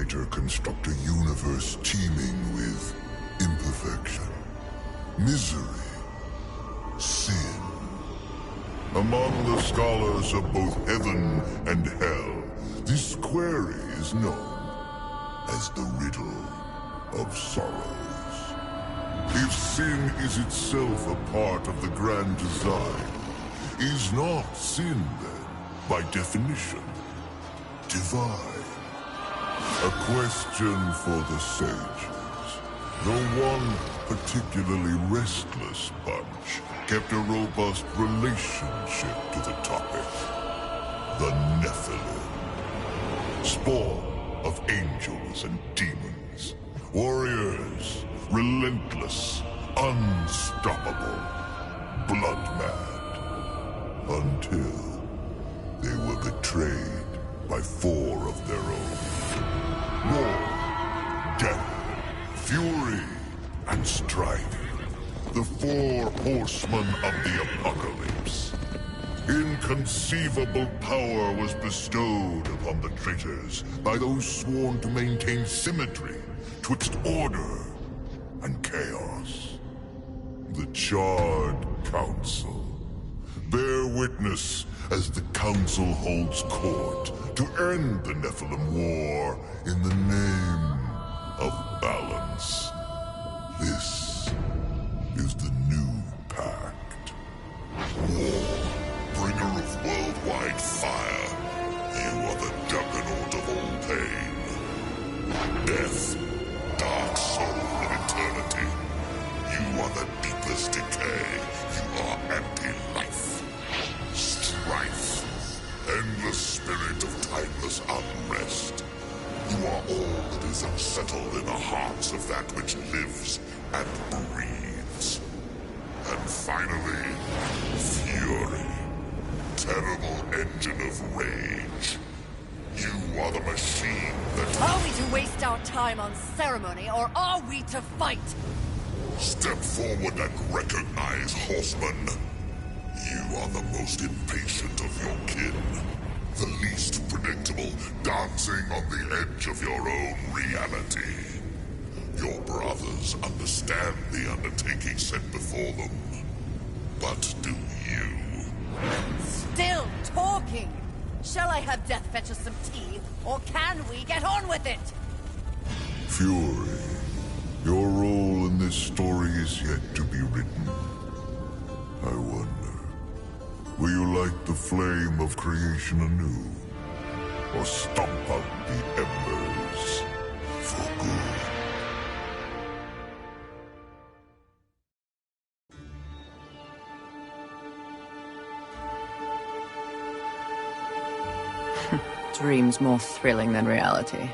Creator construct a universe teeming with imperfection, misery, sin. Among the scholars of both heaven and hell, this query is known as the riddle of sorrows. If sin is itself a part of the grand design, is not sin then, by definition, divine? A question for the sages. The one particularly restless bunch kept a robust relationship to the topic. The Nephilim. Spawn of angels and demons. Warriors, relentless, unstoppable, blood-mad. Until they were betrayed by 4 of their own. War, death, fury, and strife. The 4 horsemen of the apocalypse. Inconceivable power was bestowed upon the traitors by those sworn to maintain symmetry twixt order and chaos. The Charred Council. Bear witness as the Council holds court to end the Nephilim War in the name of balance. This is the new pact. War, bringer of worldwide fire. You are the juggernaut of all pain. Death, dark soul of eternity. You are the deepest decay. You are anti-life. Strife. Endless spirit of timeless unrest. You are all that is unsettled in the hearts of that which lives and breathes. And finally, fury. Terrible engine of rage. You are the machine that... Are we to waste our time on ceremony, or are we to fight? Step forward and recognize, horseman. You are the most impatient of your kin. The least predictable, dancing on the edge of your own reality. Your brothers understand the undertaking set before them. But do you? Still talking! Shall I have Death fetch us some tea, or can we get on with it? Fury, your role in this story is yet to be written. I wonder, will you light the flame of creation anew? Or stomp out the embers for good? Dreams more thrilling than reality.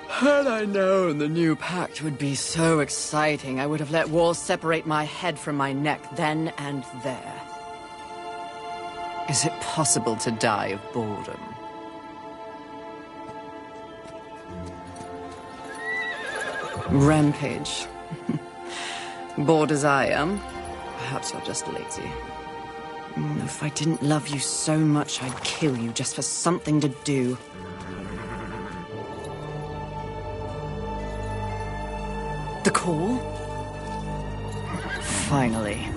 Had I known the new pact would be so exciting, I would have let walls separate my head from my neck then and there. Is it possible to die of boredom? Rampage. Bored as I am, perhaps you're just lazy. If I didn't love you so much, I'd kill you just for something to do. The call? Finally.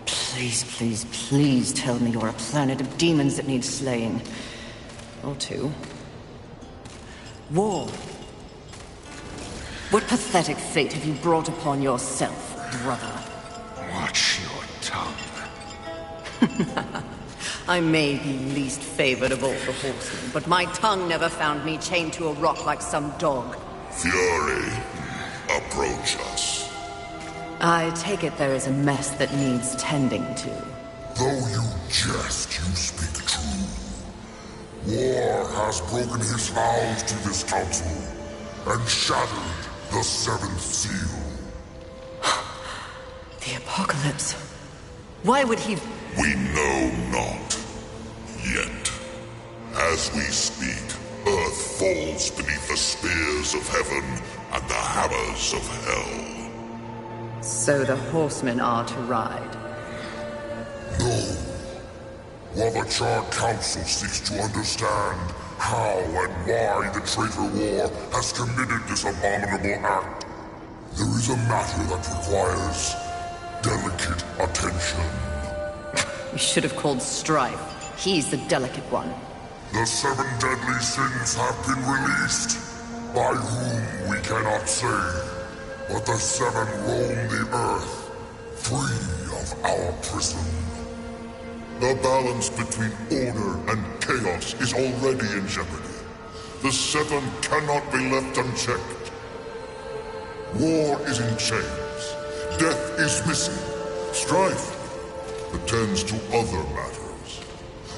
Please, please, please tell me you're a planet of demons that needs slaying. Or 2. War. What pathetic fate have you brought upon yourself, brother? Watch your tongue. I may be least favored of all the horsemen, but my tongue never found me chained to a rock like some dog. Fury, approach us. I take it there is a mess that needs tending to. Though you jest, you speak true. War has broken his vows to this council and shattered the 7th seal. The apocalypse. Why would he... We know not. Yet. As we speak, Earth falls beneath the spears of heaven and the hammers of hell. So the horsemen are to ride. No. While the Charred Council seeks to understand how and why the traitor war has committed this abominable act, there is a matter that requires delicate attention. You should have called Strife. He's the delicate one. The 7 deadly sins have been released, by whom we cannot say, but the 7 roam the earth, free of our prison. The balance between order and chaos is already in jeopardy. The 7 cannot be left unchecked. War is in chains. Death is missing. Strife attends to other matters.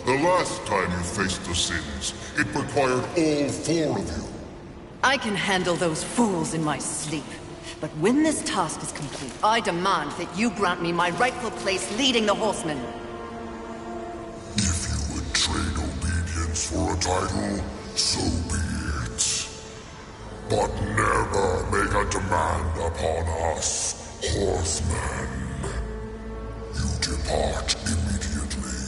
The last time you faced the sins, it required all 4 of you. I can handle those fools in my sleep. But when this task is complete, I demand that you grant me my rightful place leading the horsemen. If you would trade obedience for a title, so be it. But never make a demand upon us, horsemen. You depart immediately.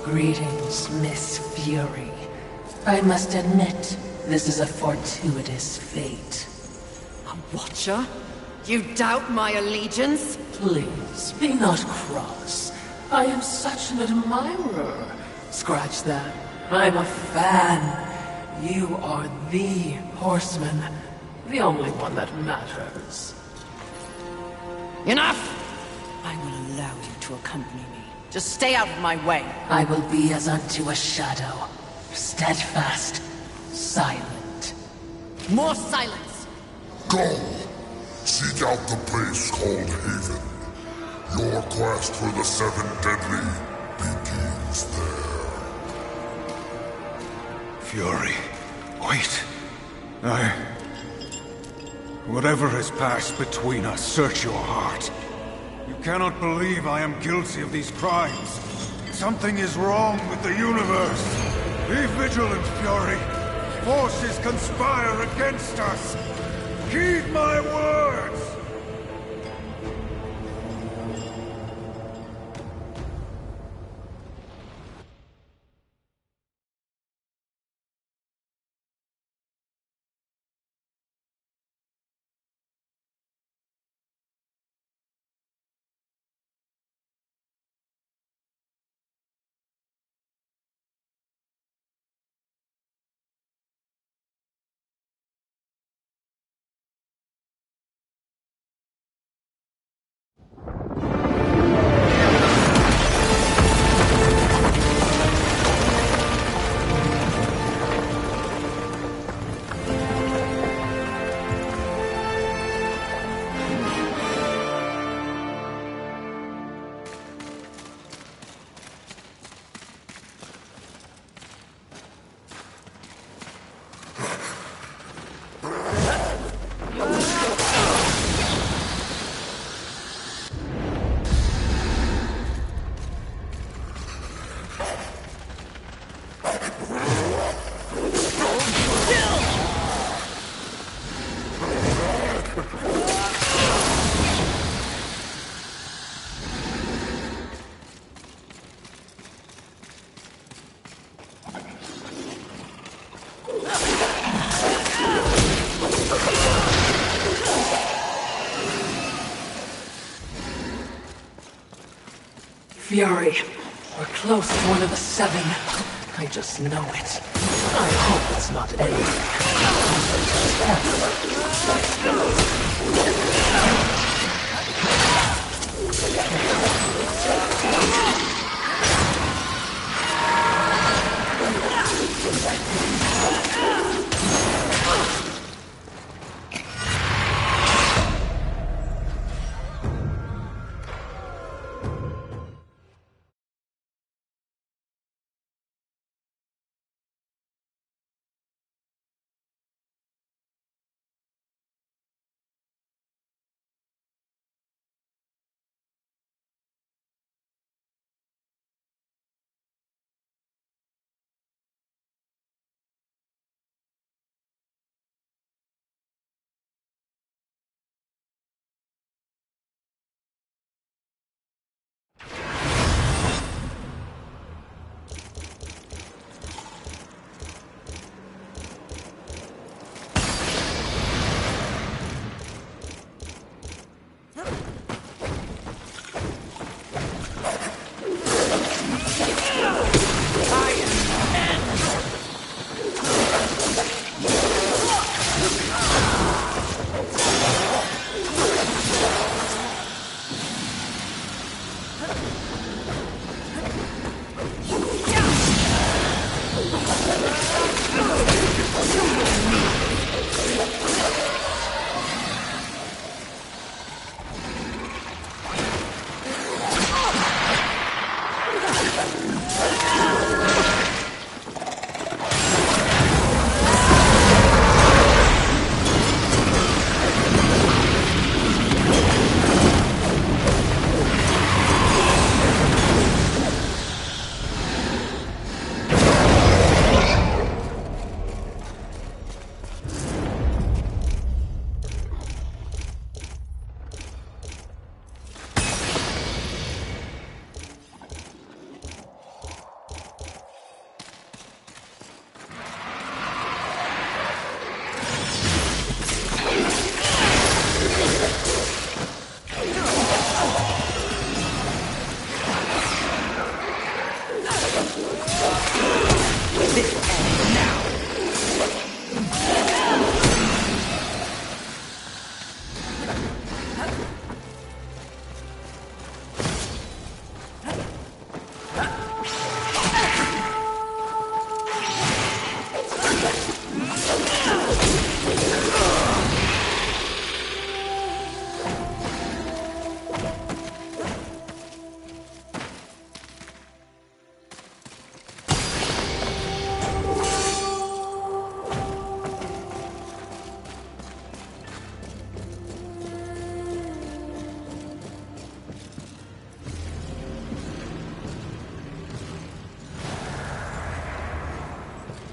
Greetings, Miss Fury. I must admit, this is a fortuitous fate. A watcher? You doubt my allegiance? Please, be not cross. I am such an admirer. Scratch that. I'm a fan. You are the horseman. The only one that matters. Enough! I will allow you to accompany me. Just stay out of my way. I will be as unto a shadow. Steadfast. Silent. More silence! Go! Seek out the place called Haven. Your quest for the 7 deadly begins there. Fury, wait. Whatever has passed between us, search your heart. You cannot believe I am guilty of these crimes. Something is wrong with the universe. Be vigilant, Fury. Forces conspire against us. Heed my words! Fury, we're close to one of the 7. I just know it. I hope it's not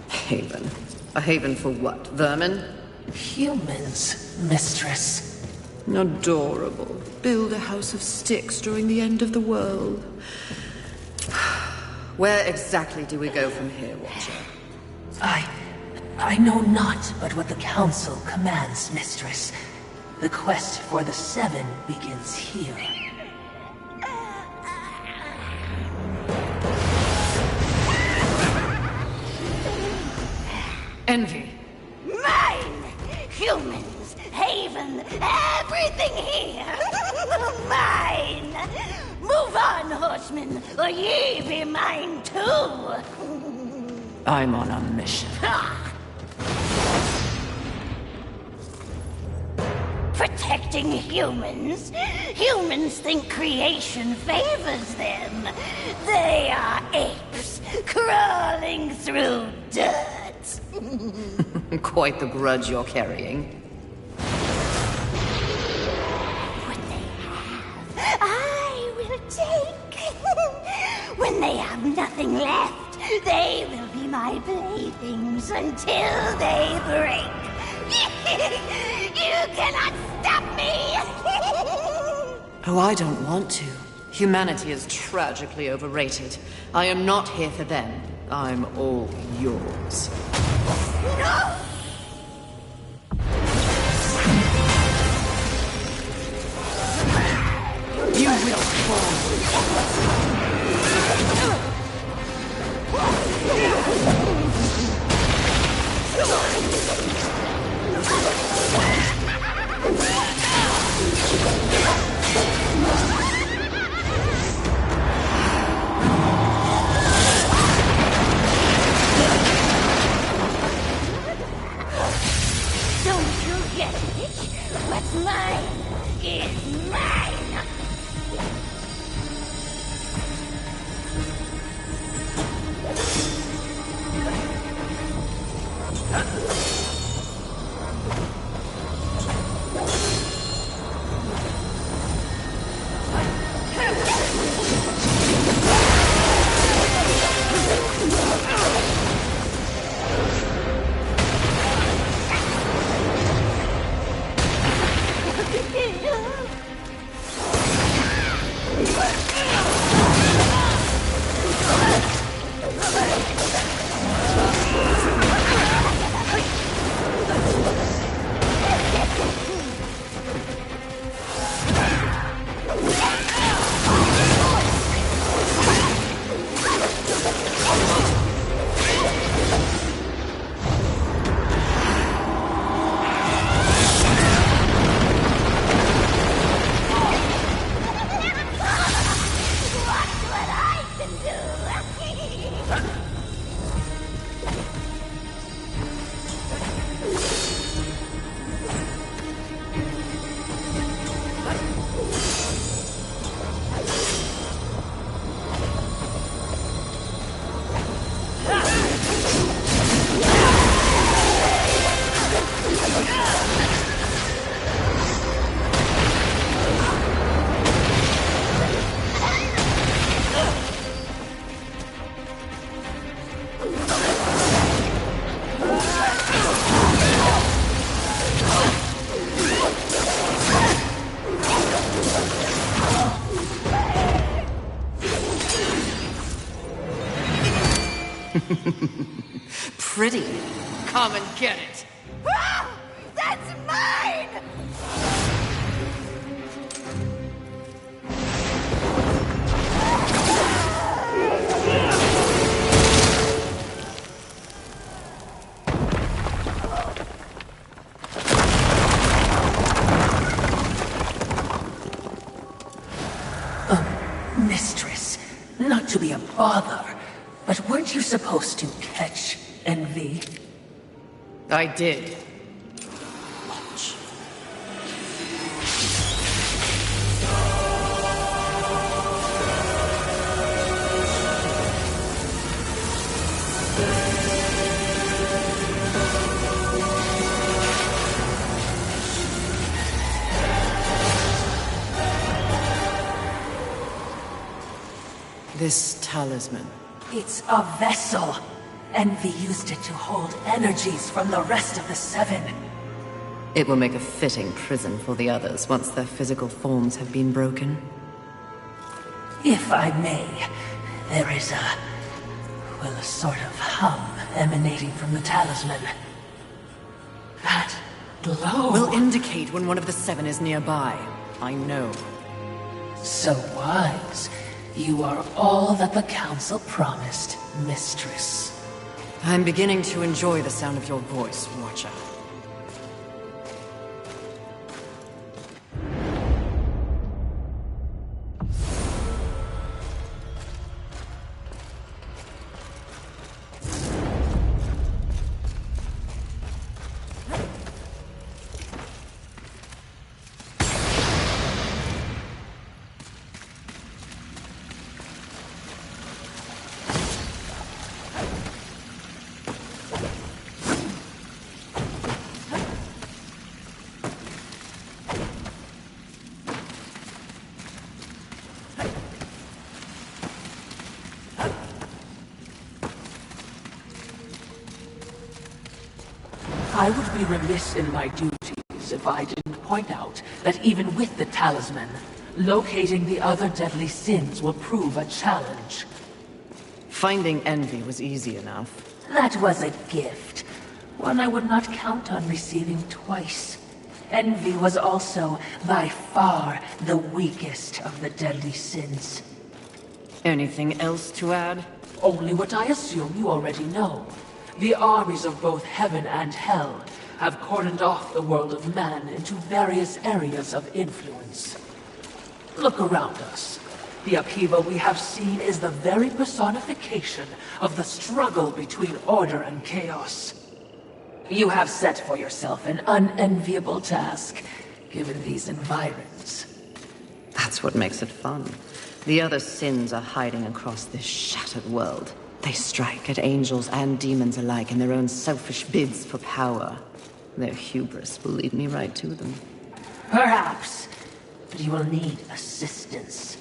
Haven. A haven for what? Vermin? Humans, mistress. Adorable. Build a house of sticks during the end of the world. Where exactly do we go from here, Watcher? I know not but what the Council commands, mistress. The quest for the Seven begins here. Envy. Mine! Humans, Haven, everything here! Mine! Move on, horsemen, or ye be mine too! I'm on a mission. Protecting humans? Humans think creation favors them. They are apes, crawling through dirt. Quite the grudge you're carrying. What they have, I will take. When they have nothing left, they will be my playthings until they break. You cannot stop me! Oh, I don't want to. Humanity is tragically overrated. I am not here for them. I'm all yours. No! You will fall. Don't you get it? What's mine is mine! Pretty. Come and get it. Ah! That's mine! Mistress, not to be a bother, but weren't you supposed to catch Envy? I did. This talisman. It's a vessel. Envy used it to hold energies from the rest of the Seven. It will make a fitting prison for the others once their physical forms have been broken. If I may, there is a sort of hum emanating from the talisman. That glow Will indicate when one of the Seven is nearby. I know. So wise. You are all that the Council promised, Mistress. I'm beginning to enjoy the sound of your voice, Watcher. I would be remiss in my duties if I didn't point out that even with the talisman, locating the other deadly sins will prove a challenge. Finding Envy was easy enough. That was a gift. One I would not count on receiving twice. Envy was also, by far, the weakest of the deadly sins. Anything else to add? Only what I assume you already know. The armies of both heaven and hell have cordoned off the world of man into various areas of influence. Look around us. The upheaval we have seen is the very personification of the struggle between order and chaos. You have set for yourself an unenviable task, given these environs. That's what makes it fun. The other sins are hiding across this shattered world. They strike at angels and demons alike in their own selfish bids for power. Their hubris will lead me right to them. Perhaps, but you will need assistance.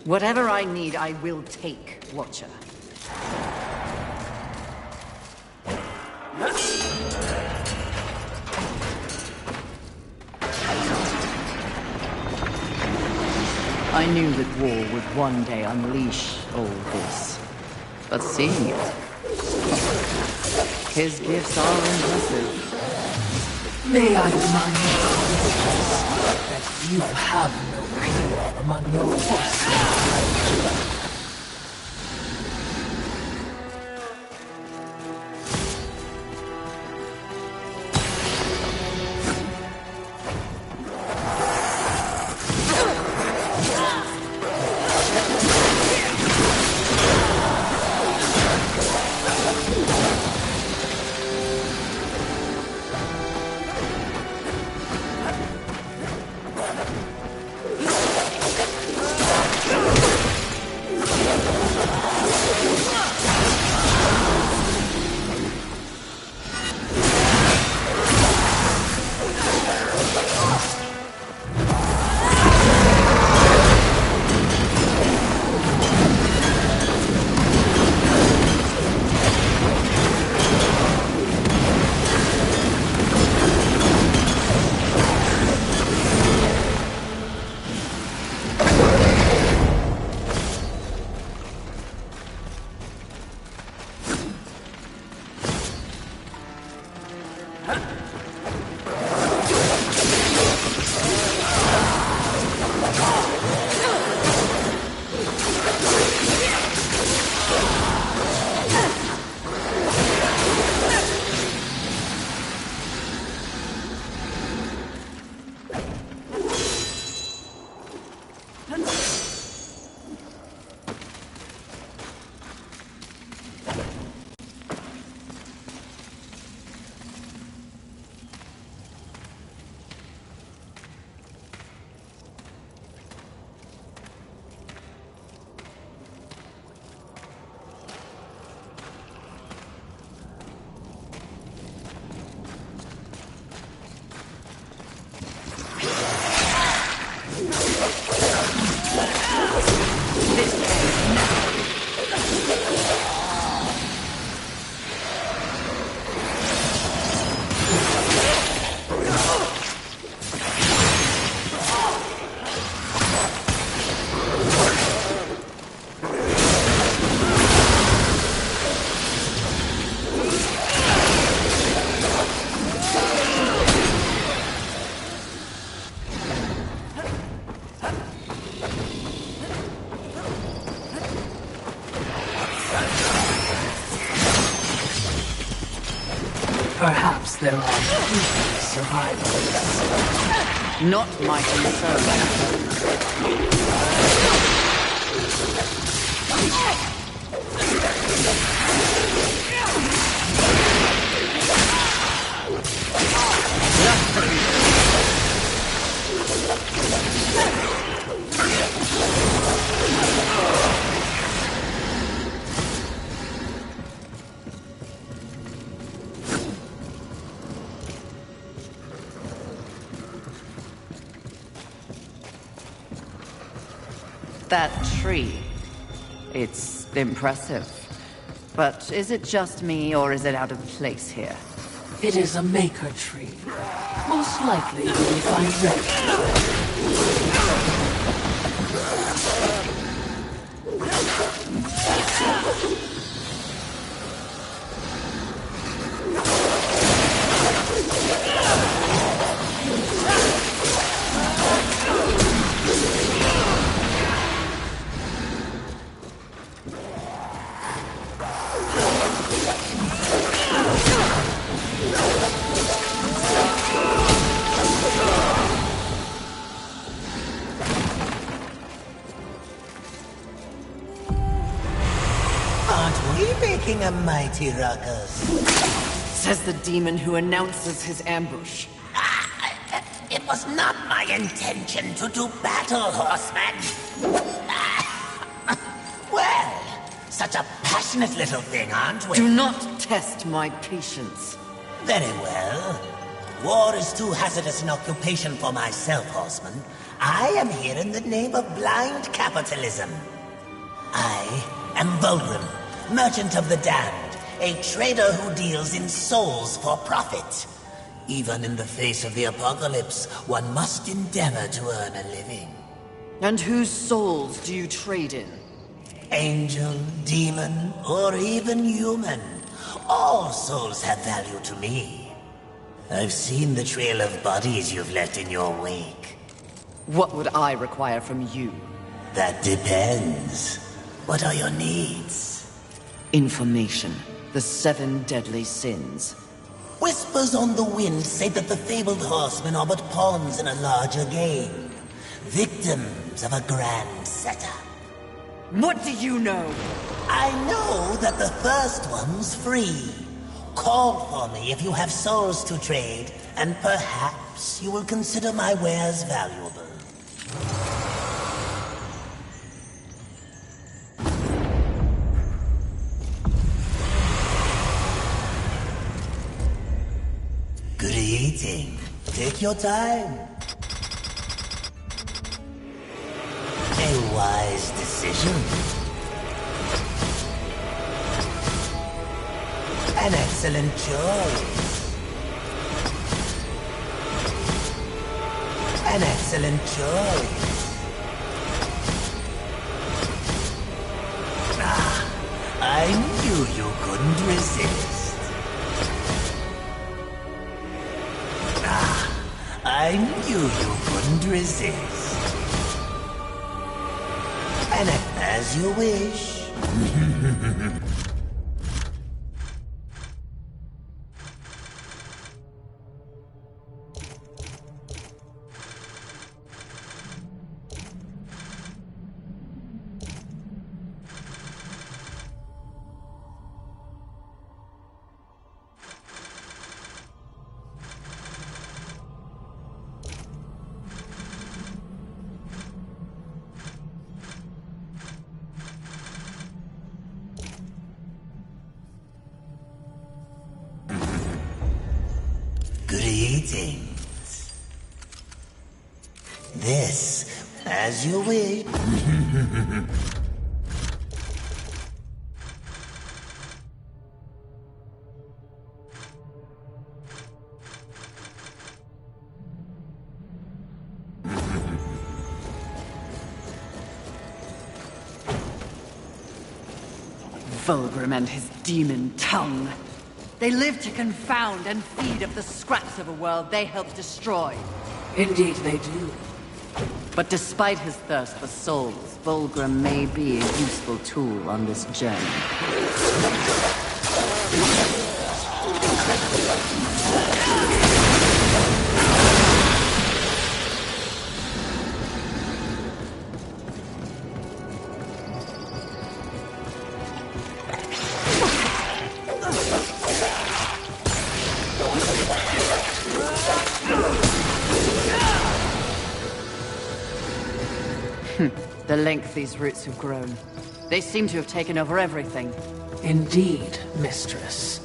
Whatever I need, I will take, Watcher. I knew that war would one day unleash all this. But seeing it, his gifts are impressive. May I remind you, that you have no peer among your forces. Perhaps there are human survivors. Not my concern. That tree. It's impressive. But is it just me, or is it out of place here? It is a maker tree. Most likely you will find A mighty ruckus. Says the demon who announces his ambush. It was not my intention to do battle, horseman. Well, such a passionate little thing, aren't we? Do not test my patience. Very well. War is too hazardous an occupation for myself, horseman. I am here in the name of blind capitalism. I am Volgrim, Merchant of the Damned, a trader who deals in souls for profit. Even in the face of the apocalypse, one must endeavor to earn a living. And whose souls do you trade in? Angel, demon, or even human. All souls have value to me. I've seen the trail of bodies you've left in your wake. What would I require from you? That depends. What are your needs? Information. The 7 deadly sins. Whispers on the wind say that the fabled horsemen are but pawns in a larger game. Victims of a grand setup. What do you know? I know that the first one's free. Call for me if you have souls to trade, and perhaps you will consider my wares valuable. Good eating. Take your time. A wise decision. An excellent choice. An excellent choice. I knew you couldn't resist. I knew you couldn't resist. And as you wish. Greetings. This, as you wish. Volgrim and his demon tongue. They live to confound and feed up the scraps of a world they helped destroy. Indeed they do. But despite his thirst for souls, Vulgrim may be a useful tool on this journey. The length these roots have grown. They seem to have taken over everything. Indeed, mistress.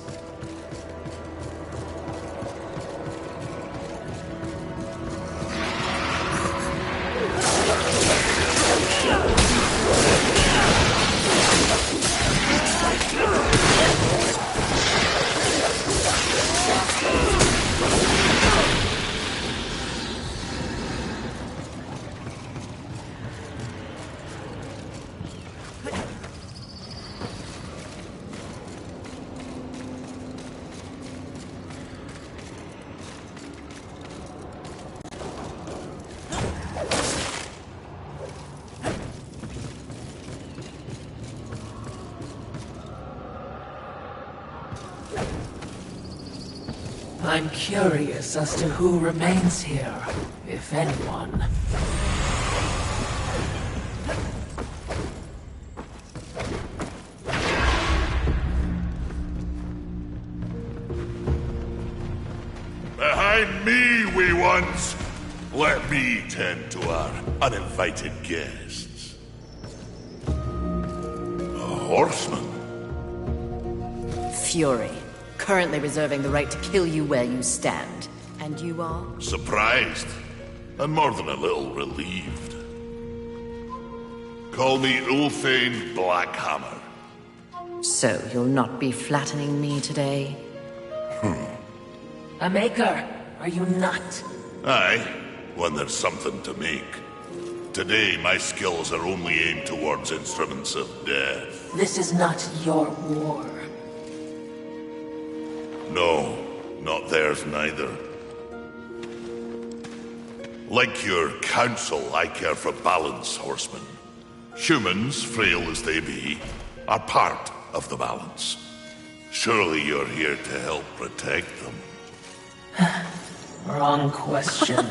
I'm curious as to who remains here, if anyone. Behind me, wee ones! Let me tend to our uninvited guests. A horseman? Fury. Currently reserving the right to kill you where you stand. And you are? Surprised, and more than a little relieved. Call me Ulthane Blackhammer. So you'll not be flattening me today? A maker, are you not? Aye, when there's something to make. Today, my skills are only aimed towards instruments of death. This is not your war. No, not theirs neither. Like your council, I care for balance, horsemen. Humans, frail as they be, are part of the balance. Surely you're here to help protect them. Wrong question.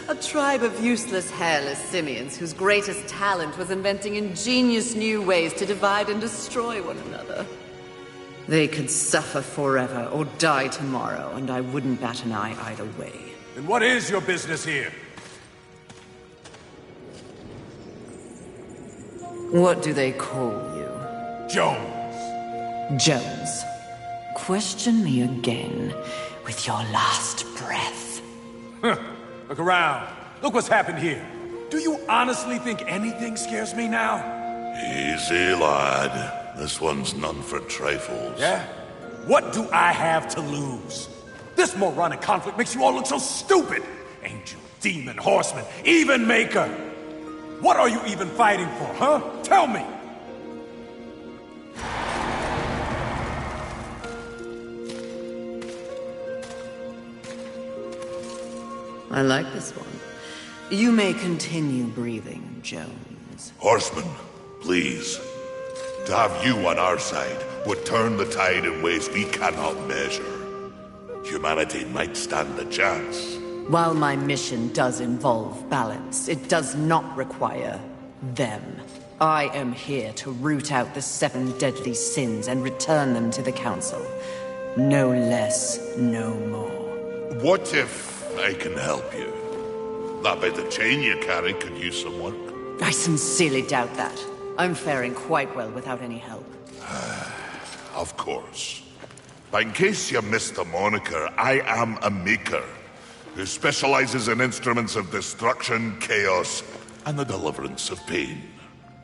A tribe of useless, hairless simians whose greatest talent was inventing ingenious new ways to divide and destroy one another. They could suffer forever or die tomorrow, and I wouldn't bat an eye either way. And what is your business here? What do they call you? Jones. Jones. Question me again with your last breath. Look around. Look what's happened here. Do you honestly think anything scares me now? Easy, lad. This one's none for trifles. Yeah? What do I have to lose? This moronic conflict makes you all look so stupid. Angel, demon, horseman, even maker. What are you even fighting for, huh? Tell me! I like this one. You may continue breathing, Jones. Horsemen, please. To have you on our side would turn the tide in ways we cannot measure. Humanity might stand a chance. While my mission does involve balance, it does not require them. I am here to root out the 7 deadly sins and return them to the Council. No less, no more. What if I can help you? That bit of chain you carry could use some work. I sincerely doubt that. I'm faring quite well without any help. Of course. But in case you missed the moniker, I am a maker who specializes in instruments of destruction, chaos, and the deliverance of pain.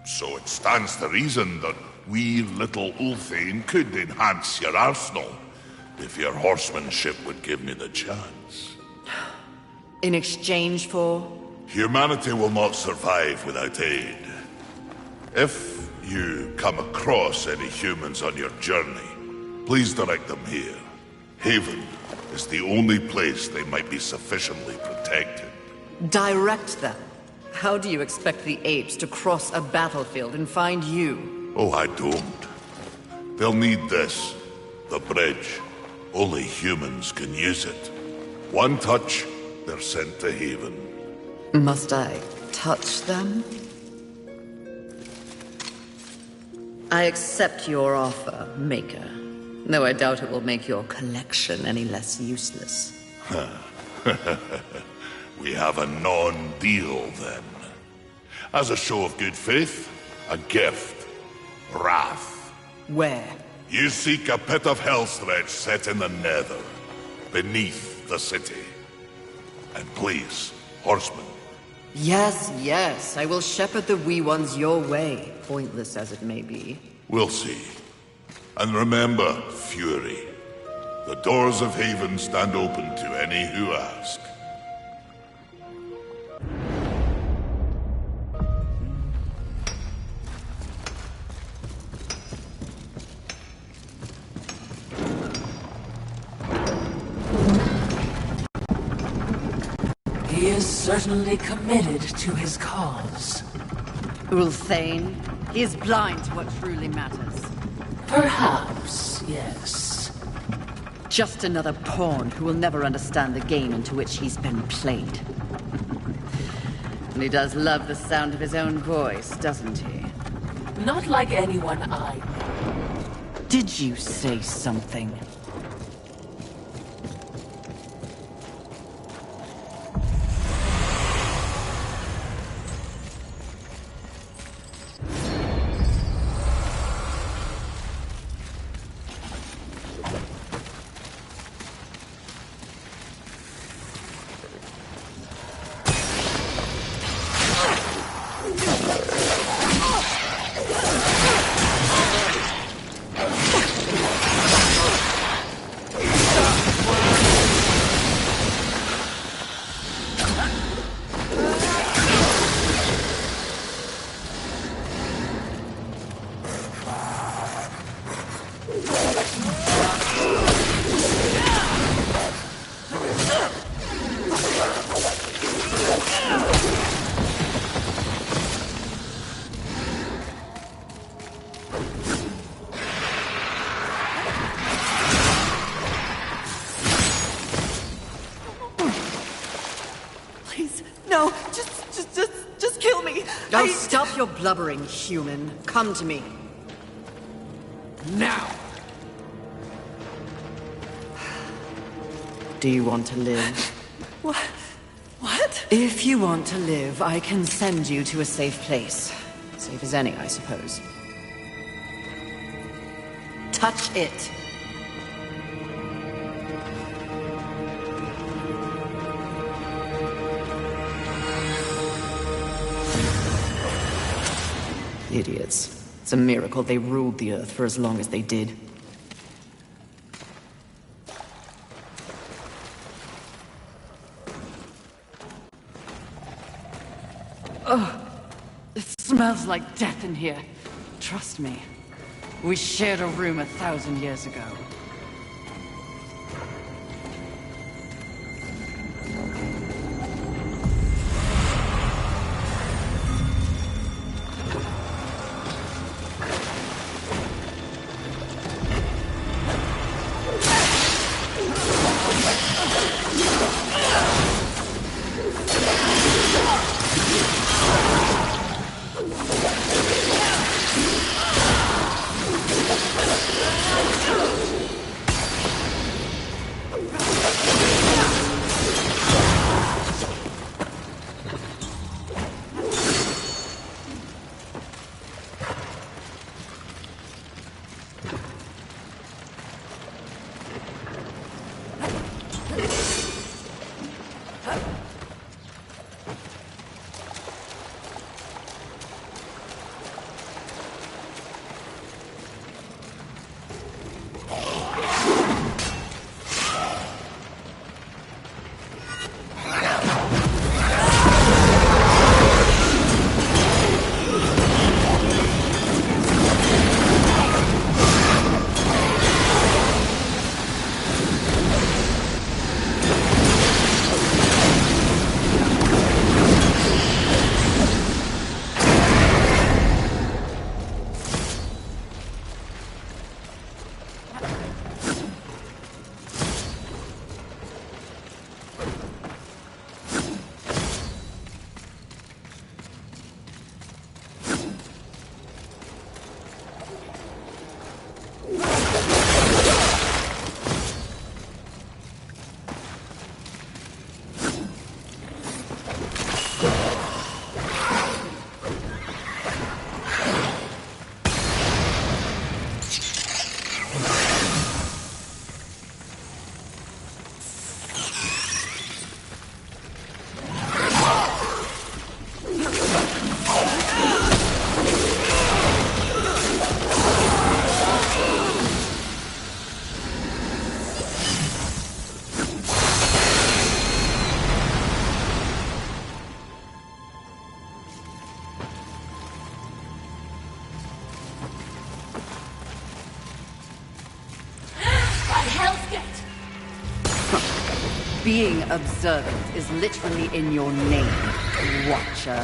So it stands to reason that wee little Ulthane could enhance your arsenal if your horsemanship would give me the chance. In exchange for? Humanity will not survive without aid. If you come across any humans on your journey, please direct them here. Haven is the only place they might be sufficiently protected. Direct them. How do you expect the apes to cross a battlefield and find you? Oh, I don't. They'll need this. The bridge. Only humans can use it. One touch, they're sent to Haven. Must I touch them? I accept your offer, Maker. Though I doubt it will make your collection any less useless. We have a non-deal, then. As a show of good faith, a gift. Wrath. Where? You seek a pit of hellstretch set in the nether, beneath the city. And please, horsemen. Yes, yes, I will shepherd the wee ones your way, pointless as it may be. We'll see. And remember, Fury. The doors of Haven stand open to any who ask. He is certainly committed to his cause. Ulthane, he is blind to what truly matters. Perhaps, yes. Just another pawn who will never understand the game into which he's been played. And he does love the sound of his own voice, doesn't he? Not like anyone I know. Did you say something? No, just kill me. Oh, stop your blubbering, human. Come to me. Now! Do you want to live? What? If you want to live, I can send you to a safe place. Safe as any, I suppose. Touch it. Idiots. It's a miracle they ruled the Earth for as long as they did. Ugh. It smells like death in here. Trust me. We shared a room 1,000 years ago. Being observant is literally in your name, Watcher.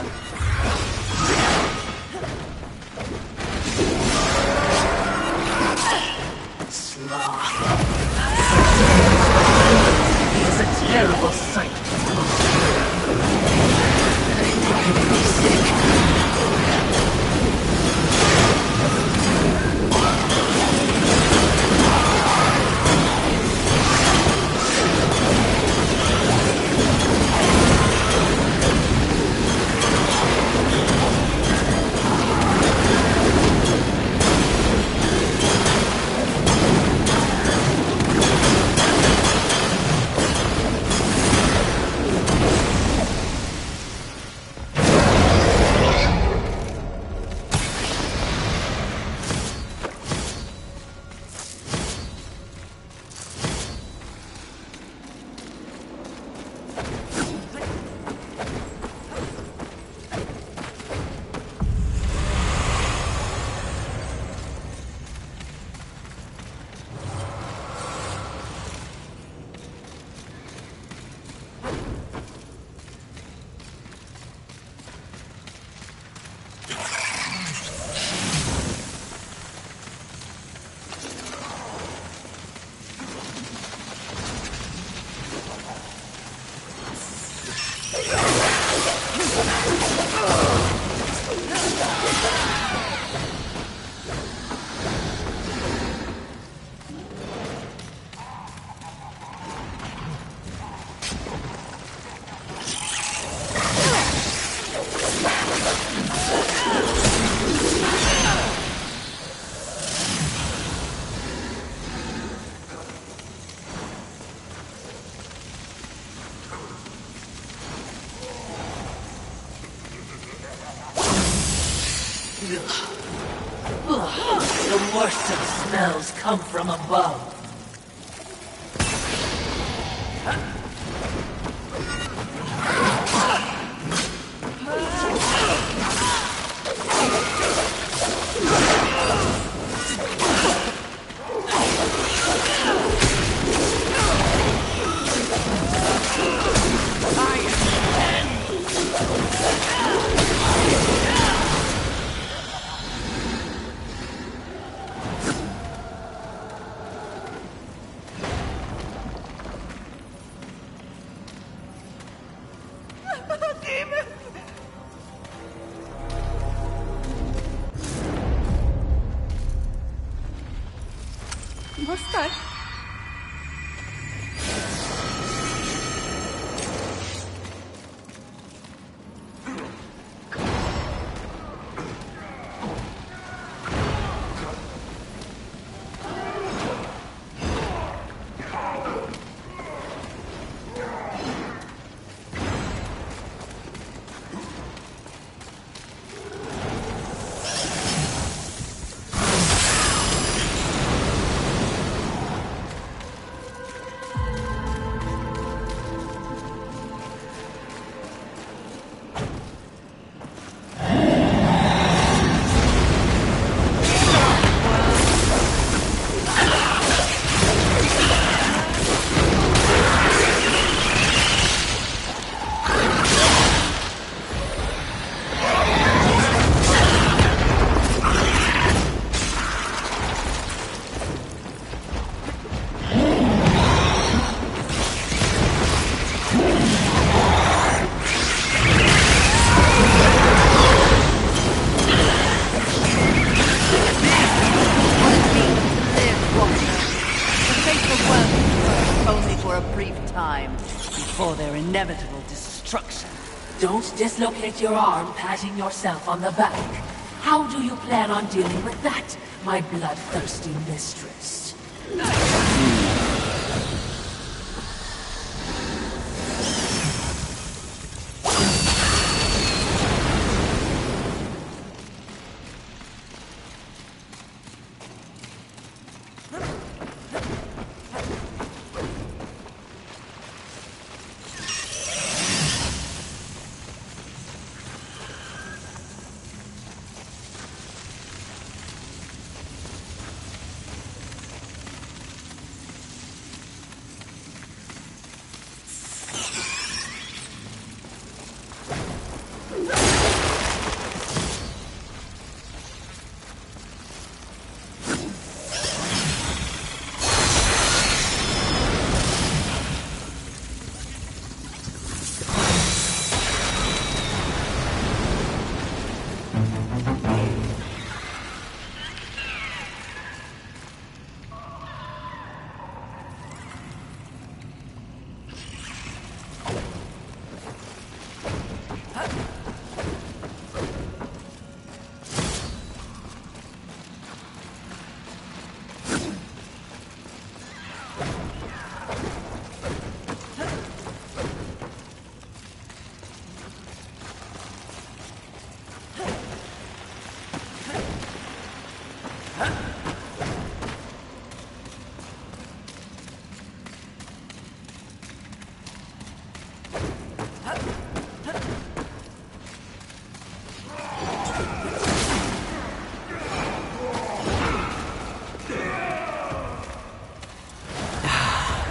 Sloth. He is a terrible sight. The worst of smells come from above. What's that? Inevitable destruction. Don't dislocate your arm patting yourself on the back. How do you plan on dealing with that, my bloodthirsty mistress?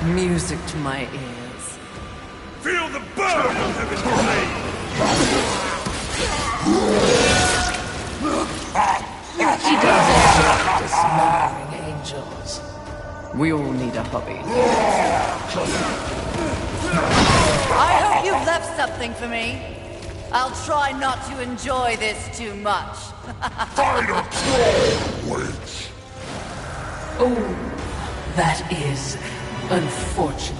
Music to my ears. Feel the burn of heaven's flame! He does enjoy dismembering angels. We all need a hobby. I hope you've left something for me. I'll try not to enjoy this too much. Find a troll, witch! Oh, that is unfortunate.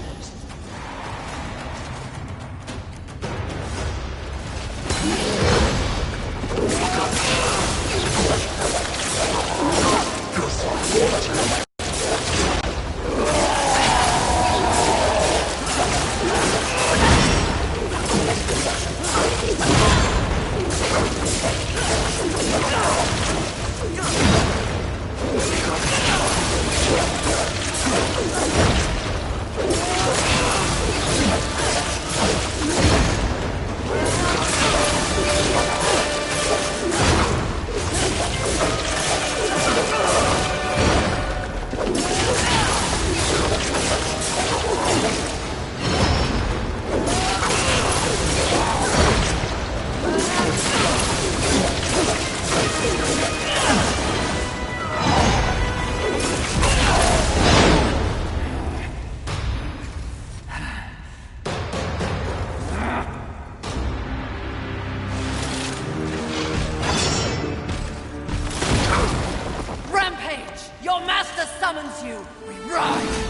Summons you. We rise.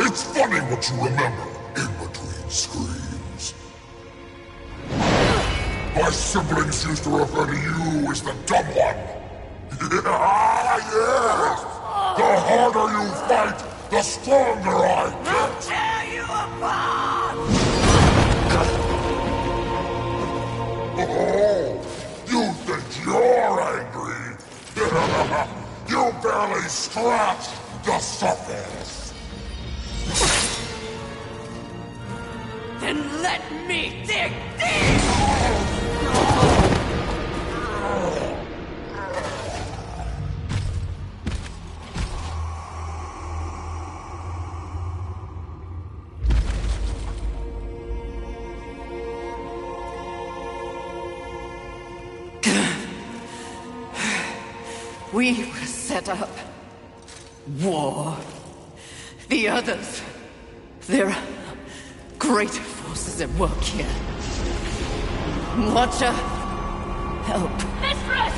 It's funny what you remember in between screams. My siblings used to refer to you as the dumb one. Yes! The harder you fight, the stronger I get! I'll tear you apart! Oh, you think you're angry? You barely scratched the surface! Then let me dig deep! We were set up. War. The others. There are great forces at work here. Watcher, help. Mistress!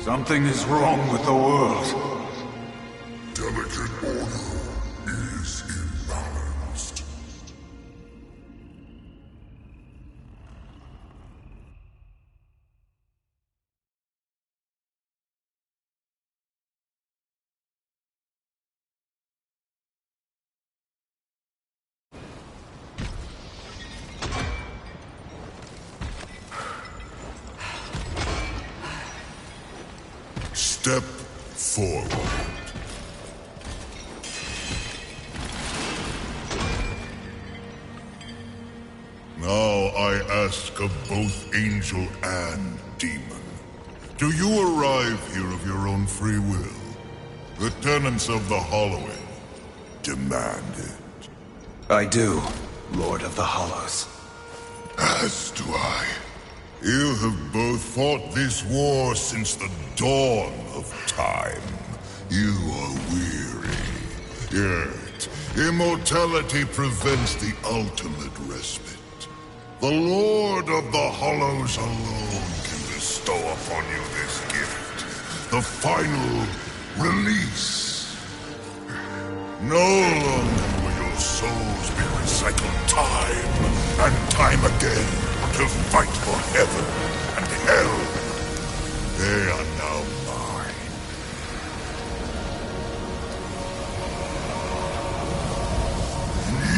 Something is wrong with the world. Delicate order is imbalanced. Step forward. Now I ask of both angel and demon. Do you arrive here of your own free will? The tenants of the Hollowing demand it. I do, Lord of the Hollows. As do I. You have both fought this war since the dawn of time. You are weary. Yet, immortality prevents the ultimate respite. The Lord of the Hollows alone can bestow upon you this gift. The final release. No longer will your souls be recycled time and time again to fight for heaven and hell. They are now mine.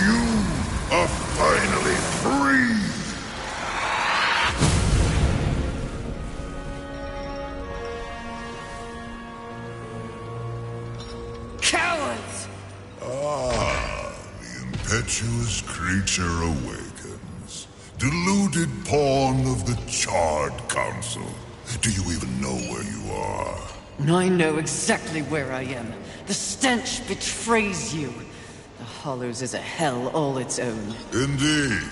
You are finally free! Cowards! Ah, the impetuous creature awakens. Deluded pawn of the Charred Council. Do you even know where you are? I know exactly where I am. The stench betrays you. The Hollows is a hell all its own. Indeed.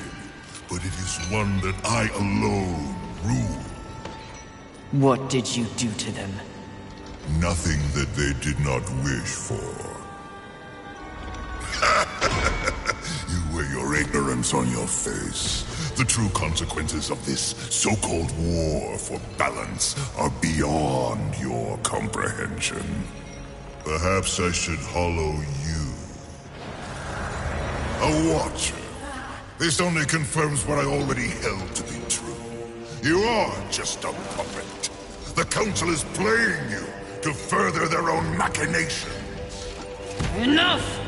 But it is one that I alone rule. What did you do to them? Nothing that they did not wish for. You wear your ignorance on your face. The true consequences of this so-called war for balance are beyond your comprehension. Perhaps I should hollow you. A watcher. This only confirms what I already held to be true. You are just a puppet. The Council is playing you to further their own machinations. Enough!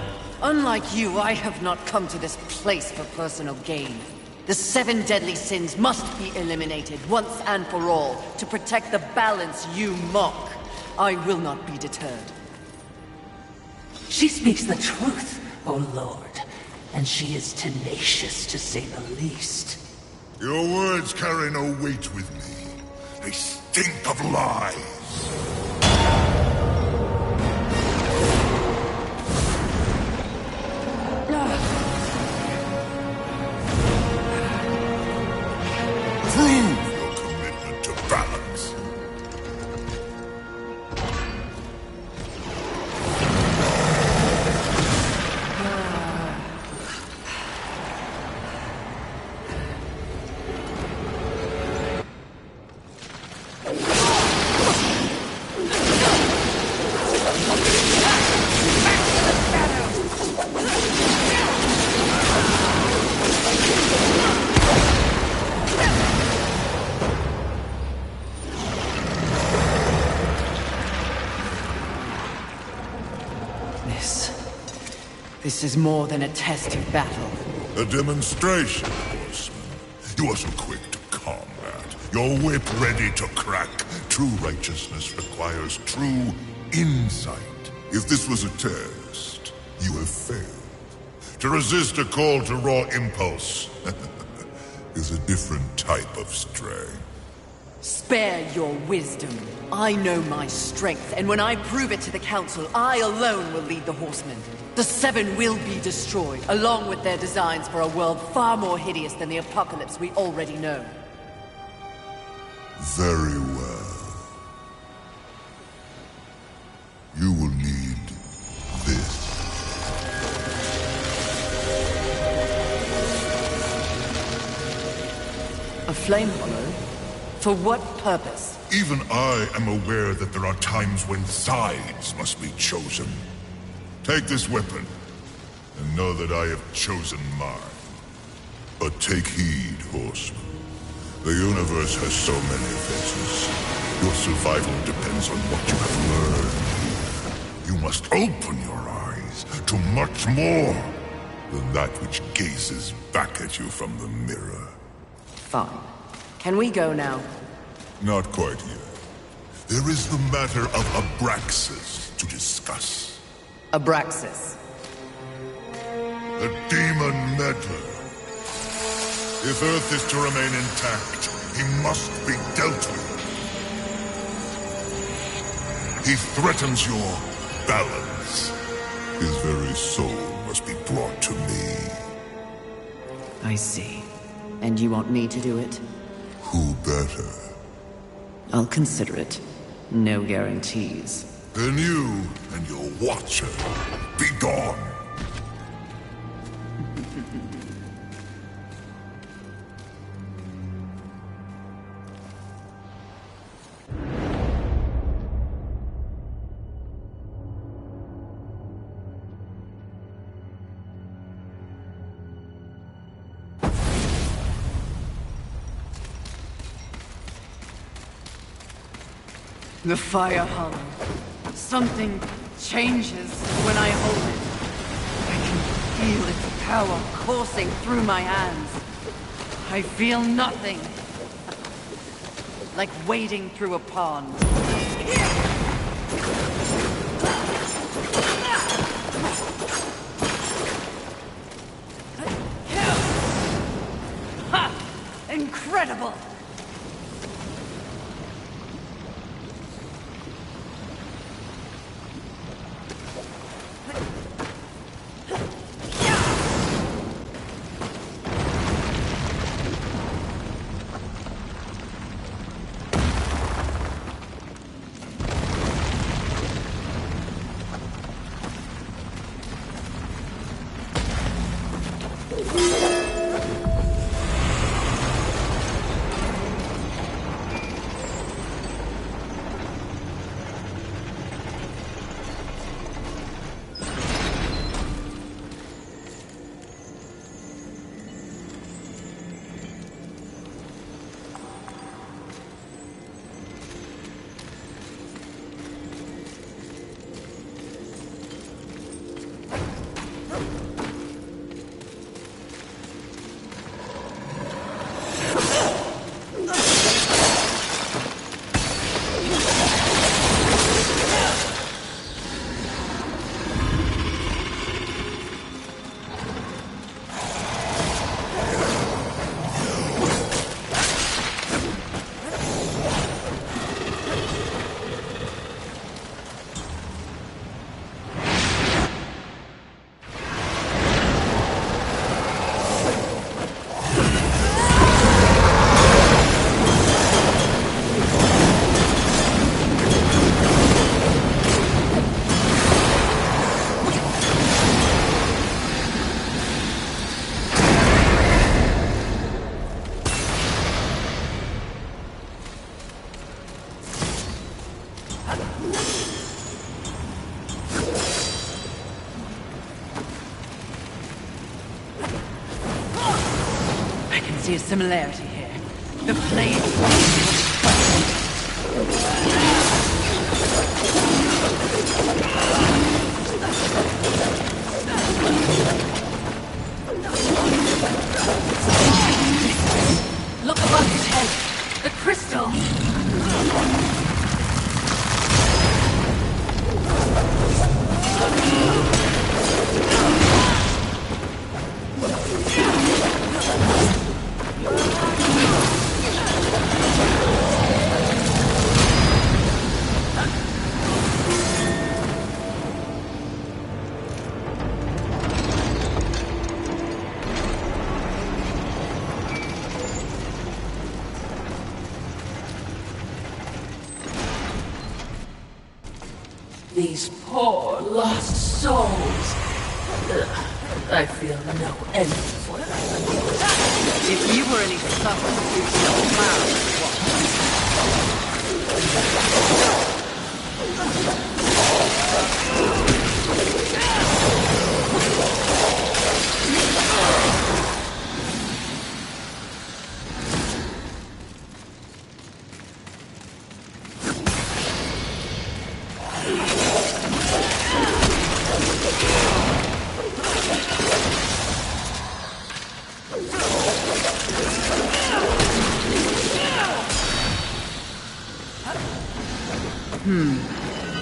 Unlike you, I have not come to this place for personal gain. The 7 deadly sins must be eliminated once and for all to protect the balance you mock. I will not be deterred. She speaks the truth, O Lord, and she is tenacious to say the least. Your words carry no weight with me. They stink of lies. Prove your commitment to balance. This is more than a test of battle. A demonstration, horseman. You are so quick to combat. Your whip ready to crack. True righteousness requires true insight. If this was a test, you have failed. To resist a call to raw impulse is a different type of strength. Spare your wisdom. I know my strength, and when I prove it to the Council, I alone will lead the Horsemen. The 7 will be destroyed, along with their designs for a world far more hideous than the apocalypse we already know. Very well. You will need this. A flame hollow? For what purpose? Even I am aware that there are times when sides must be chosen. Take this weapon, and know that I have chosen mine. But take heed, horseman. The universe has so many faces. Your survival depends on what you have learned. You must open your eyes to much more than that which gazes back at you from the mirror. Fine. Can we go now? Not quite yet. There is the matter of Abraxas to discuss. Abraxas. The demon meddler. If Earth is to remain intact, he must be dealt with. He threatens your balance. His very soul must be brought to me. I see. And you want me to do it? Who better? I'll consider it. No guarantees. Then you and your watcher, be gone. The fire hollow. Something changes when I hold it. I can feel its power coursing through my hands. I feel nothing. Like wading through a pond. Ha! Incredible! See a similarity here. The flame. Look above his head. The crystal. These poor lost souls. Ugh, I feel no end for them. If you were any sufferer, you'd still found.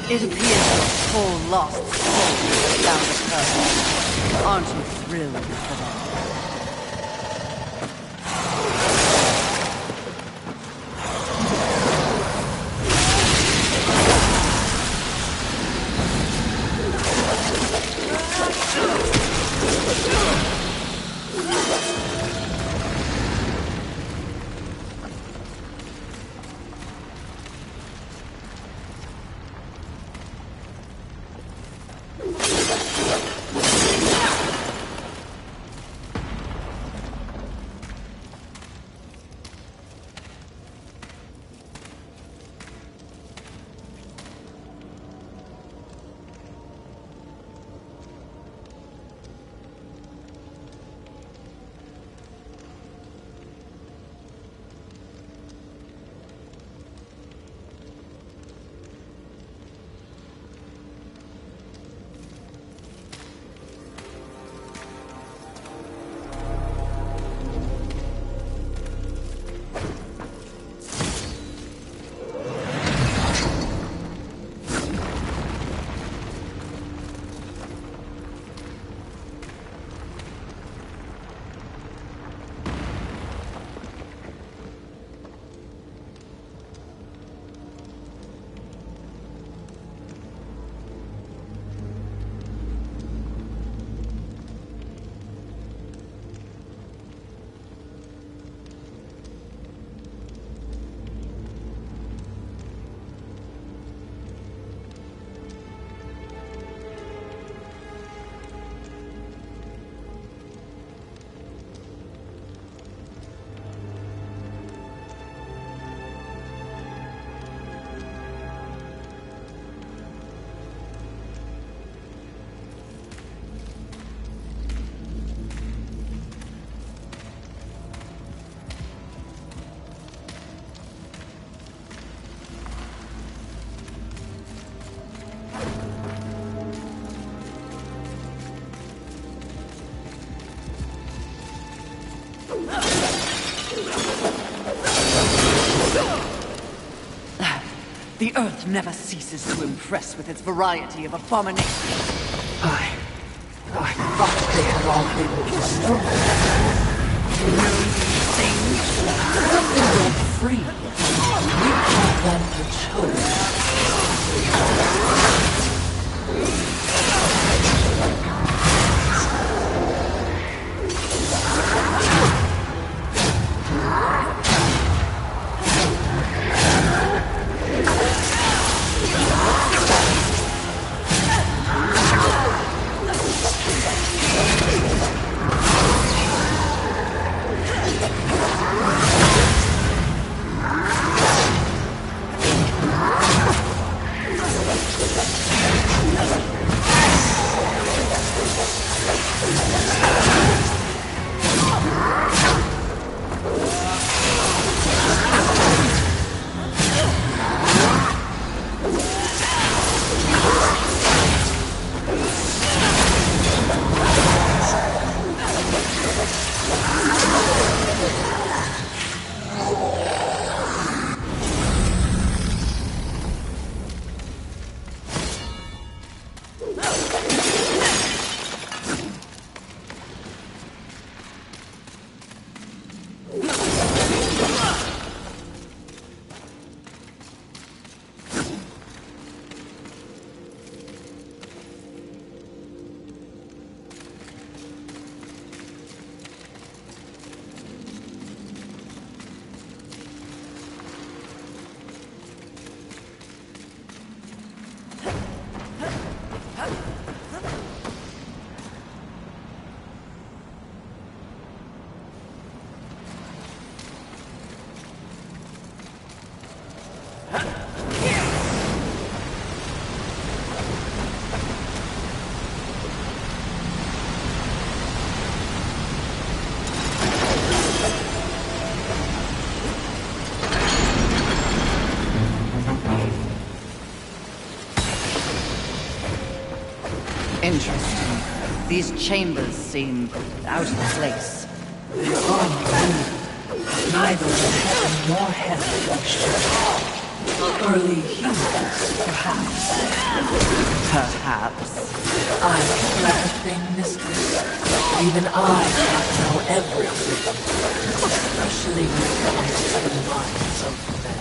It appears a full lost soul down the curve. Aren't you thrilled for that? The Earth never ceases to impress with its variety of abominations. I thought they had all been destroyed. They're free. We call them the Interesting. These chambers seem out of place. They're all new. Neither the heaven nor hell function. Early humans, perhaps. Perhaps. I lack a thing, mistress. Even I can't know everything. Especially when it comes to the minds of men.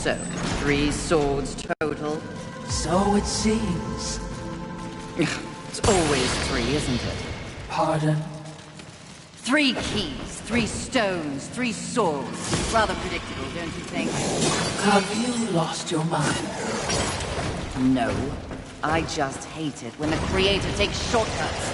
So, 3 swords total. So it seems. It's always 3, isn't it? Pardon? 3 keys, 3 stones, 3 swords. Rather predictable, don't you think? Have you lost your mind? No. I just hate it when the creator takes shortcuts.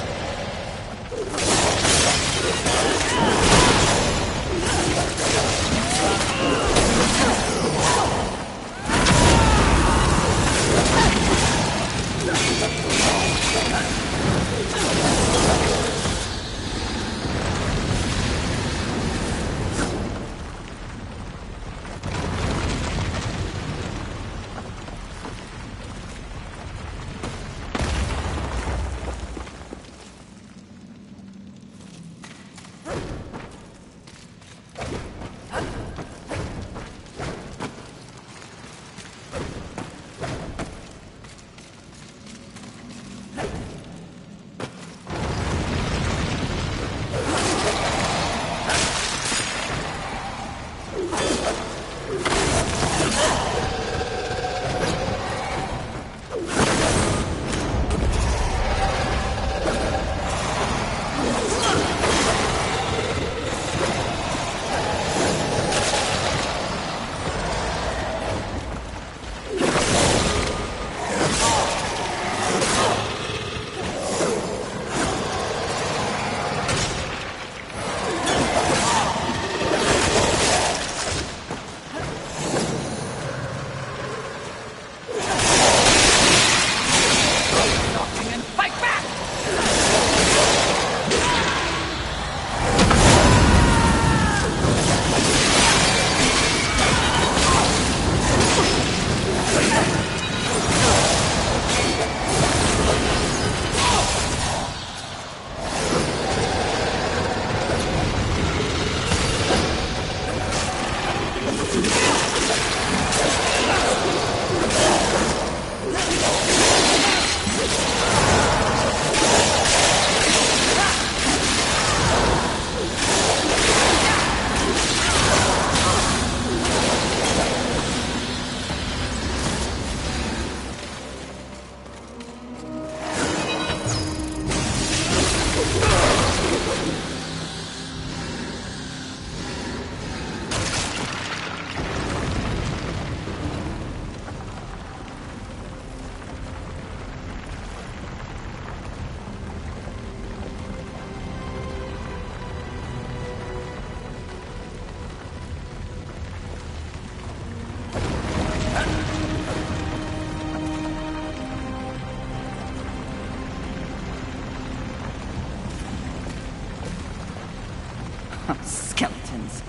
Skeletons.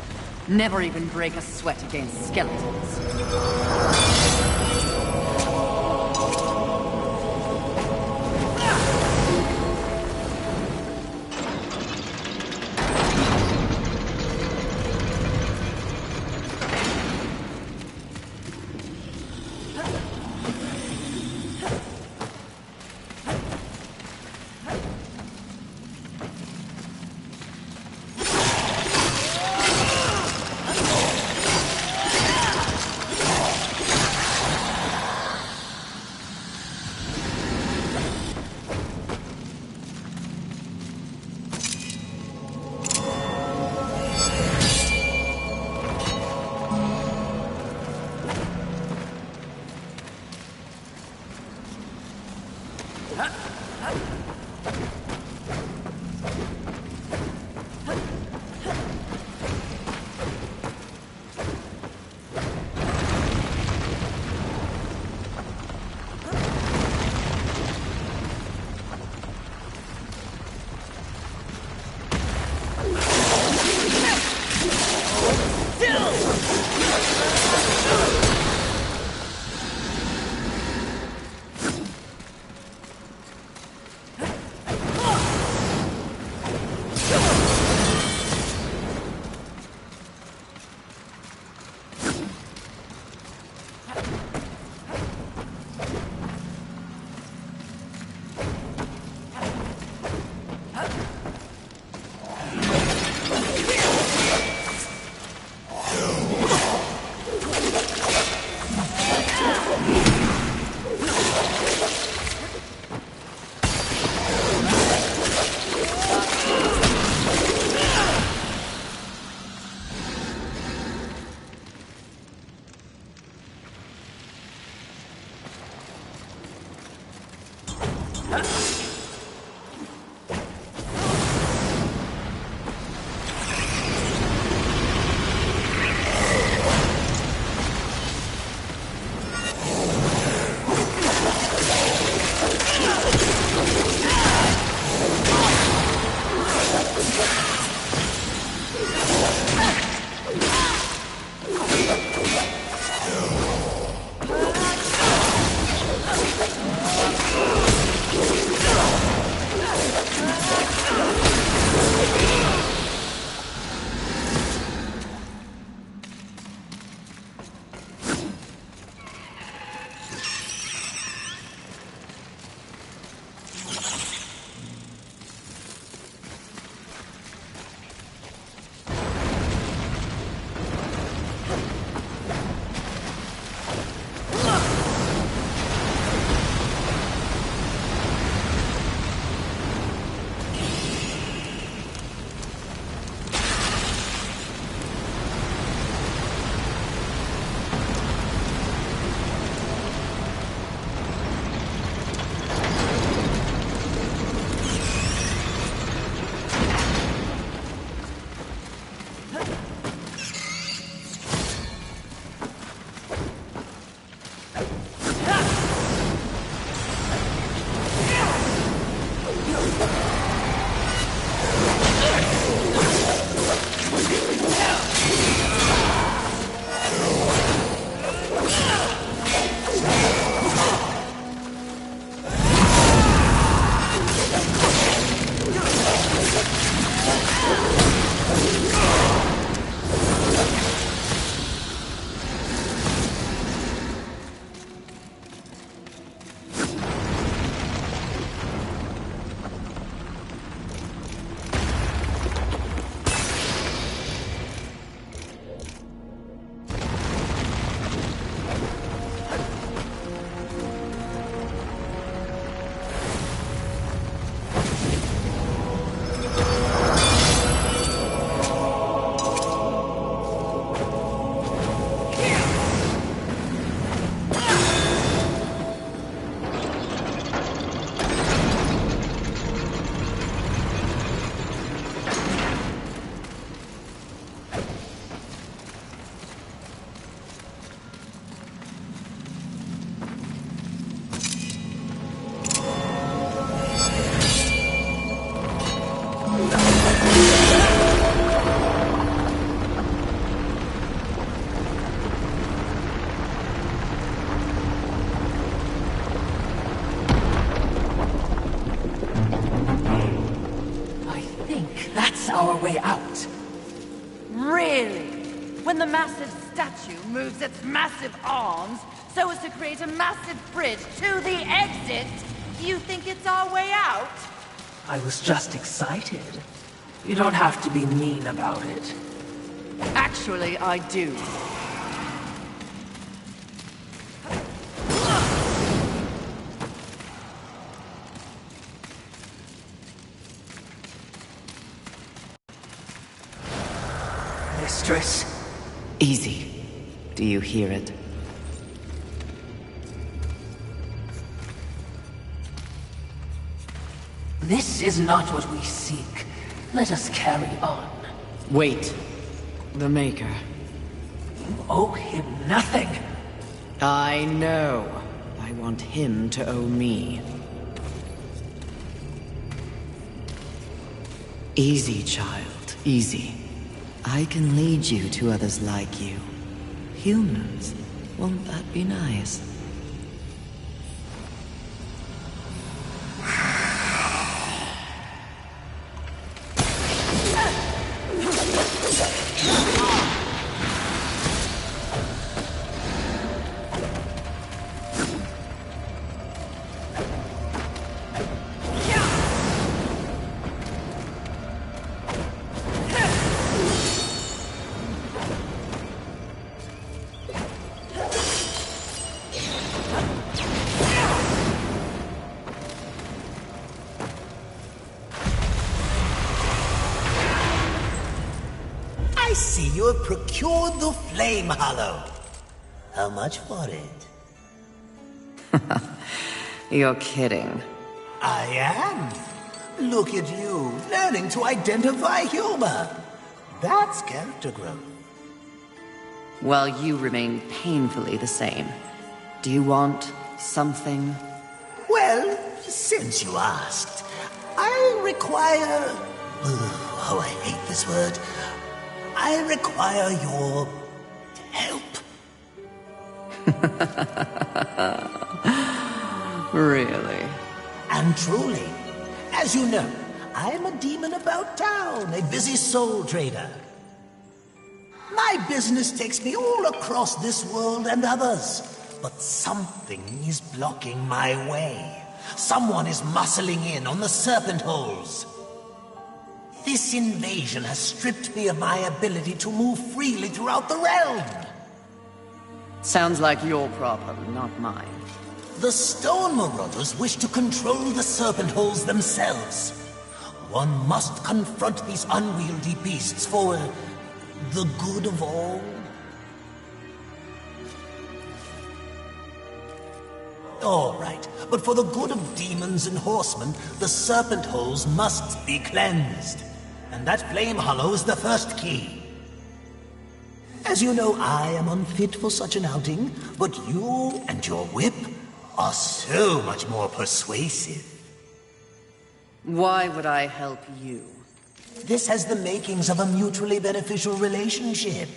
Never even break a sweat against skeletons. our way out. Really? When the massive statue moves its massive arms so as to create a massive bridge to the exit, you think it's our way out? I was just excited. You don't have to be mean about it. Actually, I do. Mistress? Easy. Do you hear it? This is not what we seek. Let us carry on. Wait. The Maker. You owe him nothing. I know. I want him to owe me. Easy, child. Easy. I can lead you to others like you. Humans. Won't that be nice? I see you have procured the Flame Hollow. How much for it? You're kidding. I am. Look at you, learning to identify humor. That's character growth. While you remain painfully the same. Do you want something? Well, since you asked, I require... Oh, I hate this word. I require your help. Really? And truly, as you know, I am a demon about town, a busy soul trader. My business takes me all across this world and others, but something is blocking my way. Someone is muscling in on the serpent holes. This invasion has stripped me of my ability to move freely throughout the realm. Sounds like your problem, not mine. The Stone Marauders wish to control the serpent holes themselves. One must confront these unwieldy beasts for the good of all. All right, but for the good of demons and horsemen, the serpent holes must be cleansed. And that Flame Hollow is the first key. As you know, I am unfit for such an outing, but you and your whip are so much more persuasive. Why would I help you? This has the makings of a mutually beneficial relationship.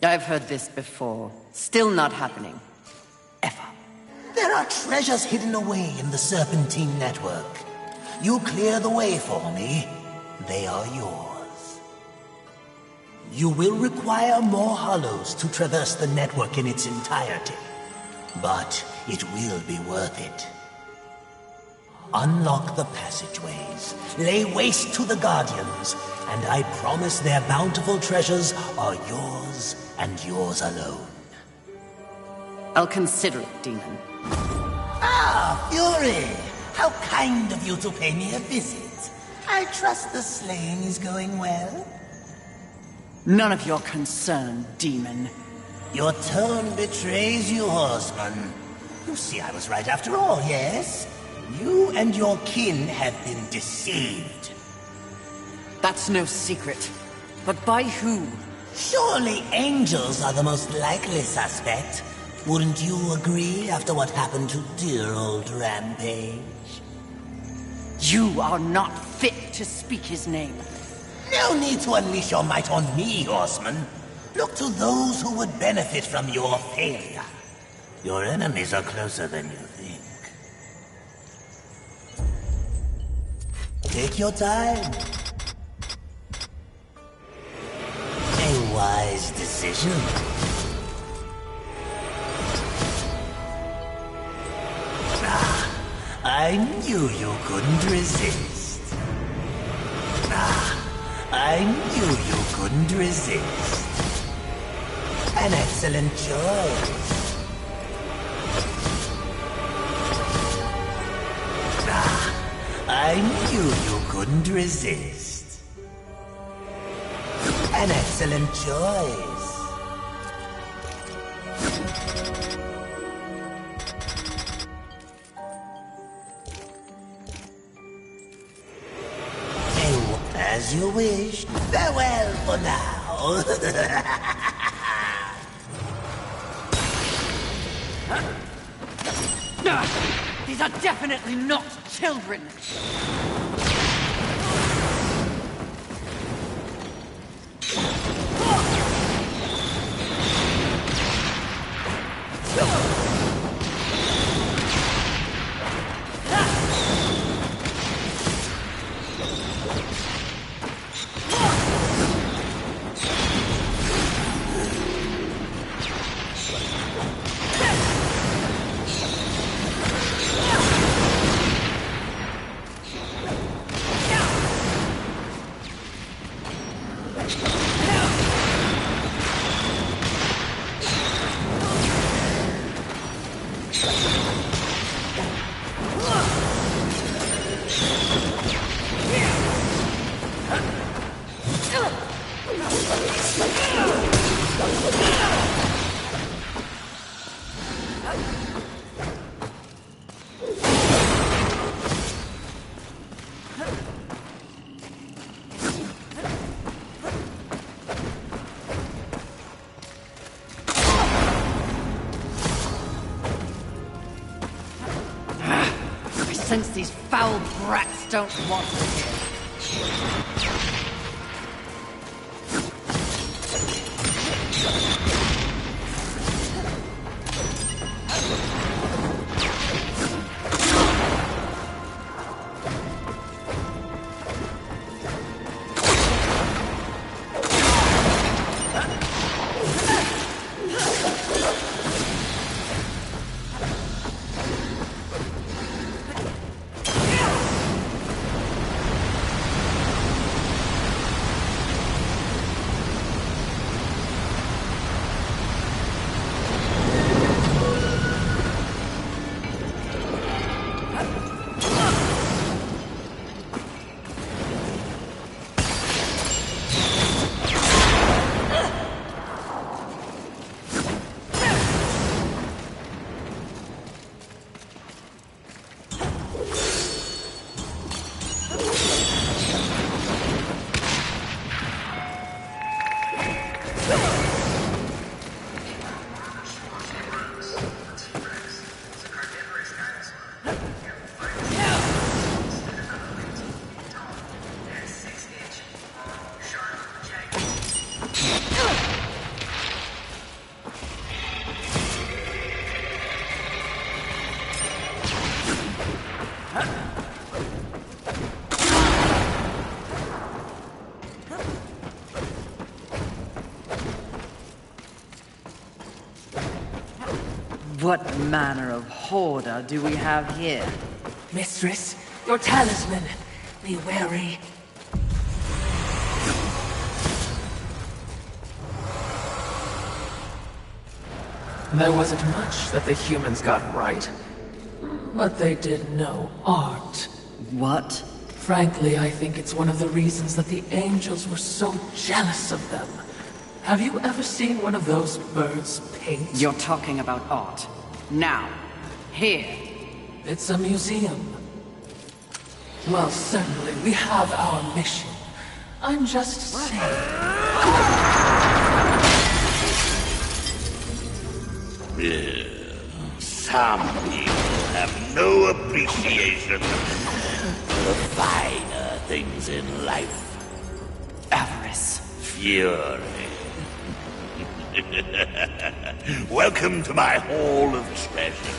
I've heard this before. Still not happening. Ever. There are treasures hidden away in the Serpentine Network. You clear the way for me, they are yours. You will require more hollows to traverse the network in its entirety, but it will be worth it. Unlock the passageways, lay waste to the Guardians, and I promise their bountiful treasures are yours and yours alone. I'll consider it, demon. Ah, Fury! How kind of you to pay me a visit. I trust the slaying is going well. None of your concern, demon. Your tone betrays you, horseman. You see, I was right after all, yes? You and your kin have been deceived. That's no secret. But by who? Surely angels are the most likely suspect. Wouldn't you agree after what happened to dear old Rampage? You are not fit to speak his name. No need to unleash your might on me, horseman. Look to those who would benefit from your failure. Your enemies are closer than you think. Take your time. wise decision. I knew you couldn't resist. I knew you couldn't resist. An excellent choice. I knew you couldn't resist. An excellent choice. As you wish. Farewell for now. These are definitely not children! Since these foul brats don't want me here. What manner of hoarder do we have here? Mistress, your talisman. Be wary. There wasn't much that the humans got right. But they did know art. What? Frankly, I think it's one of the reasons that the angels were so jealous of them. Have you ever seen one of those birds paint? You're talking about art. Now. Here. It's a museum. Well, certainly, we have our mission. I'm just saying. Some people have no appreciation for the finer things in life. Avarice. Fury. Welcome to my Hall of Treasure.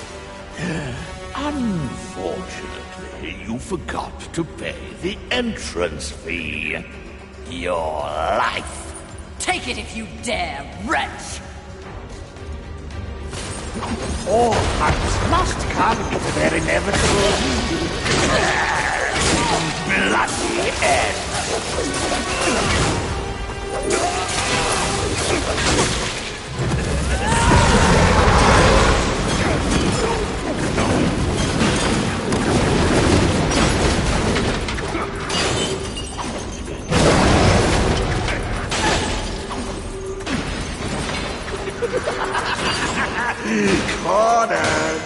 Unfortunately, you forgot to pay the entrance fee. Your life Take it if you dare, wretch! All hearts must come to their inevitable bloody end. Cornered!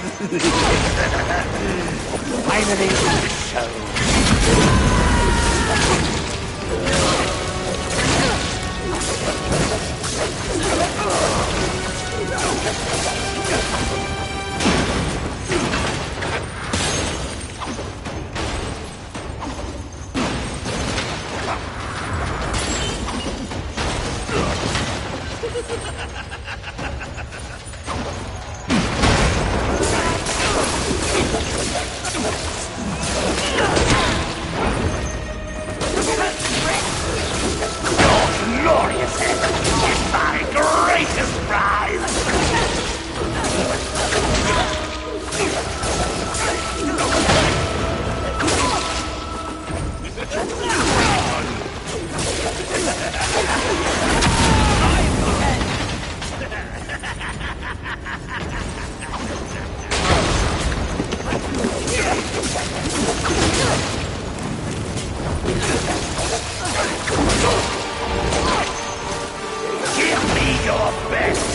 Finally, the show. Glorious end is my greatest prize! Give me your best!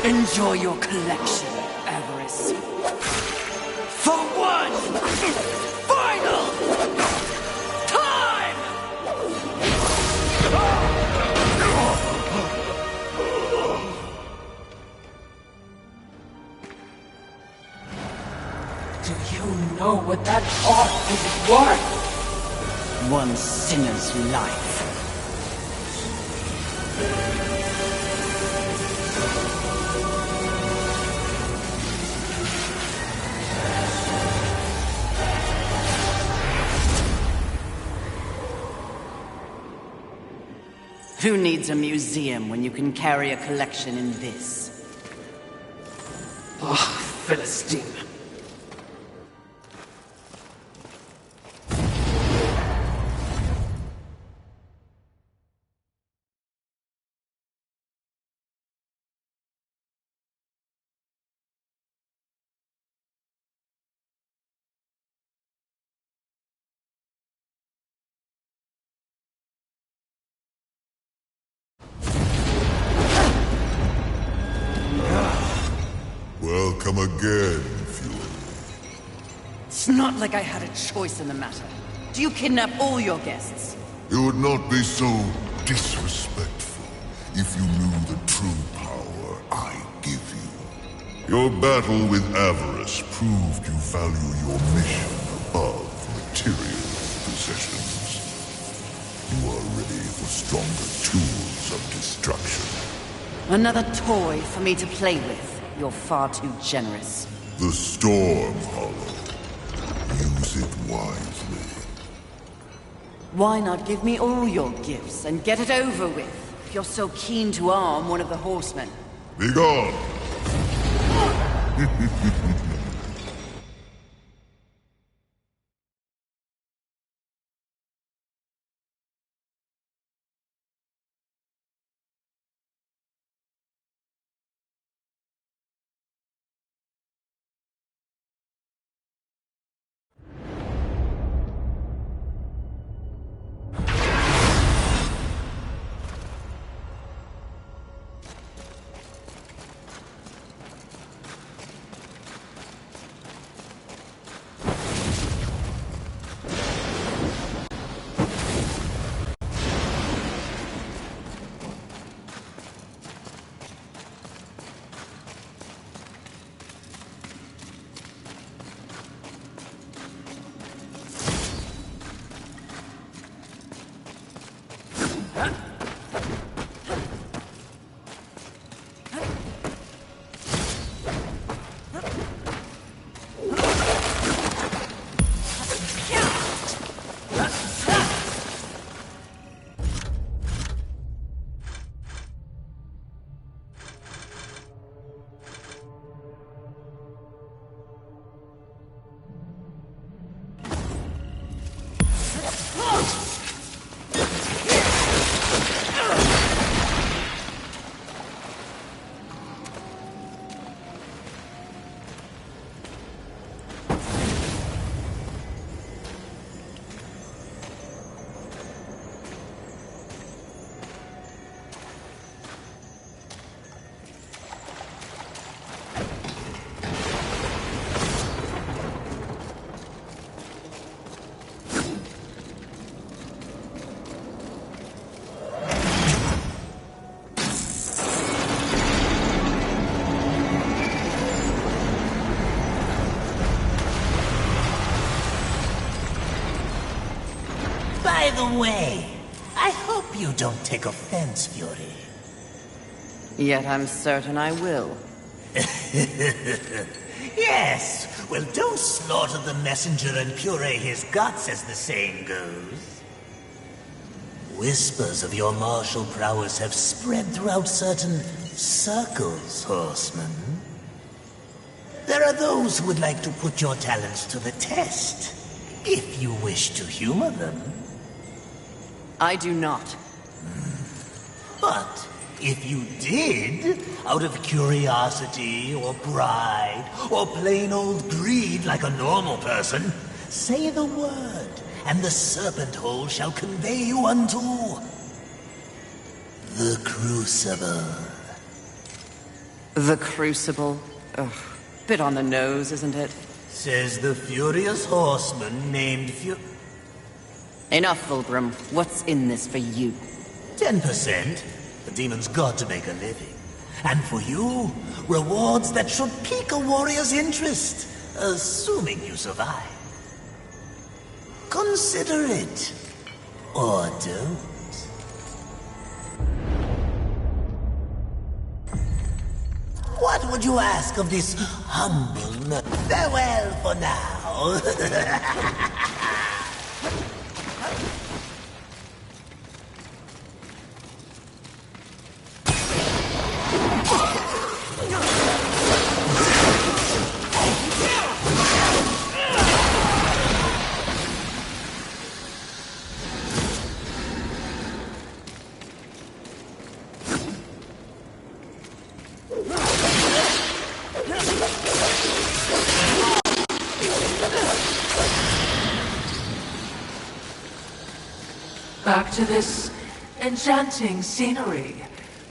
Enjoy your collection, Avarice. For one final time! Do you know what that heart is worth? One sinner's life. Who needs a museum when you can carry a collection in this? Ah, Philistine. Welcome again, Fury. It's not like I had a choice in the matter. Do you kidnap all your guests? You would not be so disrespectful if you knew the true power I give you. Your battle with Avarice proved you value your mission above material possessions. You are ready for stronger tools of destruction. Another toy for me to play with. You're far too generous. The Storm Hollow. Use it wisely. Why not give me all your gifts and get it over with, if you're so keen to arm one of the horsemen? Be gone! By the way, I hope you don't take offense, Fury. Yet I'm certain I will. Yes, well, don't slaughter the messenger and puree his guts, as the saying goes. Whispers of your martial prowess have spread throughout certain circles, Horseman. There are those who would like to put your talents to the test, if you wish to humor them. I do not. But if you did, out of curiosity or pride or plain old greed like a normal person, say the word, and the serpent hole shall convey you unto the Crucible. The Crucible? Ugh, bit on the nose, isn't it? Says the furious horseman named Enough, Fulgrim. What's in this for you? 10%. The demon's got to make a living. And for you, rewards that should pique a warrior's interest, assuming you survive. Consider it. Or don't. What would you ask of this humble farewell for now? Back to this enchanting scenery.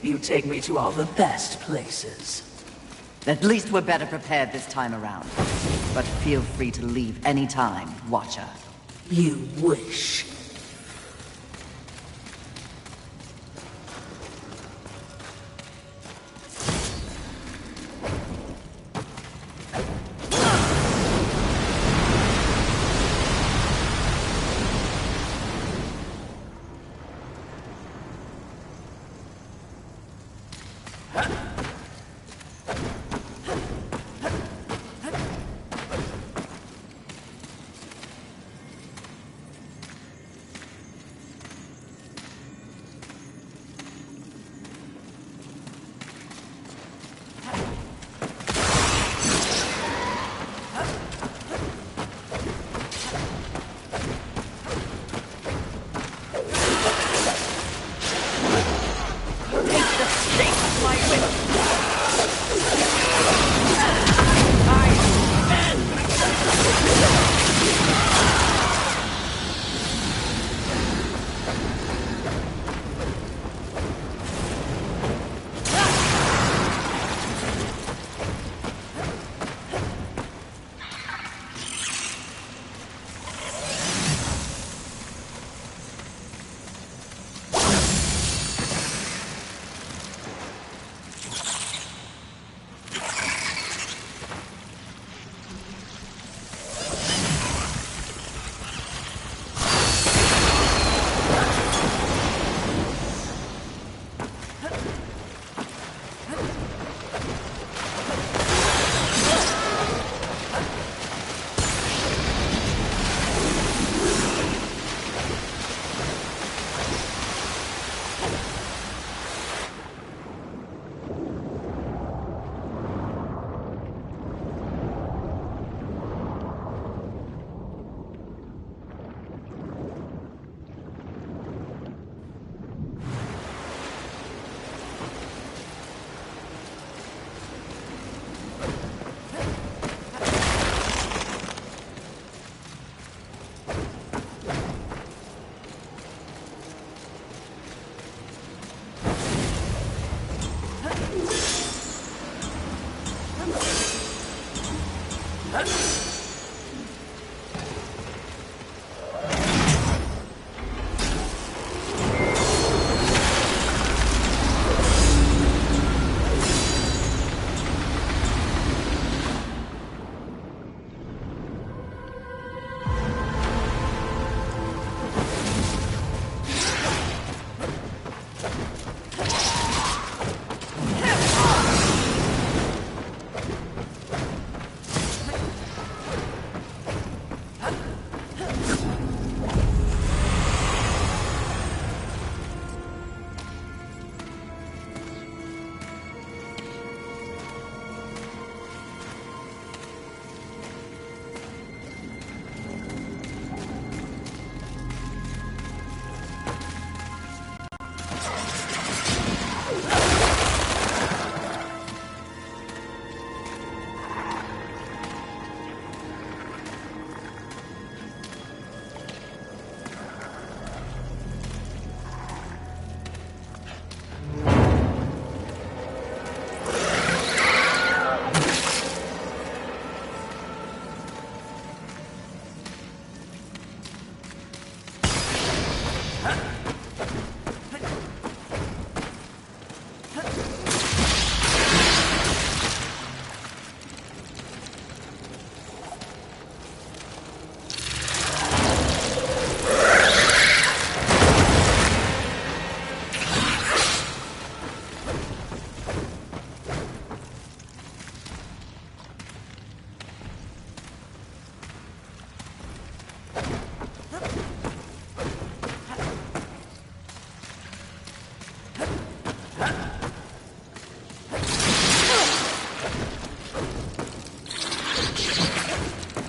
You take me to all the best places. At least we're better prepared this time around. But feel free to leave any time, Watcher. You wish.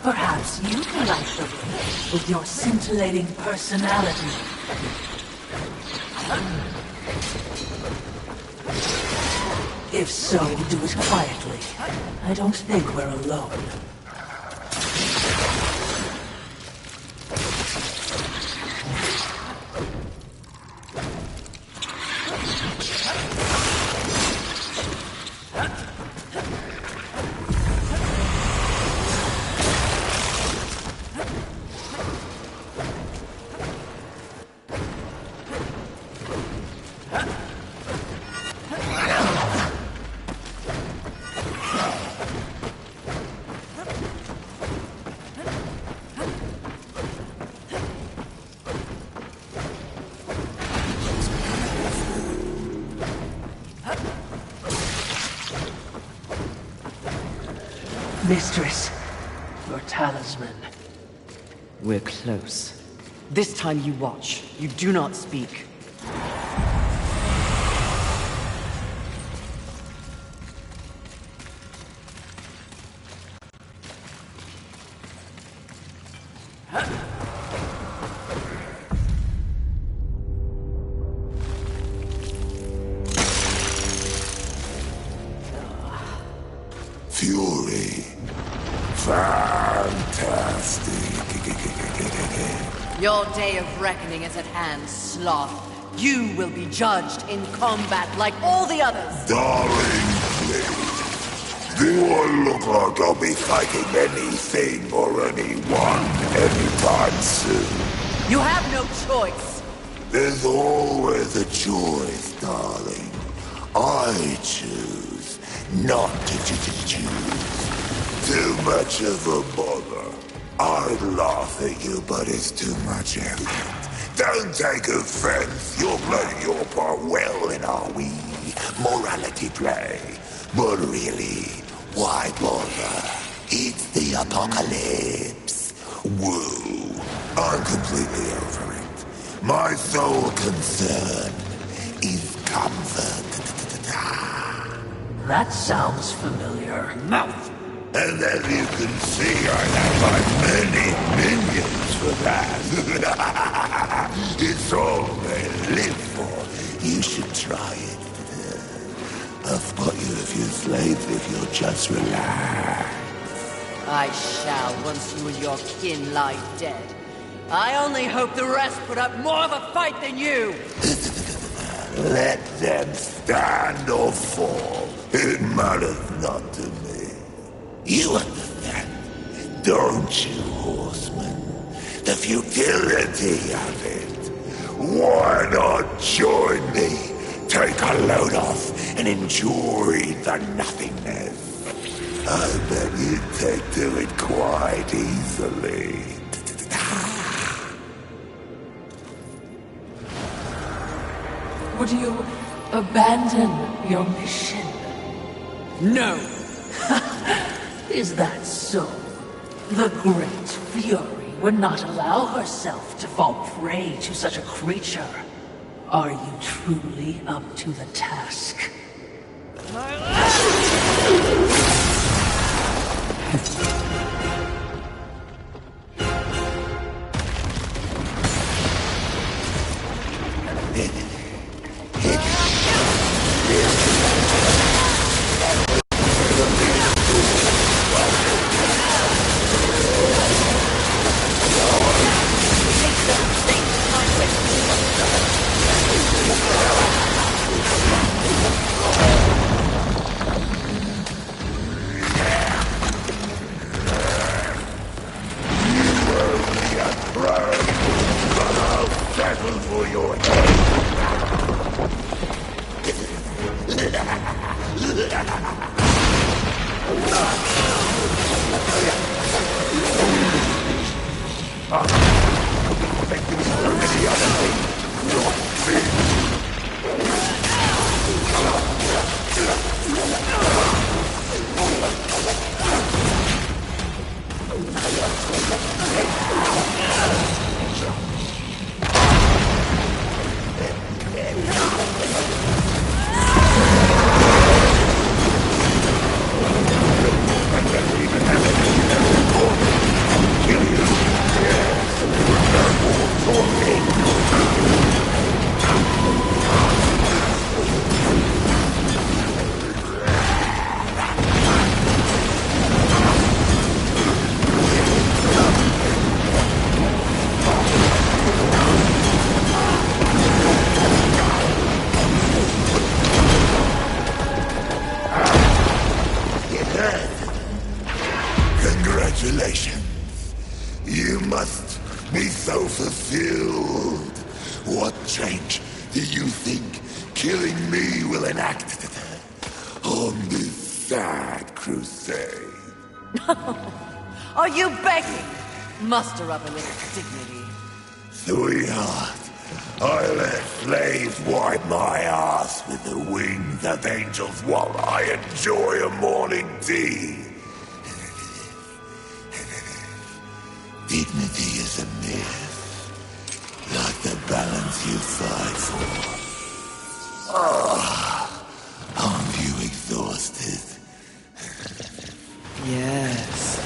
Perhaps you can light the way with your scintillating personality. If so, do it quietly. I don't think we're alone. Mistress, your talisman. We're close. This time you watch. You do not speak. Fury. Fantastic. Your day of reckoning is at hand, Sloth. You will be judged in combat like all the others. Darling, please. Do I look like I'll be fighting anything or anyone anytime soon? You have no choice. There's always a choice, darling. I choose not to choose. Too much of a bother. I'd laugh at you, but it's too much effort. Don't take offense. You're playing your part well in our wee morality play. But really, why bother? It's the apocalypse. Woo. I'm completely over it. My sole concern is comfort. That sounds familiar. Mouth! And as you can see, I have my many minions for that. It's all they live for. You should try it. I've got you a few slaves if you'll just relax. I shall once you and your kin lie dead. I only hope the rest put up more of a fight than you. Let them stand or fall. It matters not to me. You understand, don't you, horseman? The futility of it. Why not join me? Take a load off and enjoy the nothingness. I bet you'd take to it quite easily. Would you abandon your mission? No. Is that so? The Great Fury would not allow herself to fall prey to such a creature. Are you truly up to the task? for your head. Congratulations. You must be so fulfilled. What change do you think killing me will enact on this sad crusade? Are you begging? Muster up a little dignity. Sweetheart, I let slaves wipe my ass with the wings of angels while I enjoy a morning tea. Dignity is a myth, like the balance you fight for. Aren't you exhausted? Yes.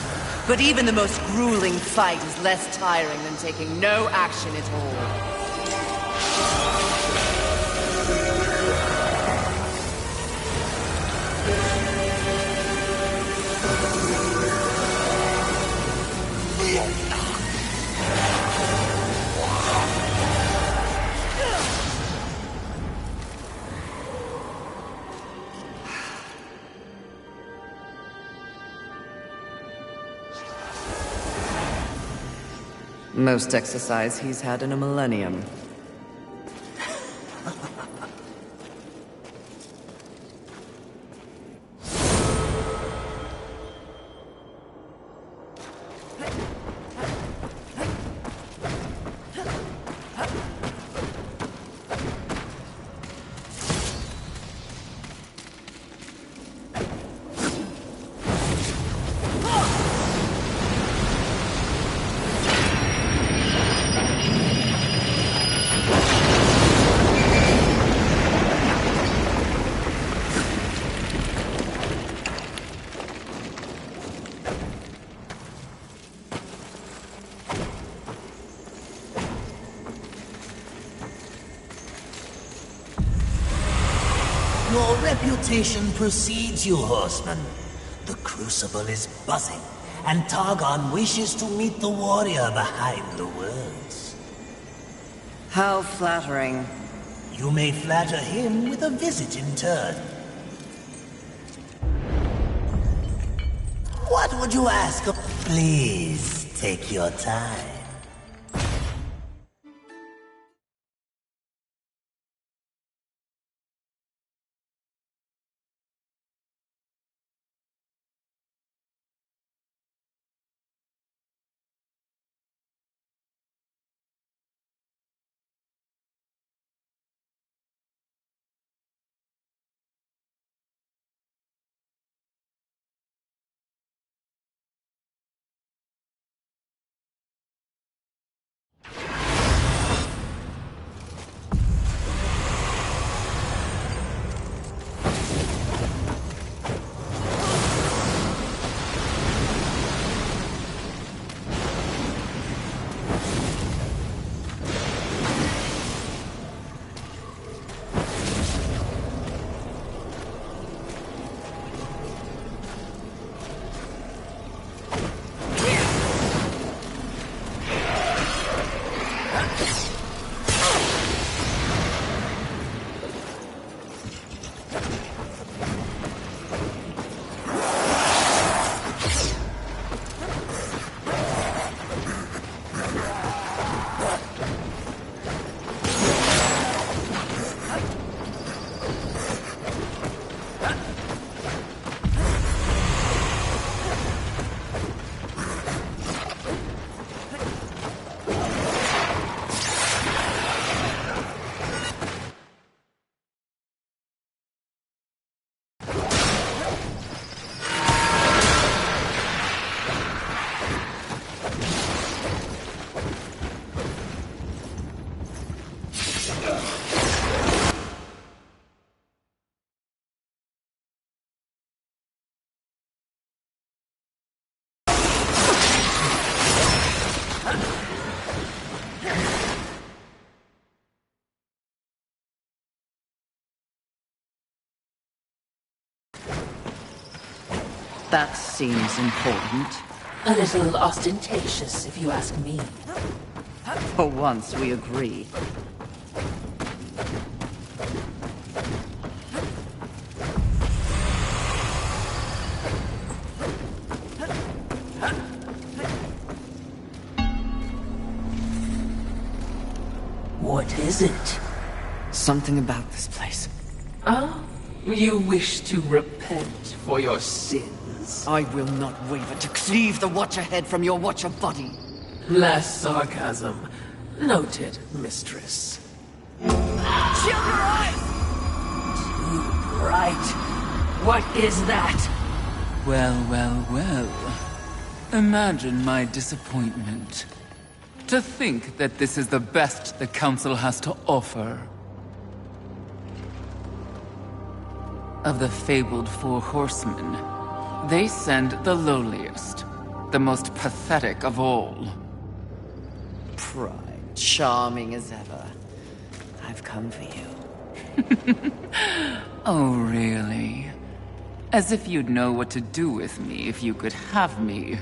But even the most grueling fight is less tiring than taking no action at all. Most exercise he's had in a millennium. Your reputation precedes you, Horseman. The Crucible is buzzing, and Targon wishes to meet the warrior behind the words. How flattering. You may flatter him with a visit in turn. What would you ask of... Please, take your time. That seems important. A little ostentatious, if you ask me. For once, we agree. What is it? Something about this place. Ah, you wish to repent for your sins? I will not waver to cleave the Watcher head from your Watcher body. Less sarcasm. Noted, mistress. Shield your eyes! Too bright. What is that? Well, well, well. Imagine my disappointment. To think that this is the best the Council has to offer. Of the fabled Four Horsemen, they send the lowliest, the most pathetic of all. Pride, charming as ever. I've come for you. Oh, really? As if you'd know what to do with me if you could have me.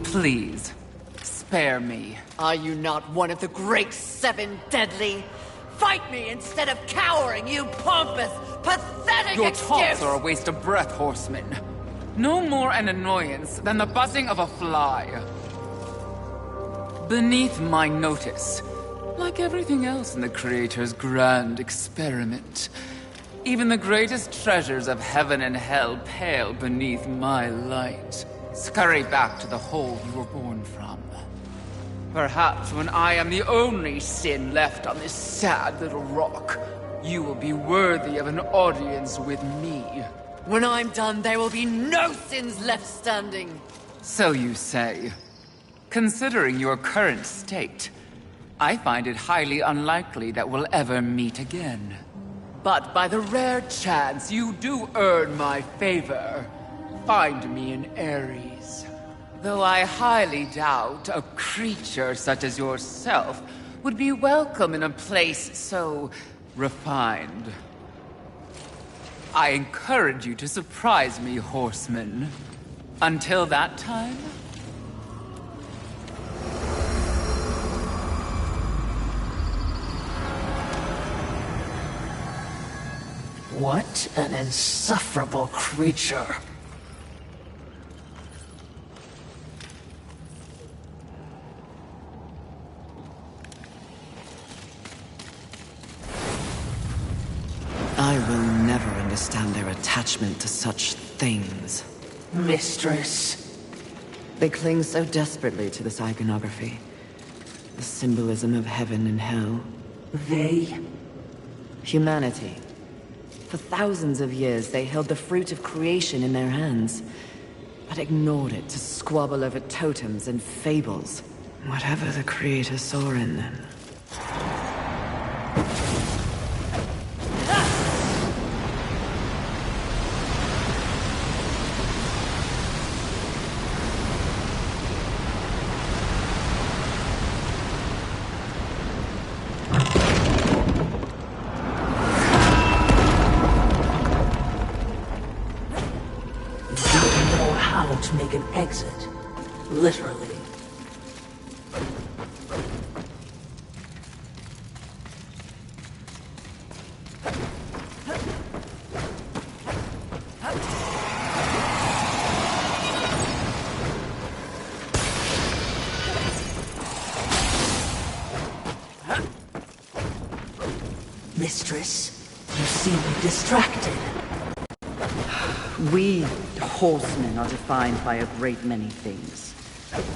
Please, spare me. Are you not one of the great seven deadly? Fight me instead of cowering, you pompous, pathetic Your excuse! taunts are a waste of breath, horseman. No more an annoyance than the buzzing of a fly. Beneath my notice, like everything else in the Creator's grand experiment, even the greatest treasures of heaven and hell pale beneath my light. Scurry back to the hole you were born from. Perhaps when I am the only sin left on this sad little rock, you will be worthy of an audience with me. When I'm done, there will be no sins left standing. So you say. Considering your current state, I find it highly unlikely that we'll ever meet again. But by the rare chance you do earn my favor, find me in Ares. Though I highly doubt a creature such as yourself would be welcome in a place so refined. I encourage you to surprise me, horseman. Until that time... What an insufferable creature. I will never understand their attachment to such things. Mistress. They cling so desperately to this iconography. The symbolism of heaven and hell. They? Humanity. For thousands of years, they held the fruit of creation in their hands, but ignored it to squabble over totems and fables. Whatever the Creator saw in them. To make an exit. Literally. Mistress, you seem distracted. We horsemen are defined by a great many things.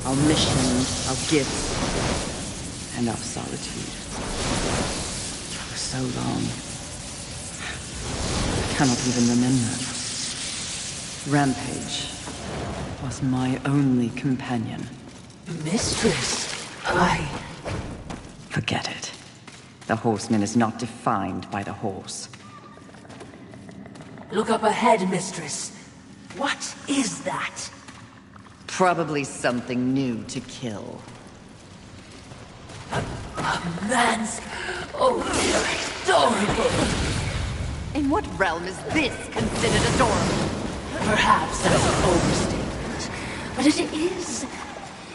Our missions, our gifts, and our solitude. For so long, I cannot even remember. Rampage was my only companion. Mistress, Forget it. The horseman is not defined by the horse. Look up ahead, mistress. What is that? Probably something new to kill. Mans. Oh, they're adorable. In what realm is this considered adorable? Perhaps that's an overstatement, but it is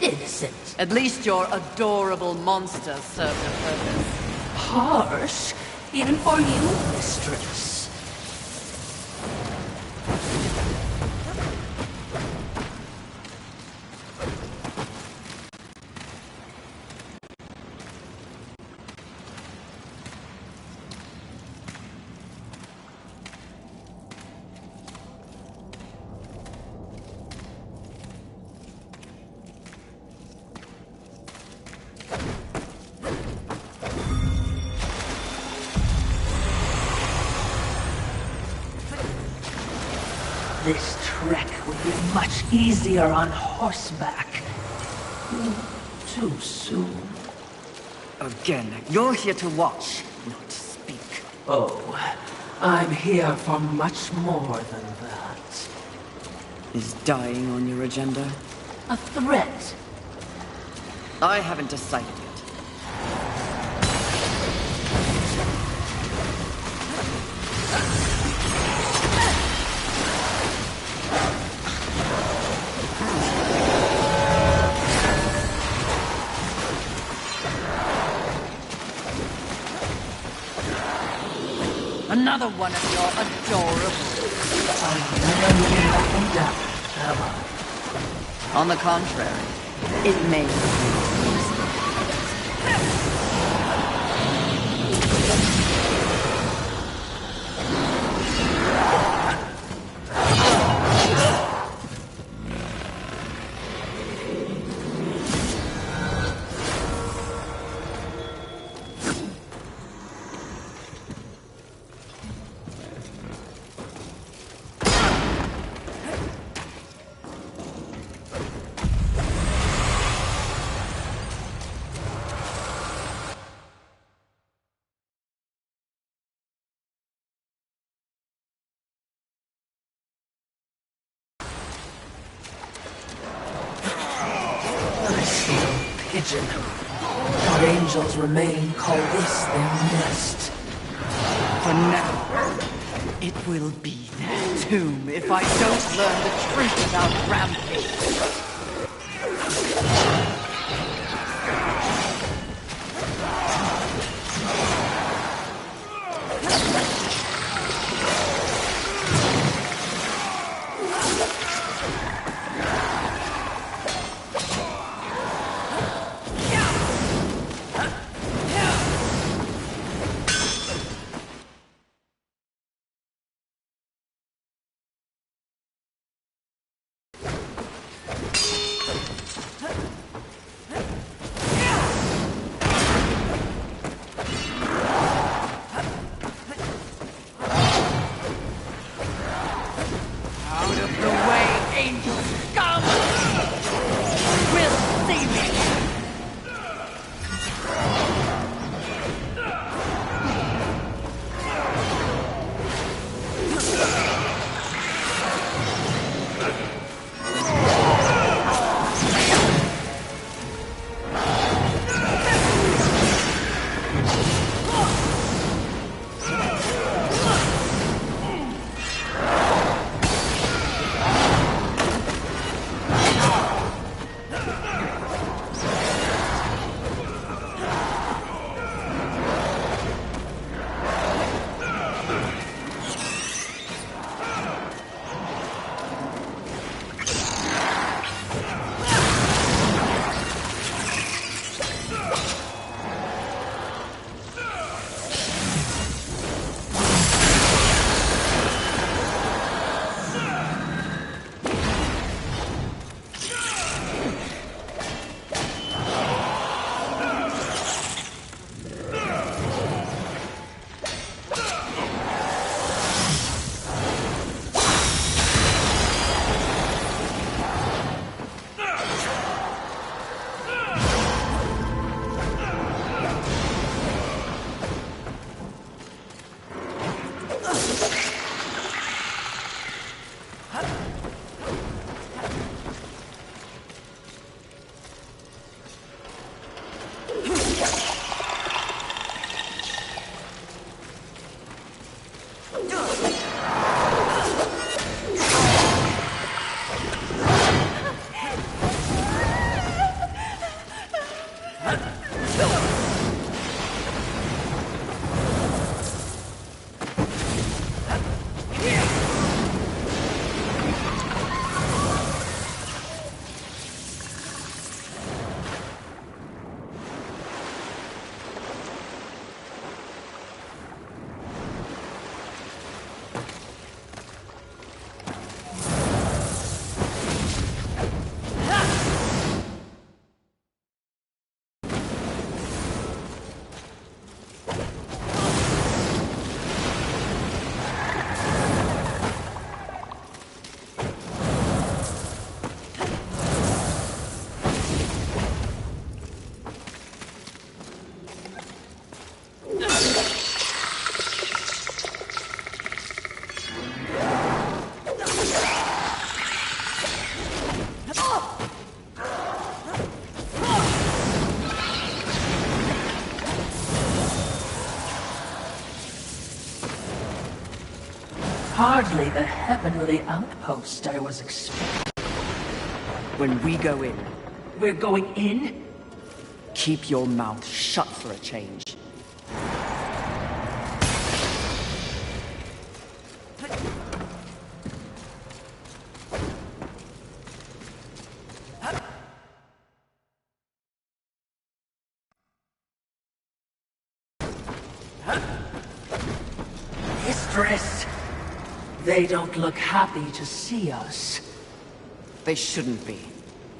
innocent. At least your adorable monster served a purpose. Harsh, even for you, mistress. This trek would be much easier on horseback. Too soon. Again, you're here to watch, not to speak. Oh, I'm here for much more than that. Is dying on your agenda? A threat. I haven't decided yet. Another one of your adorable... I've never been backing down, have I? On the contrary, it may be. Pigeon. Our angels remain call this their nest. For now, it will be their tomb if I don't learn the truth about Rampage. hardly the heavenly outpost I was expecting. When we go in, We're going in? keep your mouth shut for a change. Mistress, they don't look happy to see us. They shouldn't be.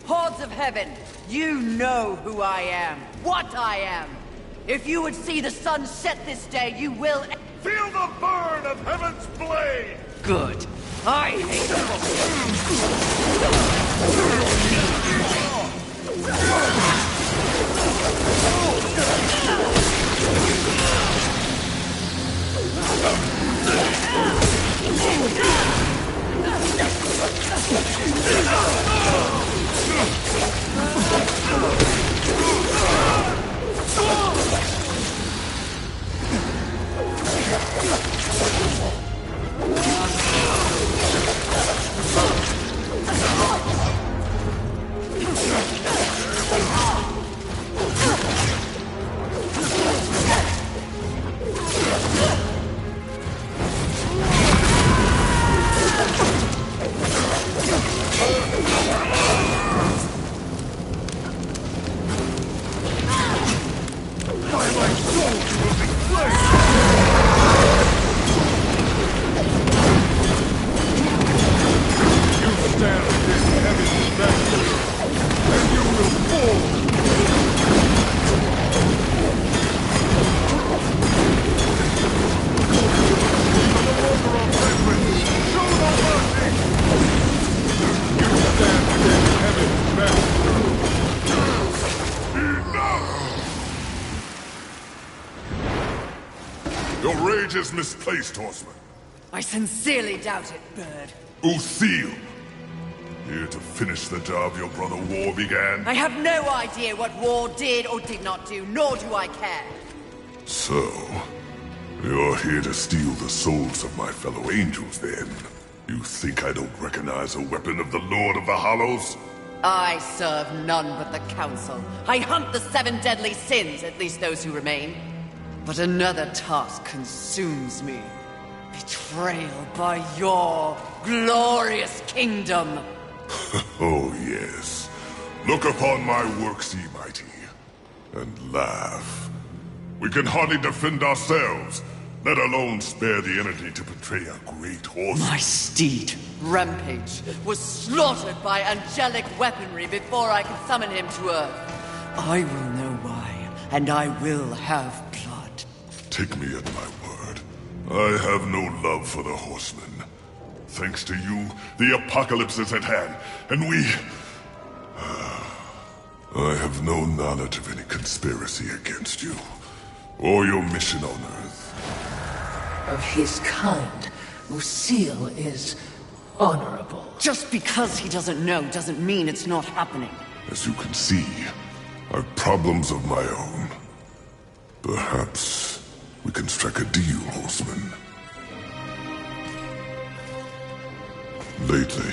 Hordes of heaven, you know who I am, what I am. If you would see the sun set this day, you will... Feel the burn of heaven's blade! Good. I hate Your rage is misplaced, Horseman. I sincerely doubt it, Bird. Lucille! Here to finish the job your brother War began? I have no idea what War did or did not do, nor do I care. So, you're here to steal the souls of my fellow angels, then? You think I don't recognize a weapon of the Lord of the Hollows? I serve none but the Council. I hunt the 7 deadly sins, at least those who remain. But another task consumes me. Betrayal by your glorious kingdom. Oh, yes. Look upon my works, ye mighty, and laugh. We can hardly defend ourselves, let alone spare the energy to betray a great horse. My steed, Rampage, was slaughtered by angelic weaponry before I could summon him to Earth. I will know why, and I will have blood. Take me at my word. I have no love for the horsemen. Thanks to you, the apocalypse is at hand, and we... I have no knowledge of any conspiracy against you, or your mission on Earth. Of his kind, Lucille is honorable. Just because he doesn't know doesn't mean it's not happening. As you can see, I've problems of my own. Perhaps we can strike a deal, Horseman. Lately,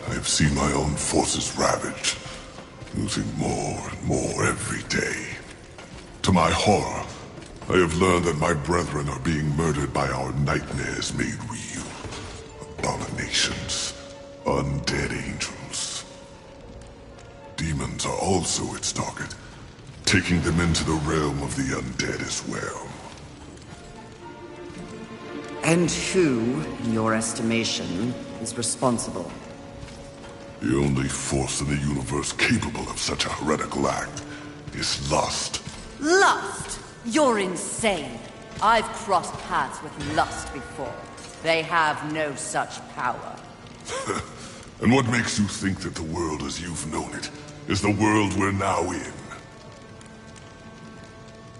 I have seen my own forces ravaged, losing more and more every day. To my horror, I have learned that my brethren are being murdered by our nightmares made real. Abominations, undead angels. Demons are also its target, taking them into the realm of the undead as well. And who, in your estimation, is responsible? The only force in the universe capable of such a heretical act is lust. Lust? You're insane. I've crossed paths with lust before. They have no such power. And what makes you think that the world as you've known it is the world we're now in?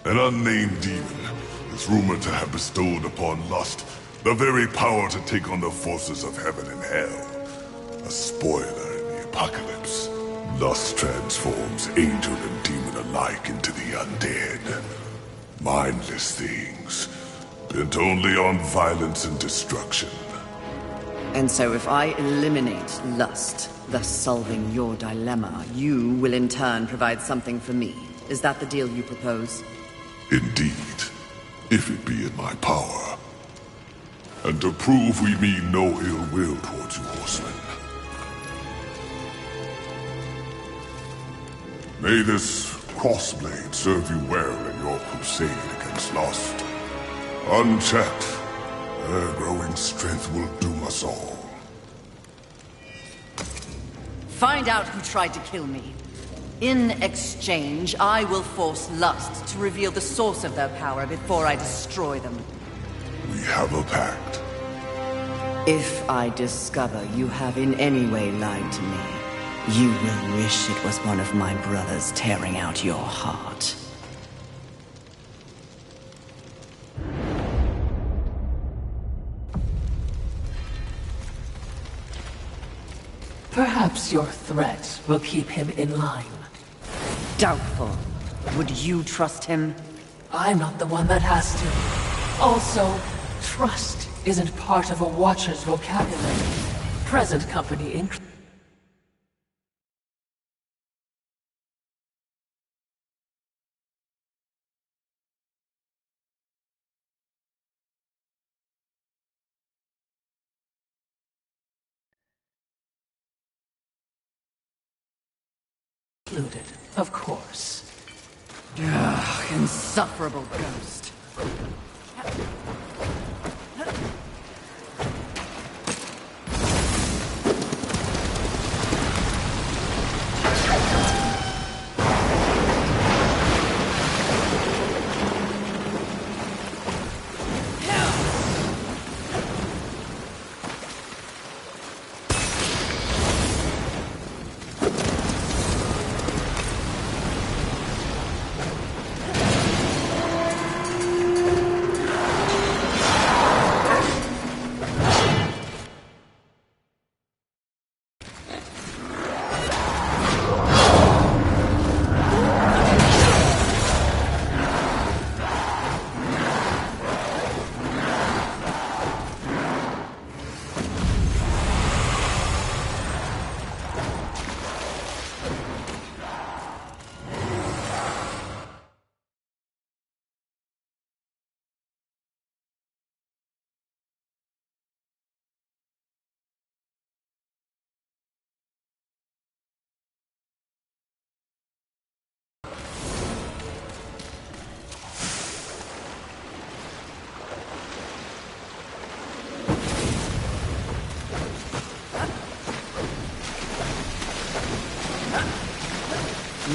An unnamed demon is rumored to have bestowed upon lust the very power to take on the forces of heaven and hell. A spoiler in the apocalypse. Lust transforms angel and demon alike into the undead. Mindless things, bent only on violence and destruction. And so if I eliminate lust, thus solving your dilemma, you will in turn provide something for me. Is that the deal you propose? Indeed, if it be in my power. And to prove we mean no ill will towards you, horsemen. May this crossblade serve you well in your crusade against lust. Unchecked, their growing strength will doom us all. Find out who tried to kill me. In exchange, I will force lust to reveal the source of their power before I destroy them. We have a pact. If I discover you have in any way lied to me, you will wish it was one of my brothers tearing out your heart. Perhaps your threat will keep him in line. Doubtful. Would you trust him? I'm not the one that has to. Also, trust isn't part of a Watcher's vocabulary. Present company included, of course. Ugh, insufferable ghost.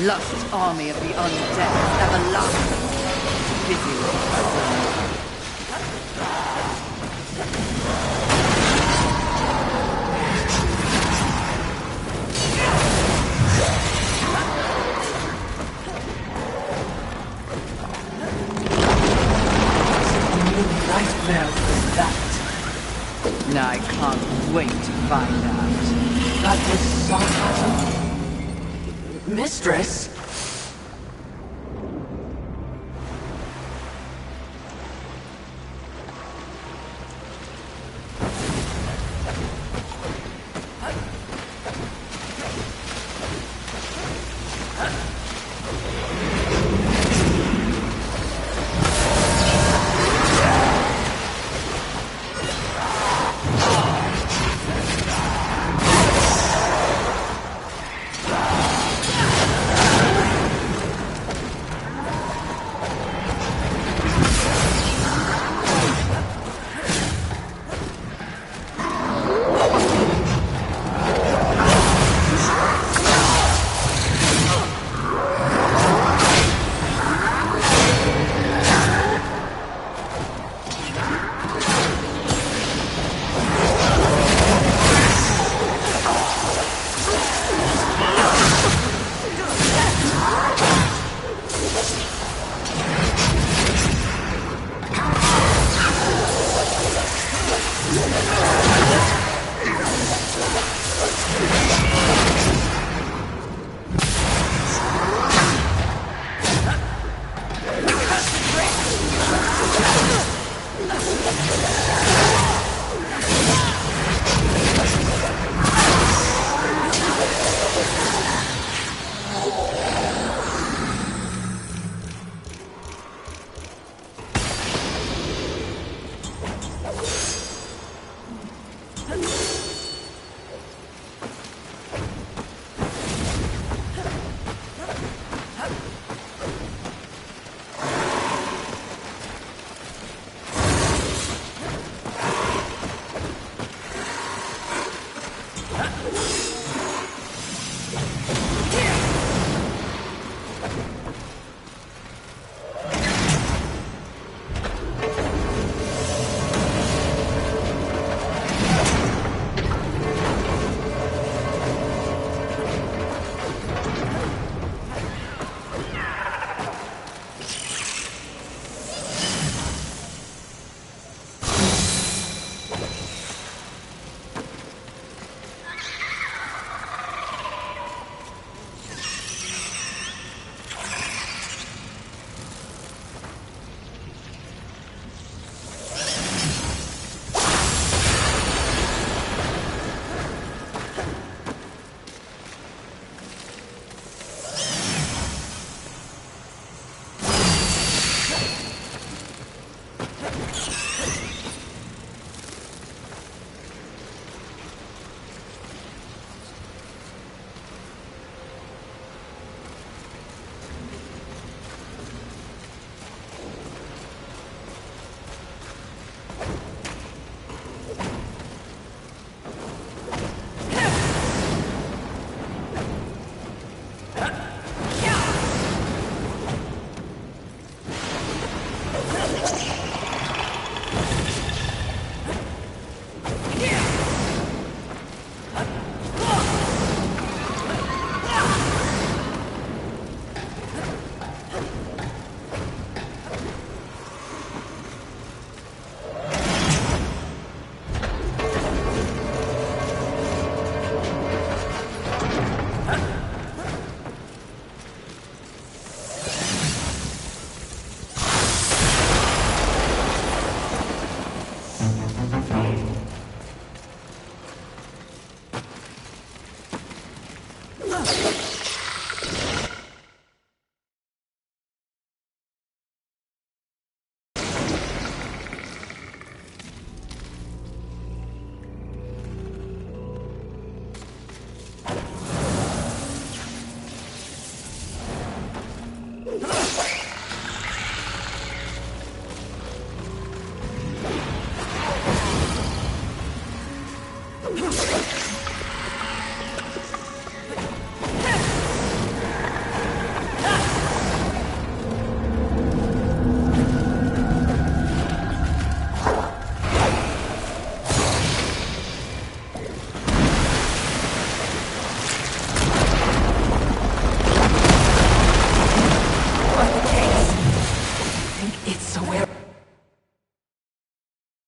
Lust army of the undead, everlasting. Busy with nightmare was that? I can't wait to find out. That was sarcasm? Mistress?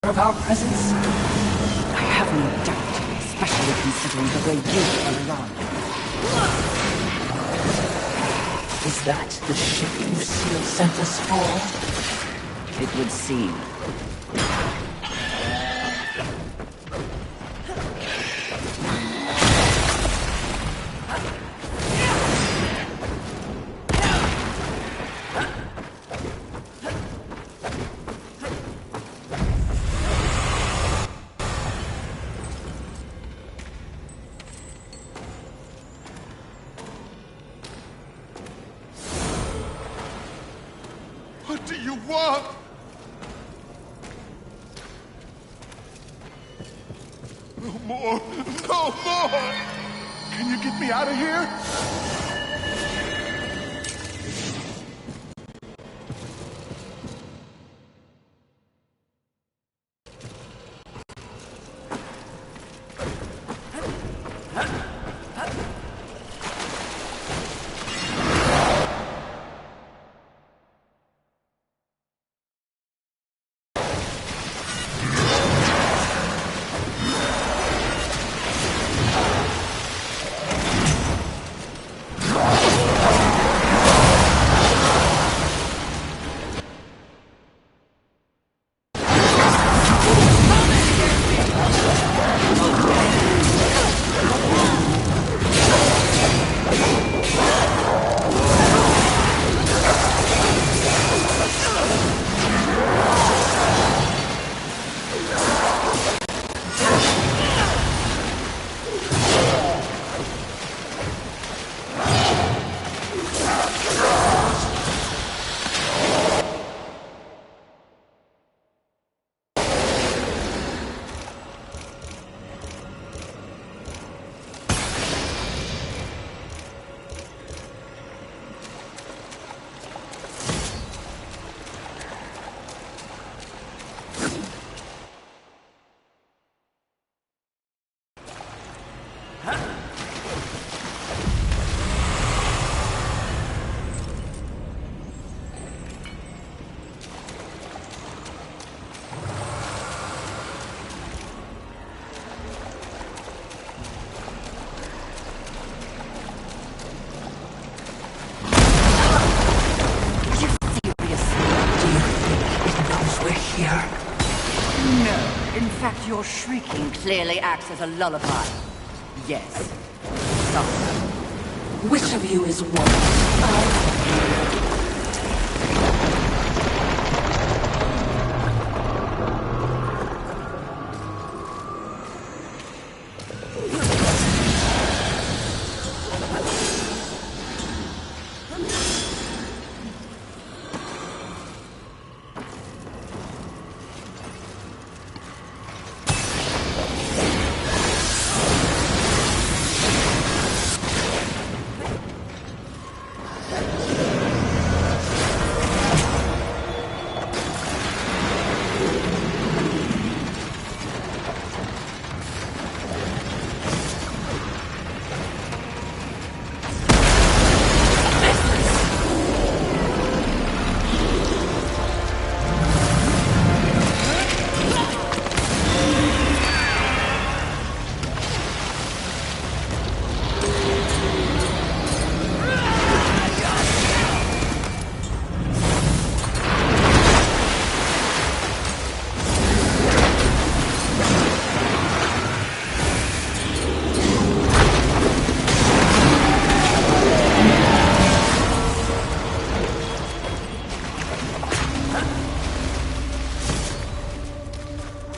Of our presence? I have no doubt, especially considering the way you are around. Is that the ship Lucille sent us for? It would seem. What do you want? No more! No more! Can you get me out of here? your shrieking clearly acts as a lullaby. Yes. Somewhere. Which of you is one?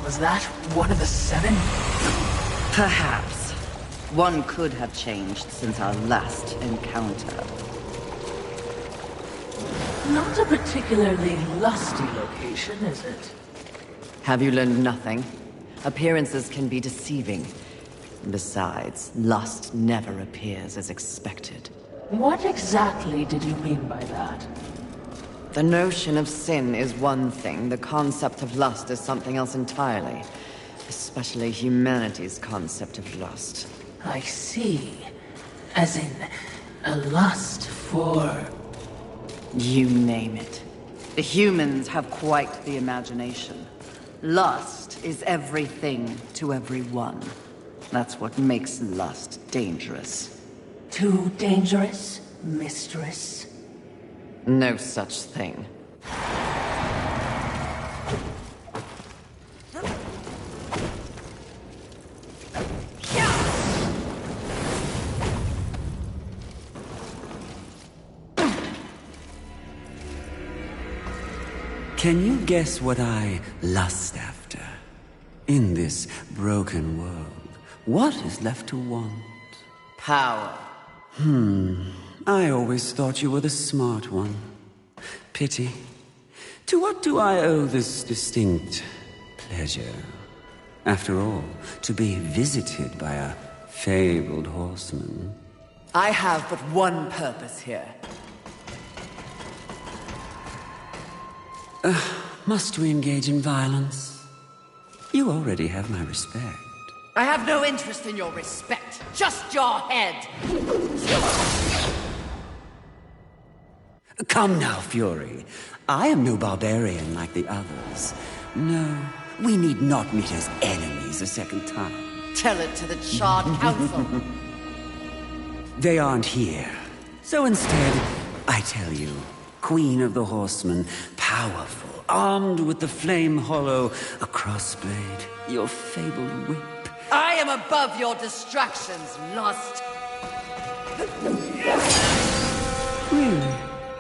Was that one of the 7? Perhaps. One could have changed since our last encounter. Not a particularly lusty location, is it? Have you learned nothing? Appearances can be deceiving. Besides, lust never appears as expected. What exactly did you mean by that? The notion of sin is one thing, the concept of lust is something else entirely. Especially humanity's concept of lust. I see. As in, a lust for... You name it. The humans have quite the imagination. Lust is everything to everyone. That's what makes lust dangerous. Too dangerous, mistress? No such thing. Can you guess what I lust after? In this broken world, what is left to want? Power. I always thought you were the smart one. Pity. To what do I owe this distinct pleasure? After all, to be visited by a fabled horseman. I have but one purpose here. Must we engage in violence? You already have my respect. I have no interest in your respect, just your head. Come now, Fury. I am no barbarian like the others. No, we need not meet as enemies a second time. Tell it to the Charred Council. They aren't here. So instead, I tell you, Queen of the Horsemen, powerful, armed with the flame hollow, a crossblade, your fabled whip. I am above your distractions, lust. Really?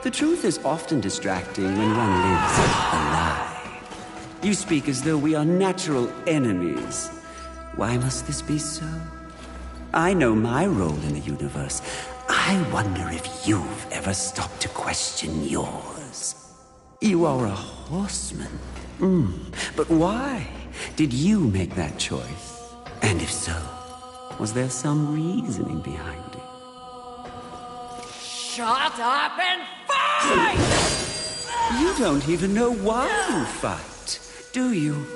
The truth is often distracting when one lives a lie. You speak as though we are natural enemies. Why must this be so? I know my role in the universe. I wonder if you've ever stopped to question yours. You are a horseman. But why did you make that choice? And if so, was there some reasoning behind it? Shut up and fight! You don't even know why you fight, do you?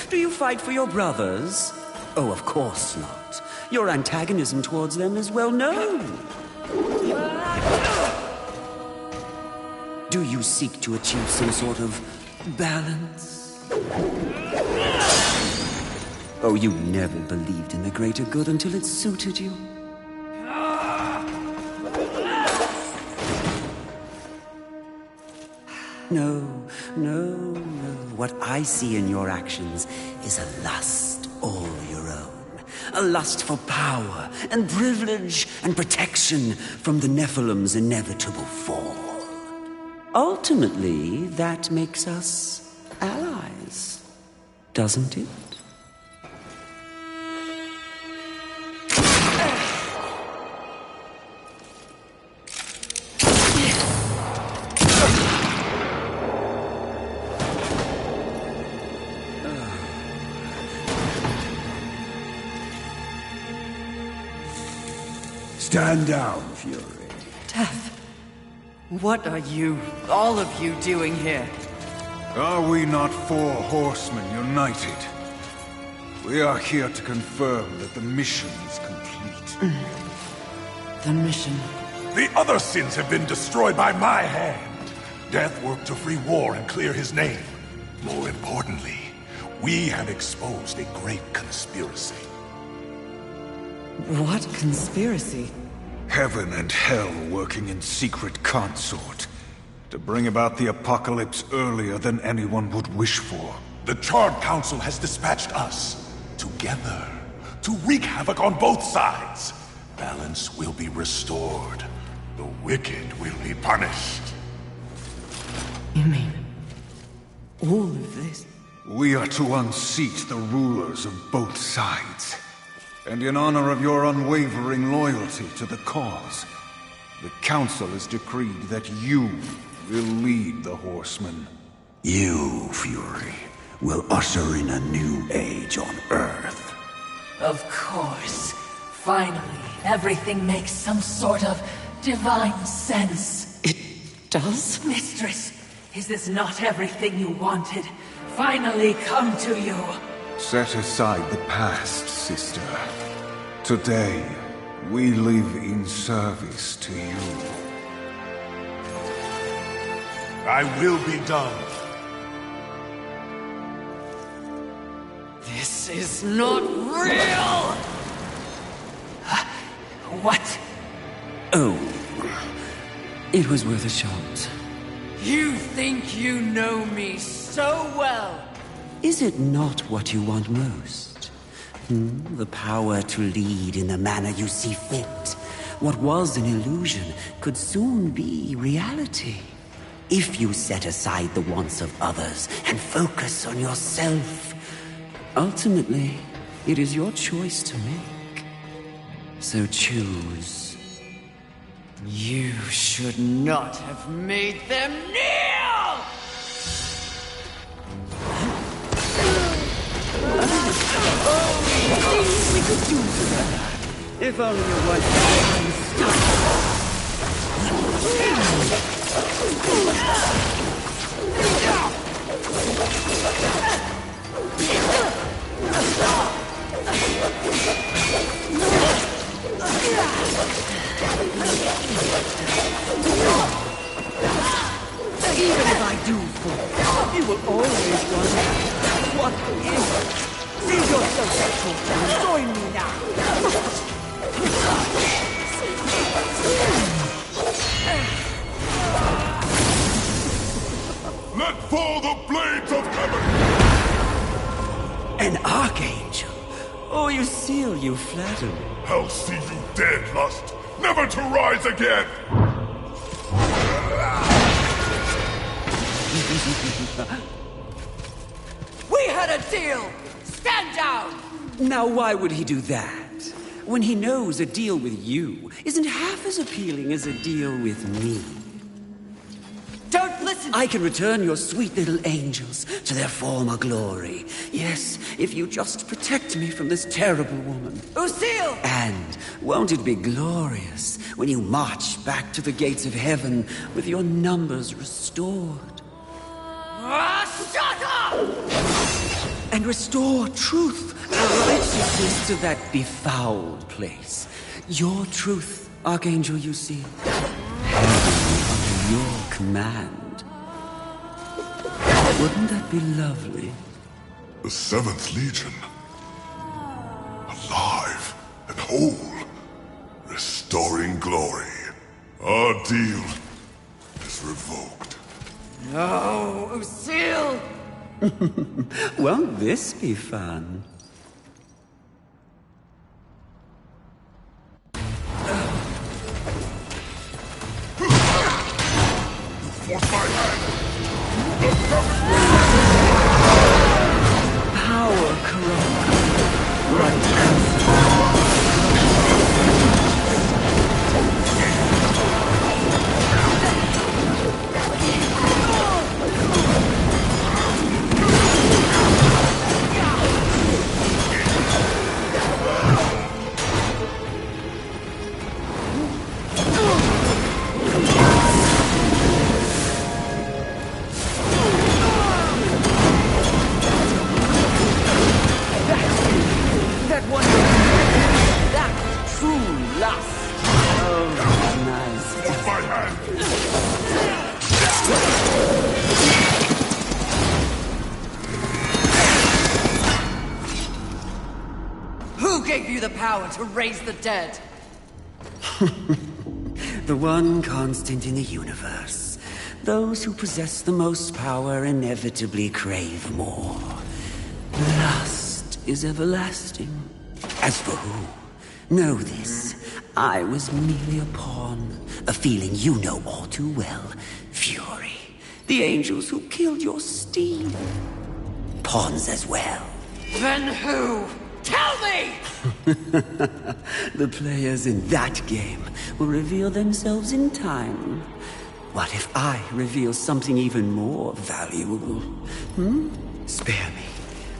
Do you fight for your brothers? Oh, of course not. Your antagonism towards them is well known. Do you seek to achieve some sort of balance? Oh, you never believed in the greater good until it suited you. No, no, no. what I see in your actions is a lust all your own. A lust for power and privilege and protection from the Nephilim's inevitable fall. Ultimately, that makes us allies, doesn't it? Stand down, Fury. Death. What are you, all of you, doing here? Are we not four horsemen united? We are here to confirm that the mission is complete. The mission. The other sins have been destroyed by my hand. Death worked to free War and clear his name. More importantly, we have exposed a great conspiracy. What conspiracy? Heaven and hell working in secret consort to bring about the apocalypse earlier than anyone would wish for. The Charred Council has dispatched us together to wreak havoc on both sides. Balance will be restored. The wicked will be punished. You mean all of this? We are to unseat the rulers of both sides. And in honor of your unwavering loyalty to the cause, the Council has decreed that you will lead the Horsemen. You, Fury, will usher in a new age on Earth. Of course. Finally, everything makes some sort of divine sense. It does? Mistress, is this not everything you wanted? Finally come to you. Set aside the past, sister. Today, we live in service to you. I will be done. This is not real! What? Oh, it was worth a shot. You think you know me so well! Is it not what you want most? The power to lead in the manner you see fit. What was an illusion could soon be reality. If you set aside the wants of others and focus on yourself. Ultimately, it is your choice to make. So choose. You should not have made them kneel! Things we could do together. If only it was unstoppable. Even if I do fall, you will always wonder, what if? Save yourself that torture. Join me now. Let fall the blades of heaven! An archangel? Oh, you seal, you flatter me. I'll see you dead, Lust, never to rise again! We had a deal! Stand down! Now why would he do that? When he knows a deal with you isn't half as appealing as a deal with me. Don't listen! I can return your sweet little angels to their former glory. Yes, if you just protect me from this terrible woman. Lucille! And won't it be glorious when you march back to the gates of heaven with your numbers restored? Shut up! And restore truth and righteousness to that befouled place. Your truth, Archangel, you see. Heaven under your command. Wouldn't that be lovely? The 7th Legion. Alive and whole. Restoring glory. Our deal is revoked. No, Lucille! Won't this be fun? Force my hand! Power corrupt. Right. Who gave you the power to raise the dead? The one constant in the universe. Those who possess the most power inevitably crave more. Lust is everlasting. As for who, know this. I was merely a pawn. A feeling you know all too well. Fury. The angels who killed your steed. Pawns as well. Then who? Tell me! The players in that game will reveal themselves in time. What if I reveal something even more valuable? Spare me,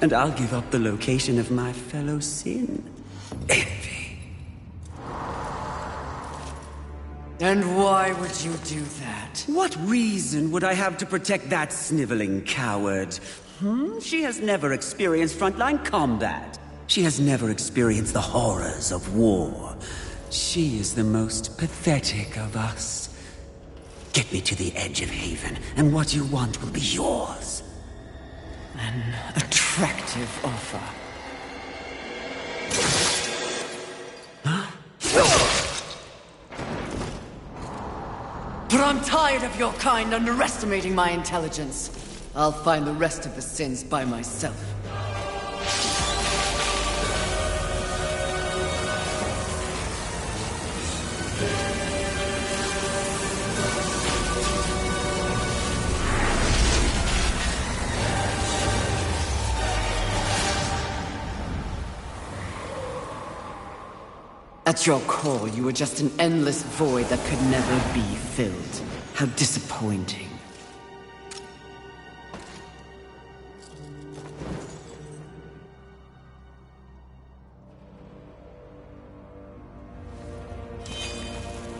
and I'll give up the location of my fellow sin. Envy. And why would you do that? What reason would I have to protect that sniveling coward? She has never experienced frontline combat. She has never experienced the horrors of war. She is the most pathetic of us. Get me to the edge of Haven, and what you want will be yours. An attractive offer. But I'm tired of your kind underestimating my intelligence. I'll find the rest of the sins by myself. At your core, you were just an endless void that could never be filled. How disappointing.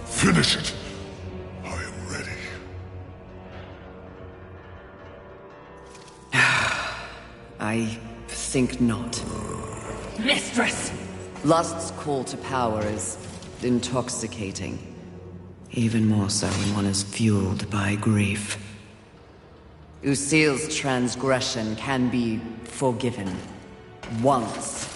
Finish it. I am ready. I think not. Mistress! Lust's call to power is intoxicating. Even more so when one is fueled by grief. Lucille's transgression can be forgiven. Once.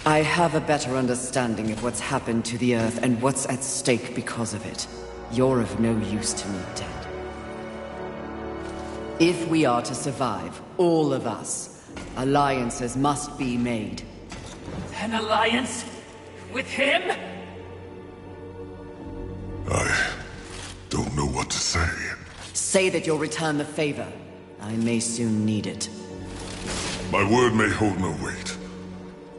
I have a better understanding of what's happened to the Earth and what's at stake because of it. You're of no use to me, dead. If we are to survive, all of us, alliances must be made. An alliance? With him? I don't know what to say. Say that you'll return the favor. I may soon need it. My word may hold no weight,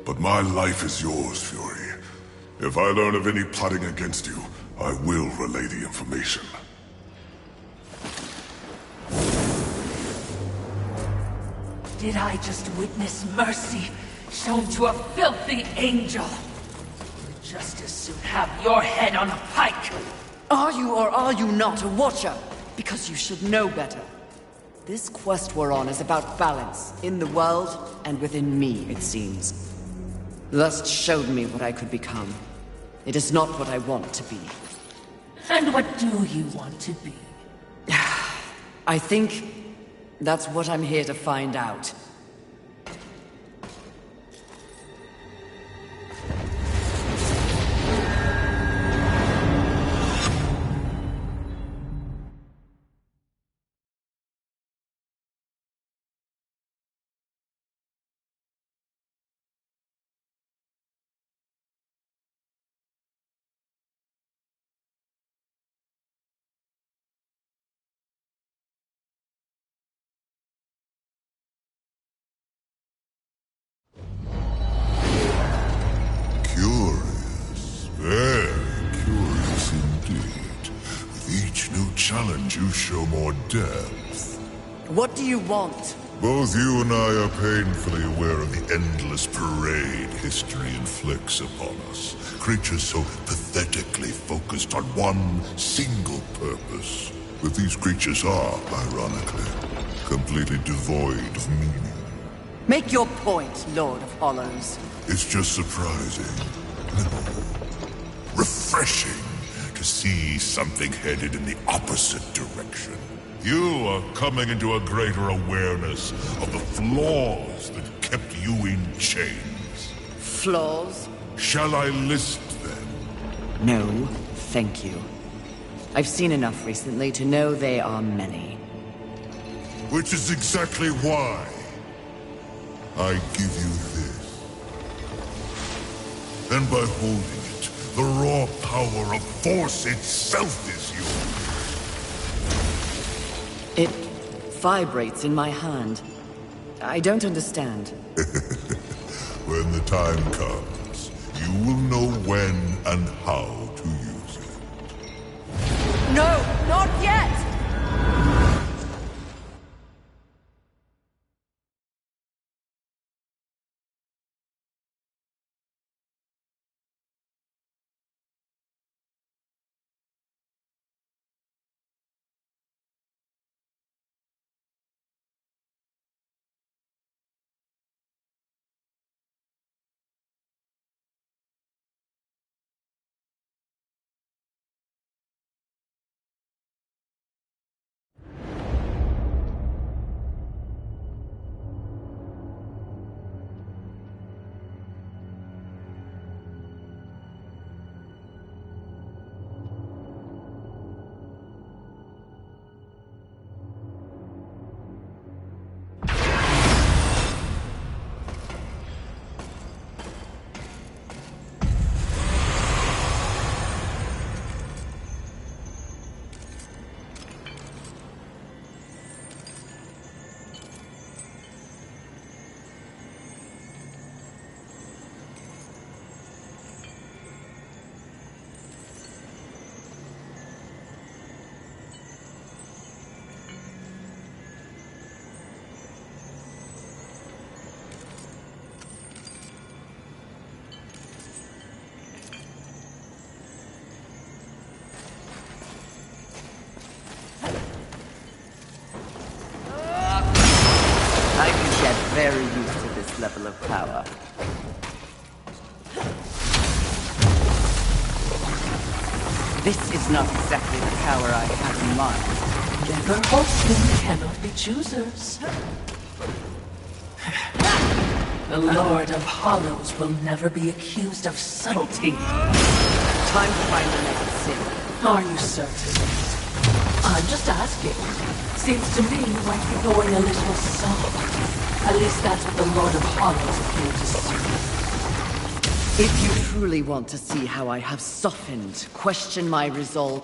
but my life is yours, Fury. If I learn of any plotting against you, I will relay the information. Did I just witness mercy shown to a filthy angel? You'd just as soon have your head on a pike! Are you or are you not a Watcher? Because you should know better. This quest we're on is about balance, in the world and within me, it seems. Lust showed me what I could become. It is not what I want to be. And what do you want to be? I think that's what I'm here to find out. challenge you show more depth. What do you want? Both you and I are painfully aware of the endless parade history inflicts upon us. Creatures so pathetically focused on one single purpose. But these creatures are, ironically, completely devoid of meaning. Make your point, Lord of Hollows. It's just surprising, refreshing to see something headed in the opposite direction. You are coming into a greater awareness of the flaws that kept you in chains. Flaws? Shall I list them? No, thank you. I've seen enough recently to know they are many. Which is exactly why I give you this. And by holding it, the raw power of Force itself is yours. It vibrates in my hand. I don't understand. When the time comes, you will know when and how to use it. No, not yet! Very used to this level of power. This is not exactly the power I had in mind. Never horsemen cannot be choosers. The Lord of Hollows will never be accused of subtlety. Time to find the next sin. Are you certain? I'm just asking. Seems to me you might be going a little soft. At least that's what the Lord of Hollows appeared to see. If you truly want to see how I have softened, question my resolve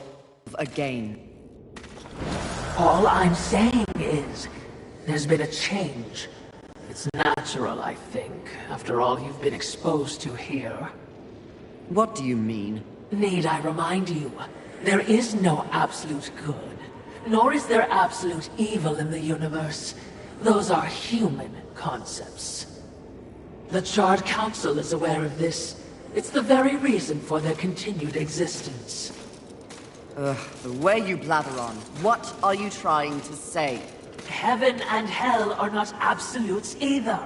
again. All I'm saying is, there's been a change. It's natural, I think, after all you've been exposed to here. What do you mean? Need I remind you, there is no absolute good, nor is there absolute evil in the universe. Those are human concepts. The Charred Council is aware of this. It's the very reason for their continued existence. Ugh, the way you blather on. What are you trying to say? Heaven and hell are not absolutes either.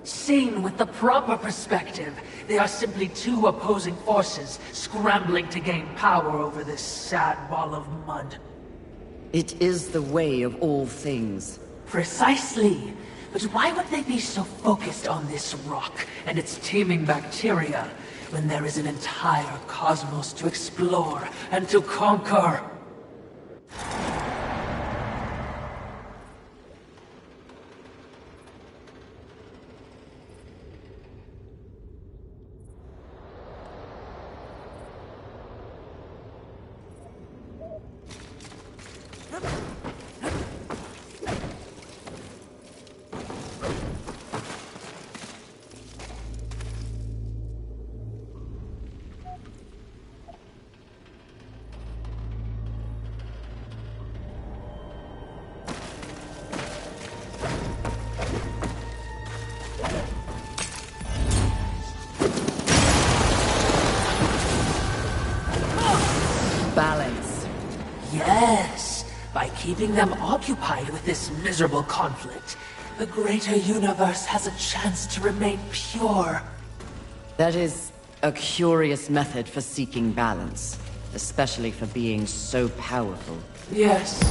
Seen with the proper perspective, they are simply two opposing forces scrambling to gain power over this sad ball of mud. It is the way of all things. Precisely. But why would they be so focused on this rock and its teeming bacteria when there is an entire cosmos to explore and to conquer? keeping them occupied with this miserable conflict, the greater universe has a chance to remain pure. That is a curious method for seeking balance, especially for beings so powerful. Yes,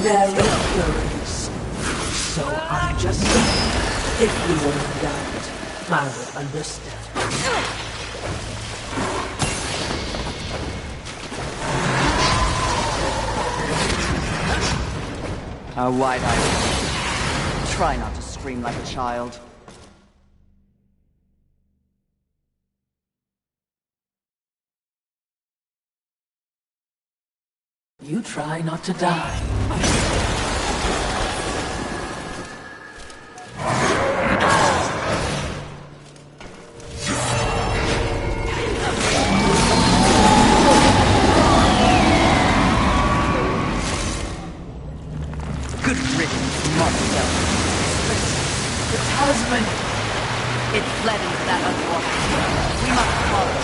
very curious. So I'm just saying, if you were in doubt, I would understand. How wide-eyed. Try not to scream like a child. You try not to die. Good riddance, monster. The talisman! It fled into that underwater. We must follow.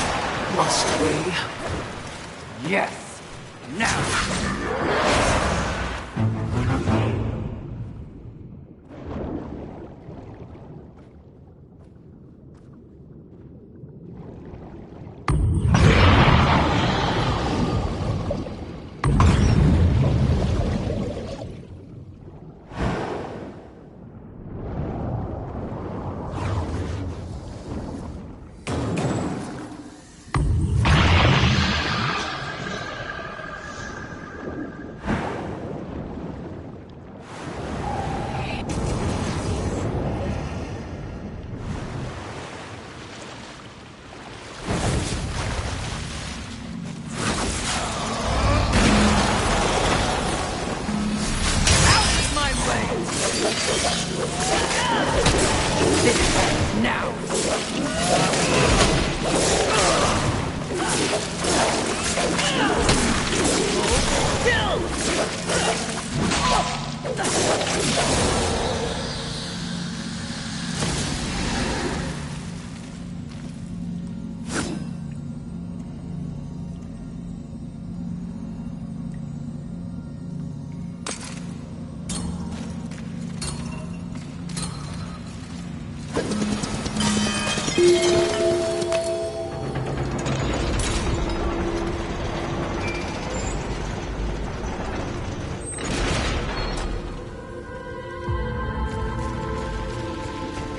Must we? Yes! Now!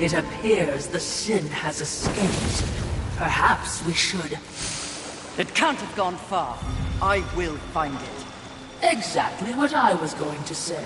It appears the sin has escaped. Perhaps we should... It can't have gone far. I will find it. Exactly what I was going to say.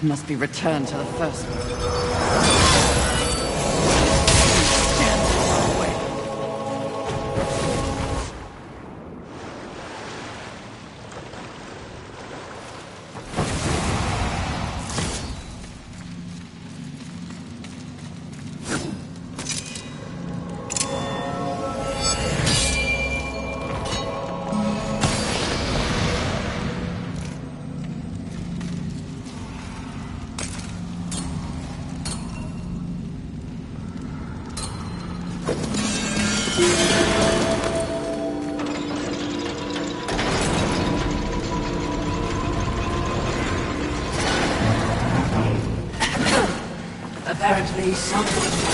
It must be returned to the first one. Apparently, someone...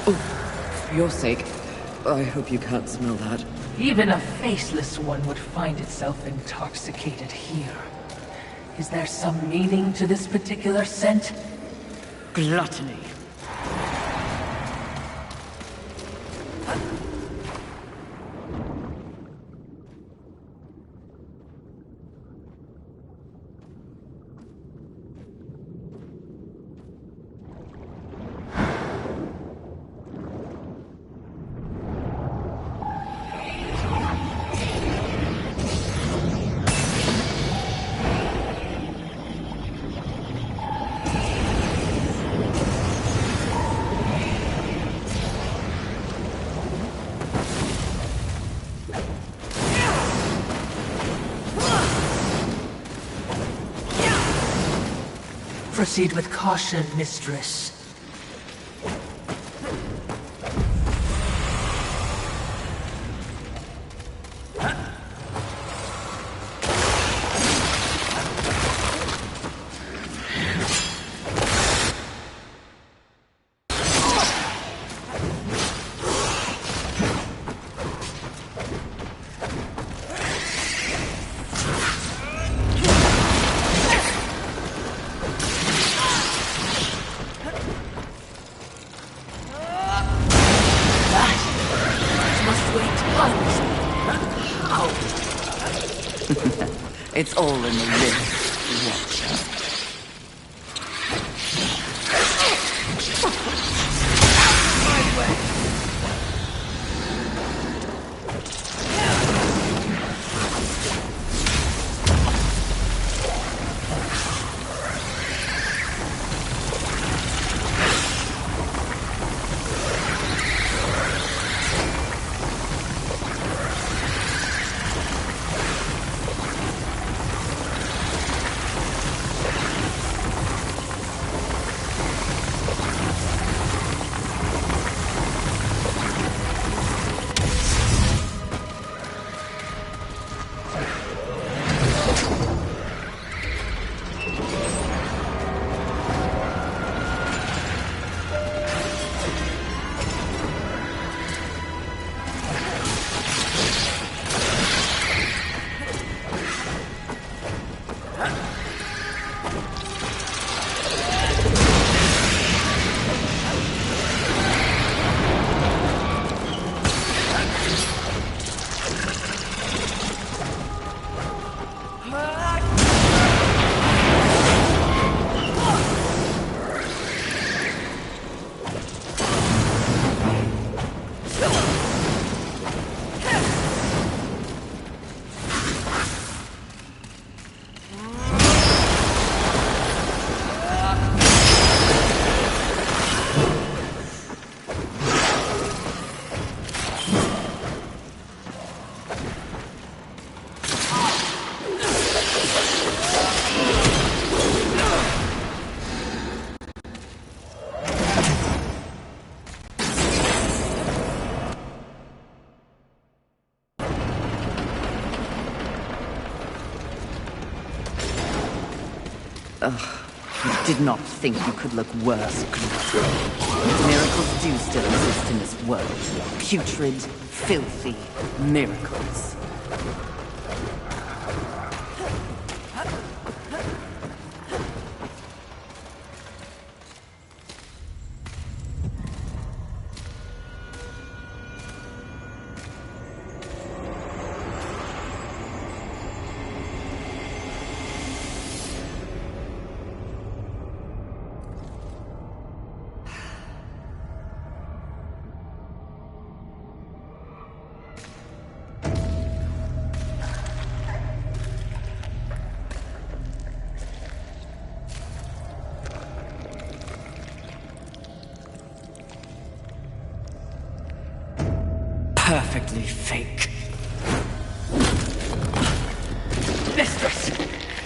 For your sake, I hope you can't smell that. Even a faceless one would find itself intoxicated here. Is there some meaning to this particular scent? Gluttony. Proceed with caution, mistress. It's all in the list, Watcher. I did not think you could look worse, creature. Miracles do still exist in this world. Putrid, filthy miracles. Perfectly fake. Mistress!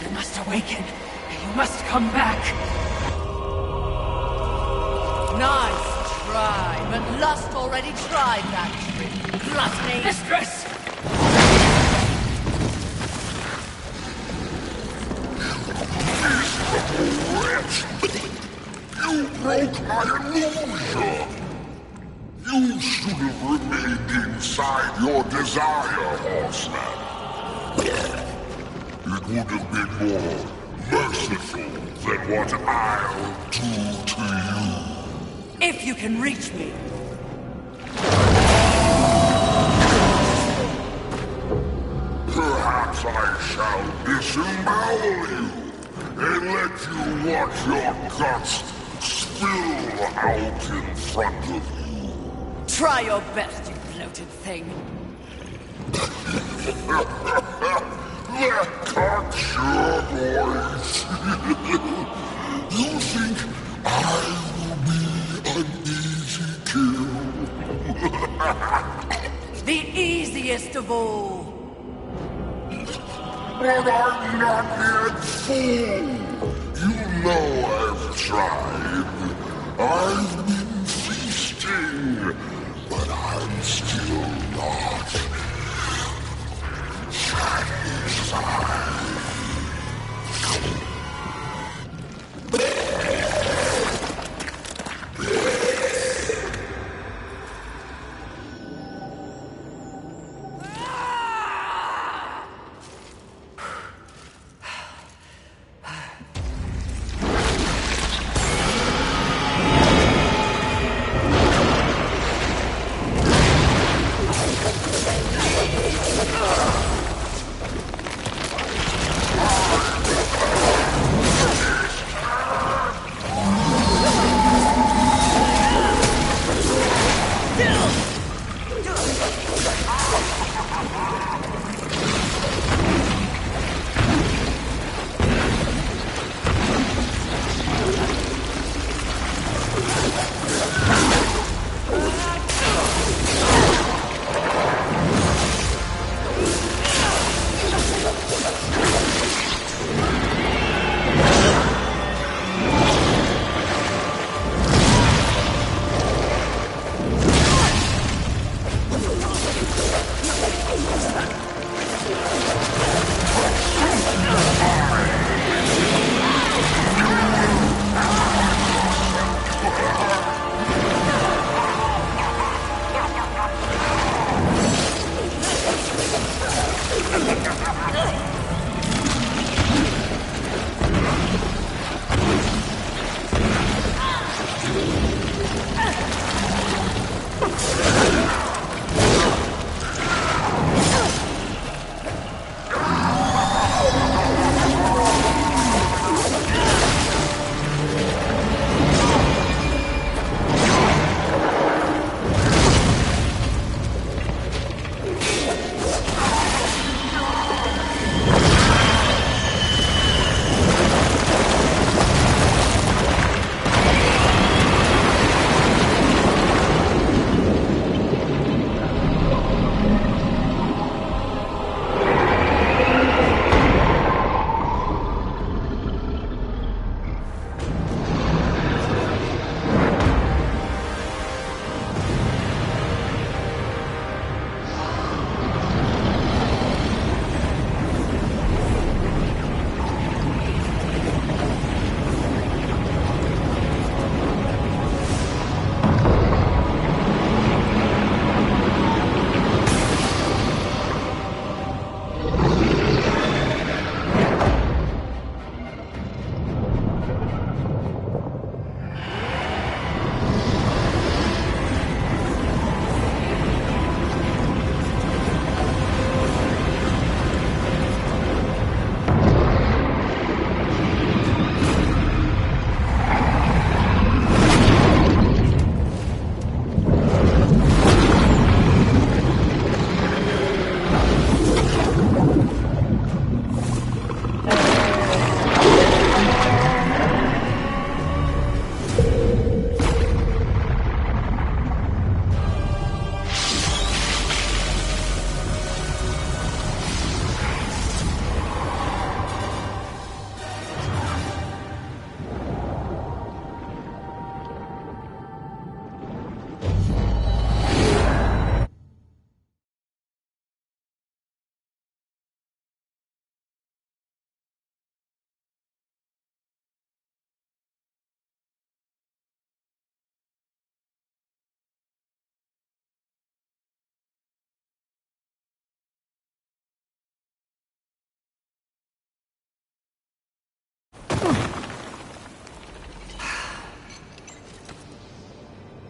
You must awaken. You must come back. Nice try, but Lust already tried that trick. Gluttony! Mistress! You broke my illusion! You should have remained inside your desire, horseman. It would have been more merciful than what I'll do to you. If you can reach me. Perhaps I shall disembowel you and let you watch your guts spill out in front of you. Try your best, you bloated thing. That cocks your voice. You think I will be an easy kill? The easiest of all. But I'm not yet full. You know I've tried. I've been feasting, but I'm still not satisfied.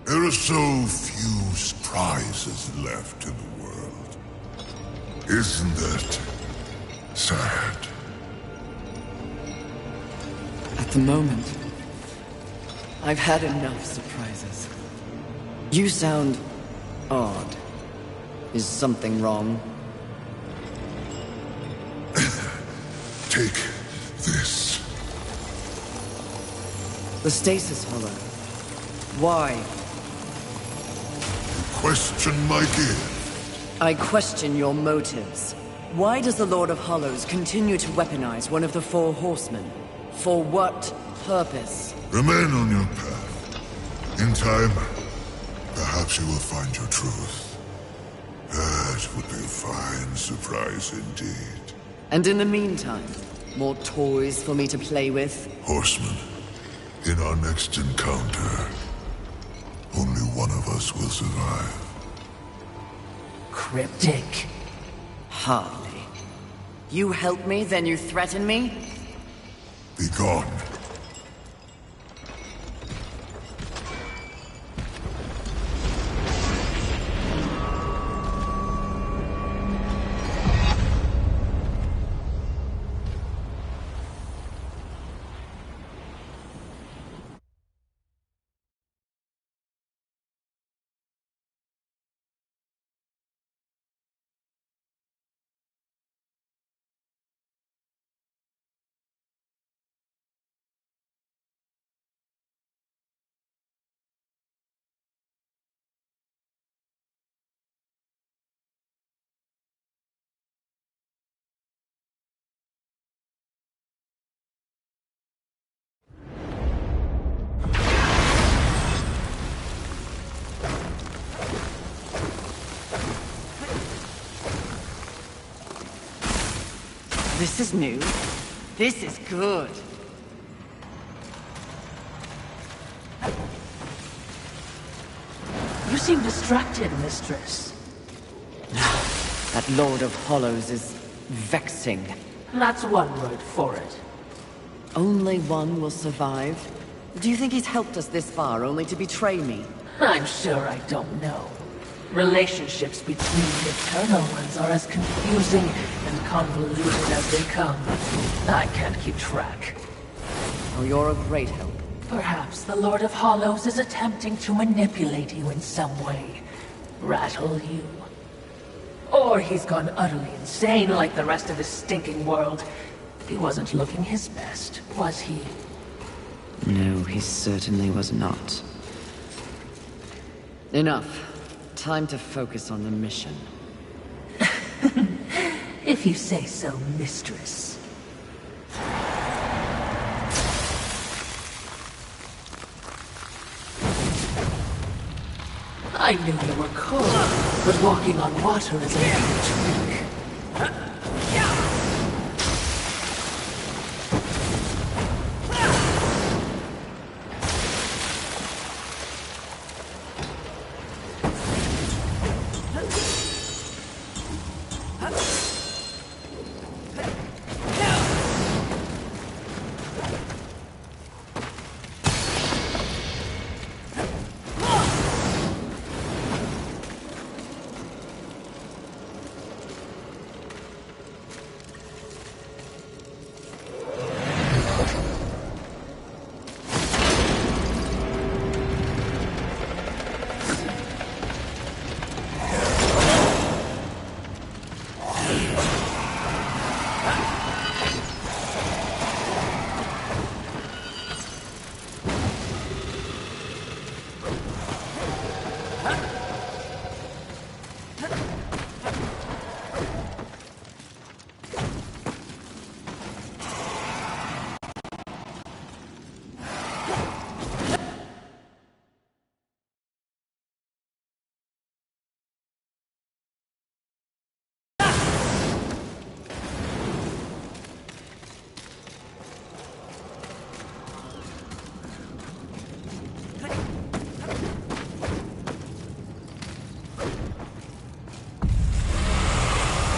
There are so few prizes left in the world. Isn't that sad? At the moment, I've had enough surprises. You sound odd. Is something wrong? Take this. The stasis hollow. Why? Question my gift. I question your motives. Why does the Lord of Hollows continue to weaponize one of the four horsemen? For what purpose? Remain on your path. In time, perhaps you will find your truth. That would be a fine surprise indeed. And in the meantime, more toys for me to play with? Horseman, in our next encounter, only one of us will survive. Cryptic. Hardly. You help me, then you threaten me? Be gone. This is new. This is good. You seem distracted, mistress. That Lord of Hollows is vexing. That's one word for it. Only one will survive? Do you think he's helped us this far only to betray me? I'm sure I don't know. Relationships between eternal ones are as confusing and convoluted as they come. I can't keep track. Oh, you're a great help. Perhaps the Lord of Hollows is attempting to manipulate you in some way. Rattle you. Or he's gone utterly insane like the rest of this stinking world. He wasn't looking his best, was he? No, he certainly was not. Enough. Time to focus on the mission. If you say so, mistress. I knew you were cold, but walking on water is a new trick.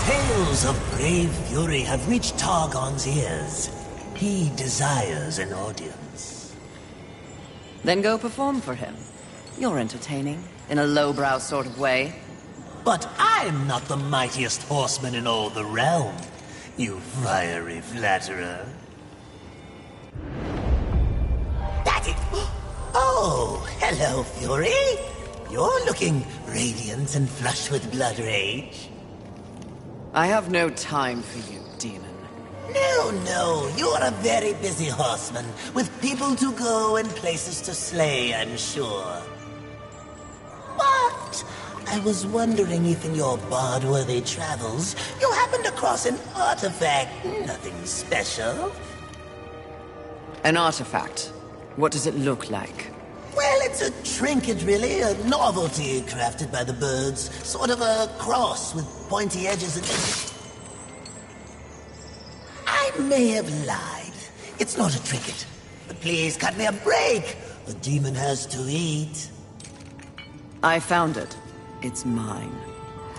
Tales of brave fury have reached Targon's ears. He desires an audience. Then go perform for him. You're entertaining, in a lowbrow sort of way. But I'm not the mightiest horseman in all the realm, you fiery flatterer. That's it! Oh, hello, Fury. You're looking radiant and flush with blood rage. I have no time for you, demon. No, you're a very busy horseman, with people to go and places to slay, I'm sure. But I was wondering if in your bard-worthy travels, you happened across an artifact, nothing special. An artifact? What does it look like? Well, it's a trinket, really, a novelty crafted by the birds. Sort of a cross with pointy edges and... I may have lied. It's not a trinket. But please cut me a break. The demon has to eat. I found it. It's mine.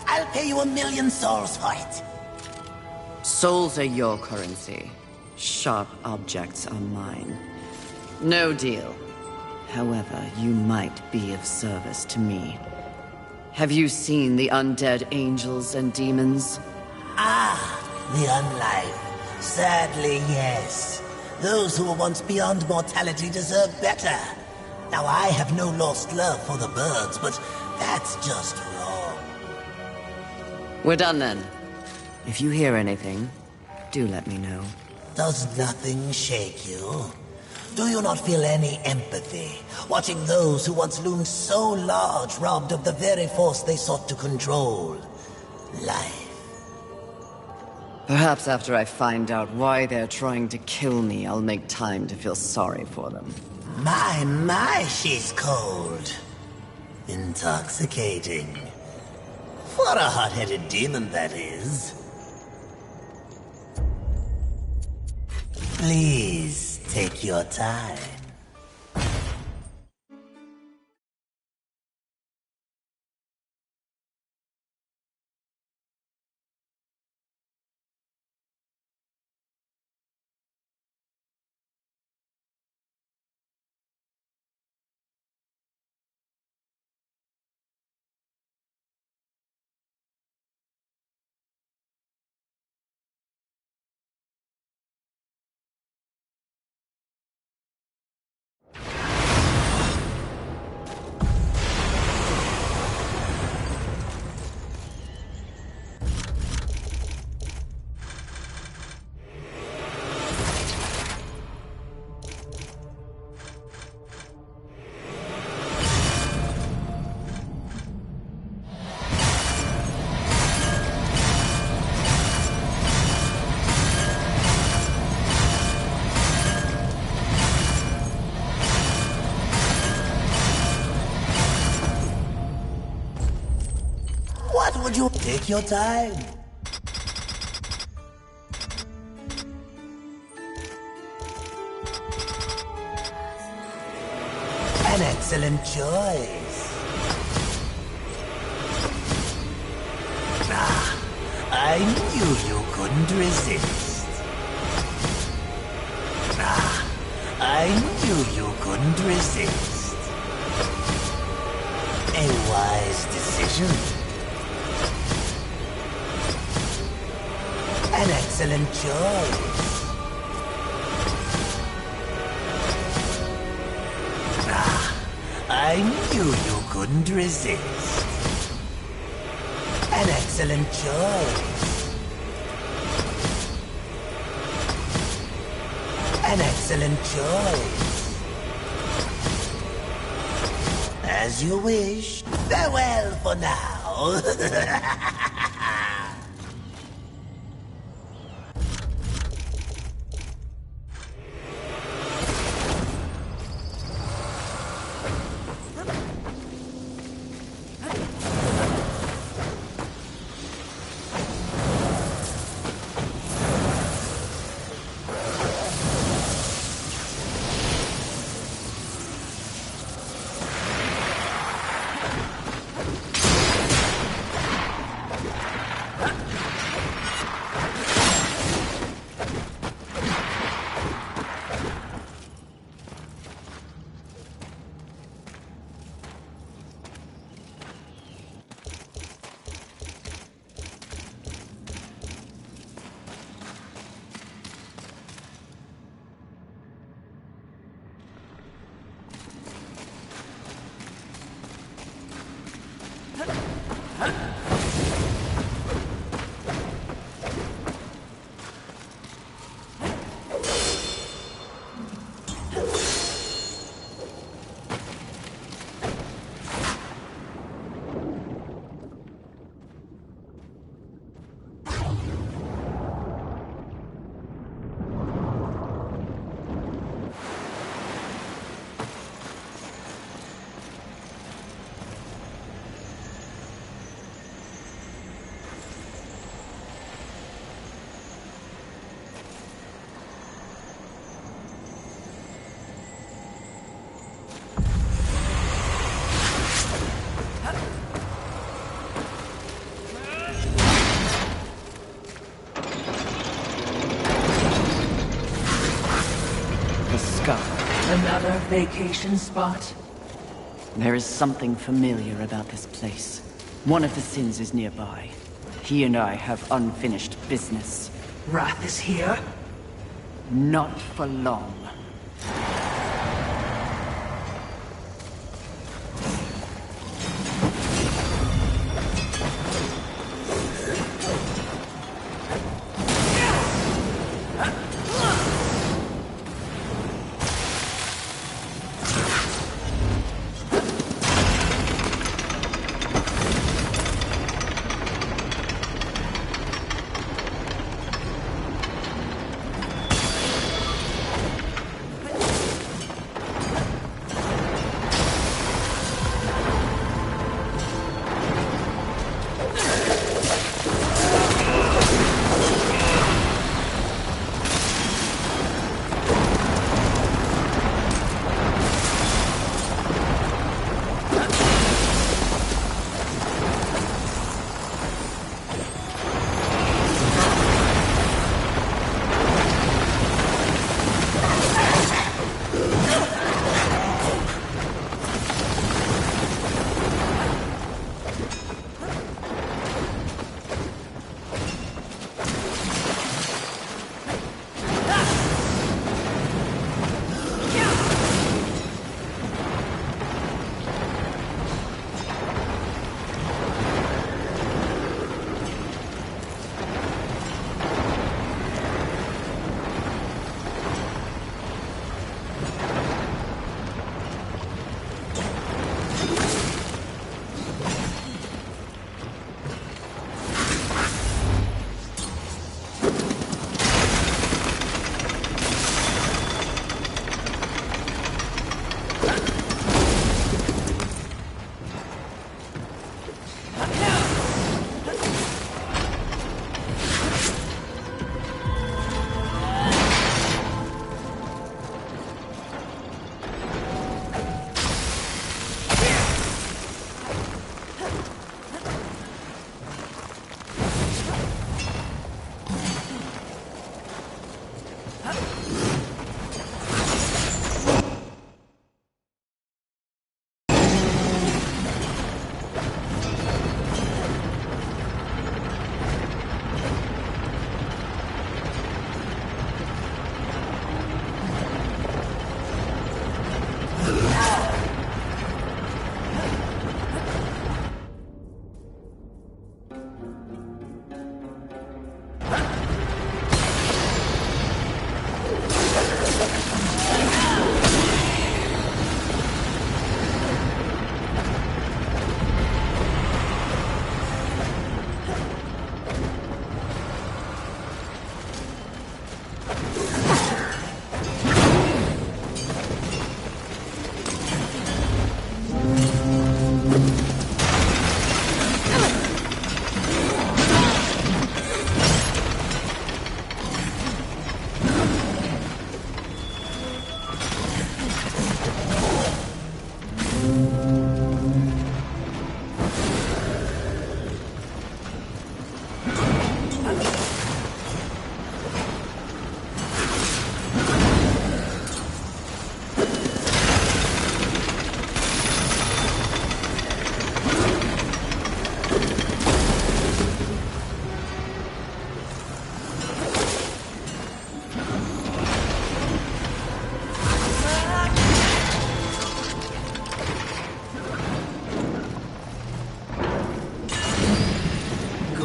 I'll pay you 1,000,000 souls for it. Souls are your currency. Sharp objects are mine. No deal. However, you might be of service to me. Have you seen the undead angels and demons? Ah, the unlife. Sadly, yes. Those who were once beyond mortality deserve better. Now, I have no lost love for the birds, but that's just wrong. We're done then. If you hear anything, do let me know. Does nothing shake you? Do you not feel any empathy, watching those who once loomed so large robbed of the very force they sought to control? Life. Perhaps after I find out why they're trying to kill me, I'll make time to feel sorry for them. My, she's cold. Intoxicating. For a hot-headed demon, that is. Please, take your time. Would you take your time? An excellent choice. Ah, I knew you couldn't resist. Ah, I knew you couldn't resist. A wise decision. An excellent choice. Ah, I knew you couldn't resist. An excellent choice. An excellent choice. As you wish. Farewell for now. vacation spot? There is something familiar about this place. One of the sins is nearby. He and I have unfinished business. Wrath is here? Not for long.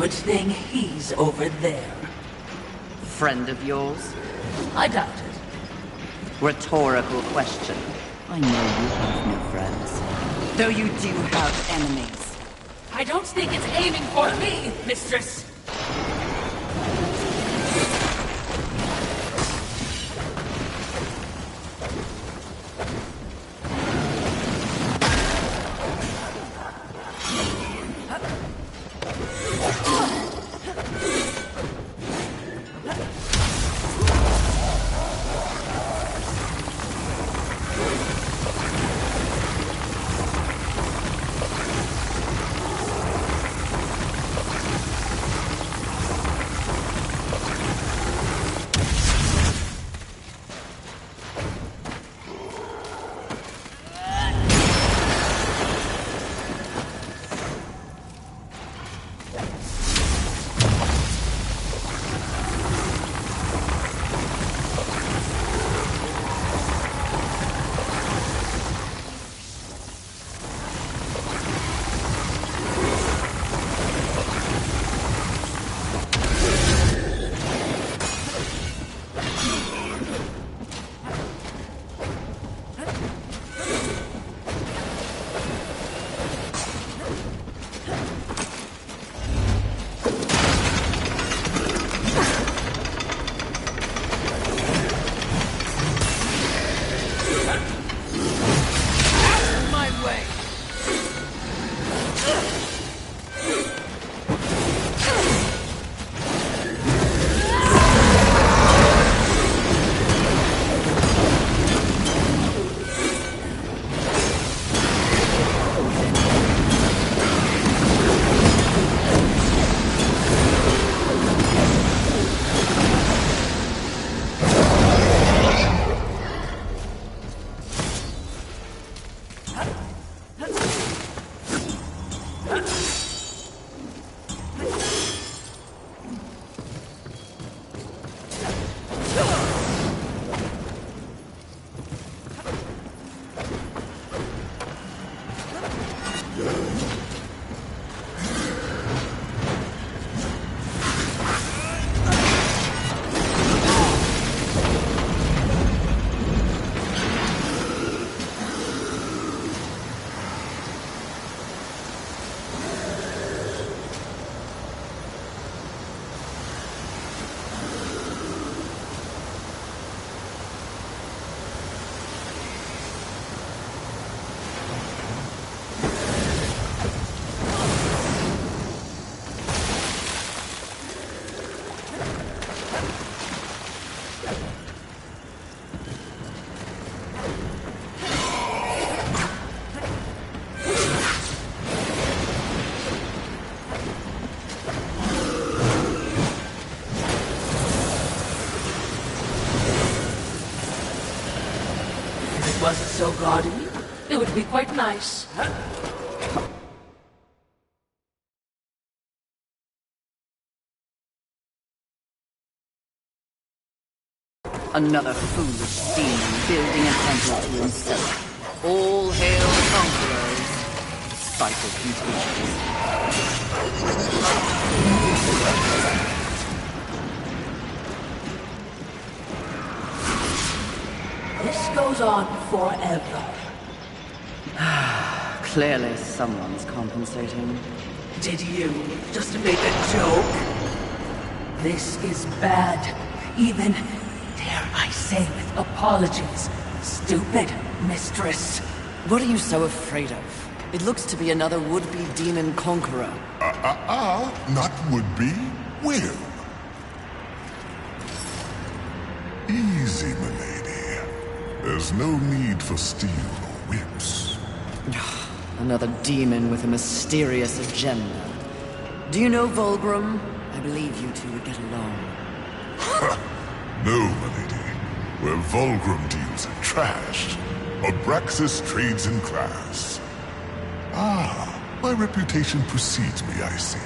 Good thing he's over there. Friend of yours? I doubt it. Rhetorical question. I know you have no friends. Though you do have enemies. I don't think it's aiming for me, mistress. Was it so gaudy? It would be quite nice. Another foolish demon building a temple to himself. All hail conquerors. Cycle continues. This goes on forever. Clearly someone's compensating. Did you just make a joke? This is bad. Even, dare I say with apologies, stupid, mistress. What are you so afraid of? It looks to be another would-be demon conqueror. Not would-be, will. Easy, milady. There's no need for steel or whips. Another demon with a mysterious agenda. Do you know Volgrim? I believe you two would get along. No, milady. Where Volgrim deals in trash, Abraxas trades in class. My reputation precedes me, I see.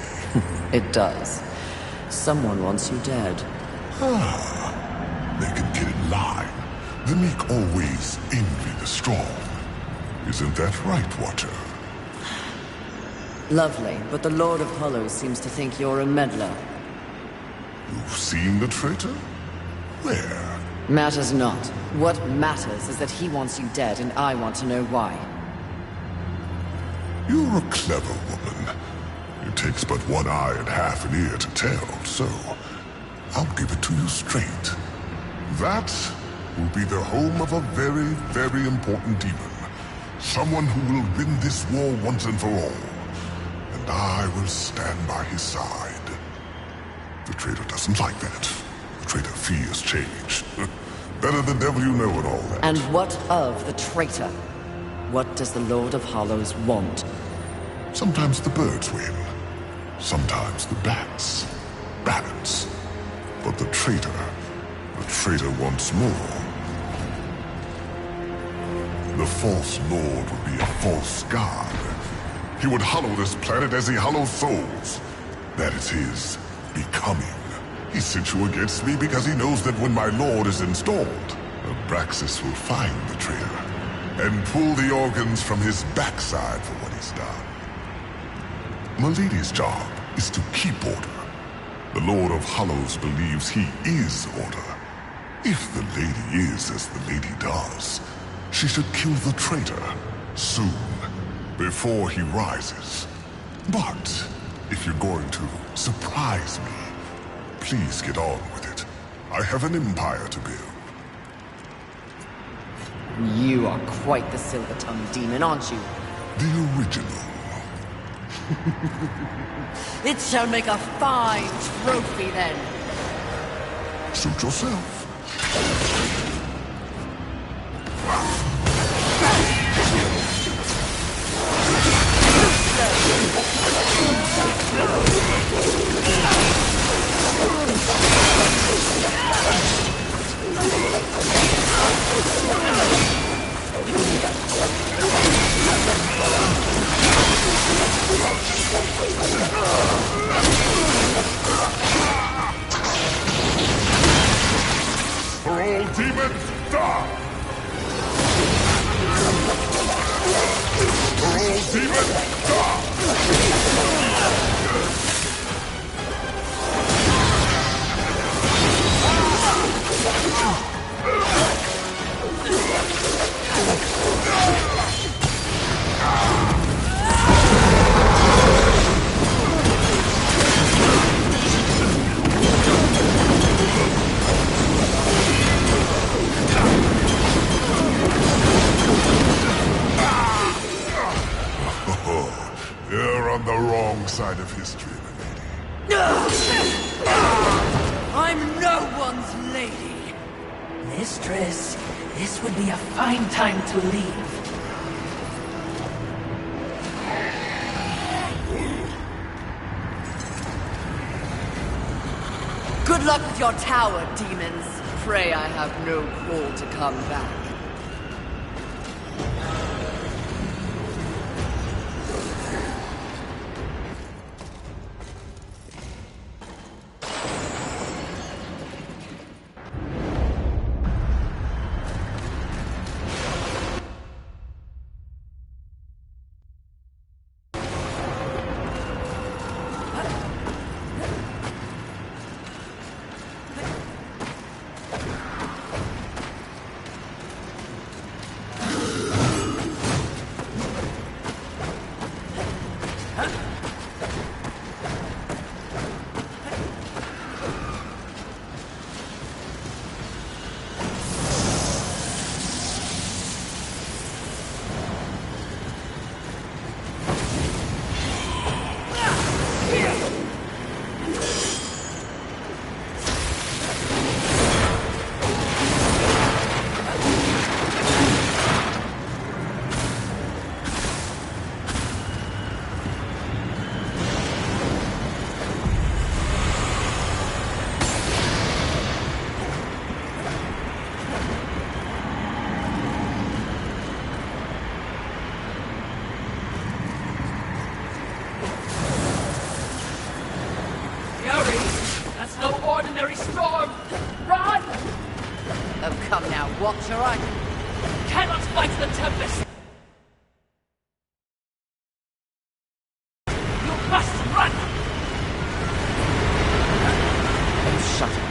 It does. Someone wants you dead. They can get in line. The meek always envy the strong. Isn't that right, Watcher? Lovely, but the Lord of Hollows seems to think you're a meddler. You've seen the traitor? Where? Matters not. What matters is that he wants you dead, and I want to know why. You're a clever woman. It takes but one eye and half an ear to tell, so I'll give it to you straight. That will be the home of a very, very important demon. Someone who will win this war once and for all. And I will stand by his side. The traitor doesn't like that. The traitor fears change. Better the devil you know and all that. And what of the traitor? What does the Lord of Hollows want? Sometimes the birds win. Sometimes the bats. Balance. But the traitor wants more. The false lord would be a false god. He would hollow this planet as he hollows souls. That is his becoming. He sent you against me because he knows that when my lord is installed, Abraxas will find the traitor and pull the organs from his backside for what he's done. Milady's job is to keep order. The Lord of Hollows believes he is order. If the lady is as the lady does, she should kill the traitor soon, before he rises. But if you're going to surprise me, please get on with it. I have an empire to build. You are quite the silver-tongued demon, aren't you? The original. It shall make a fine trophy, then. Suit yourself. For all demons, die! For all demons, die! You're on the wrong side of history, milady. I'm no one's lady. Mistress, this would be a fine time to leave. Good luck with your tower, demons. Pray I have no call to come back. Watcher, I Cannot fight the Tempest! You must run! shut up.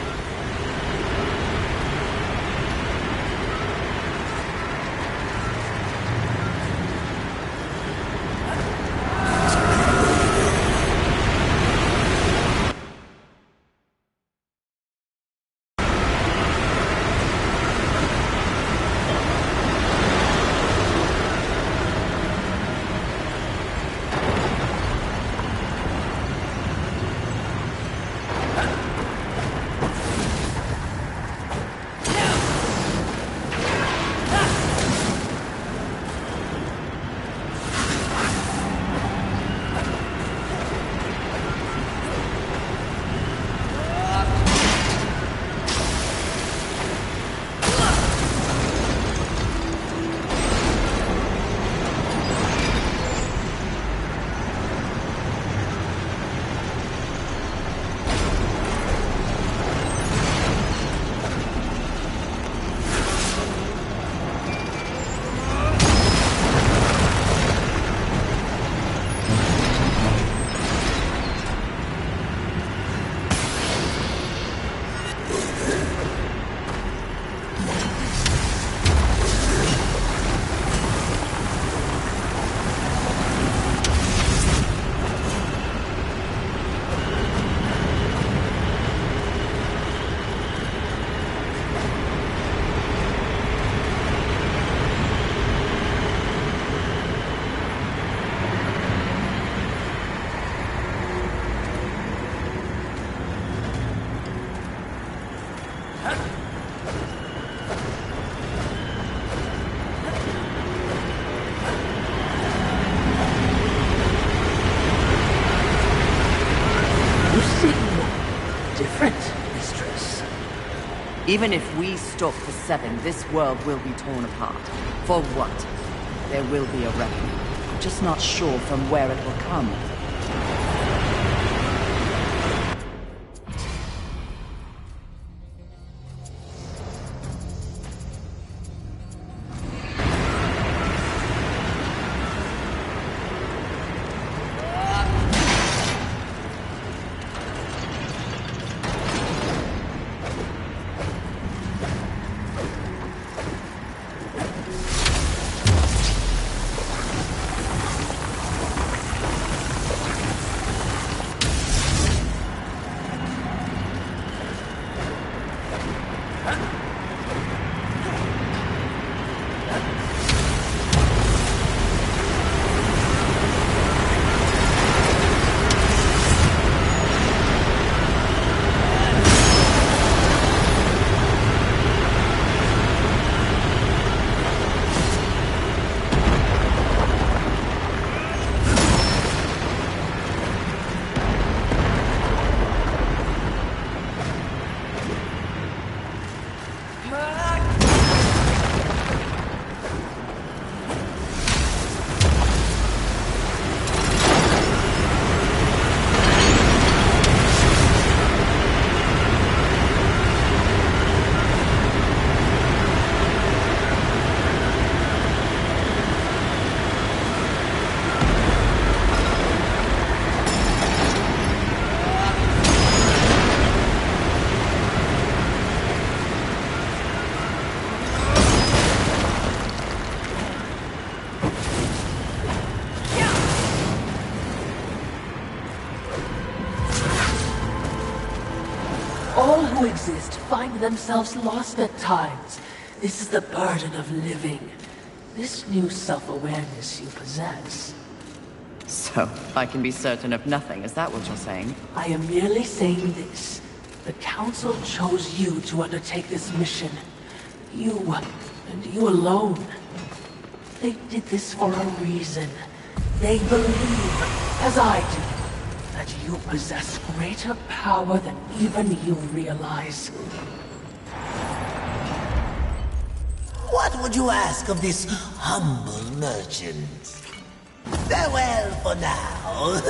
Even if we stop the Seven, this world will be torn apart. For what? There will be a reckoning. I'm just not sure from where it will come. All who exist find themselves lost at times. This is the burden of living. This new self-awareness you possess. So, I can be certain of nothing, is that what you're saying? I am merely saying this. The Council chose you to undertake this mission. You, and you alone. They did this for a reason. They believe, as I do, that you possess greater power than even you realize. What would you ask of this humble merchant? Farewell for now.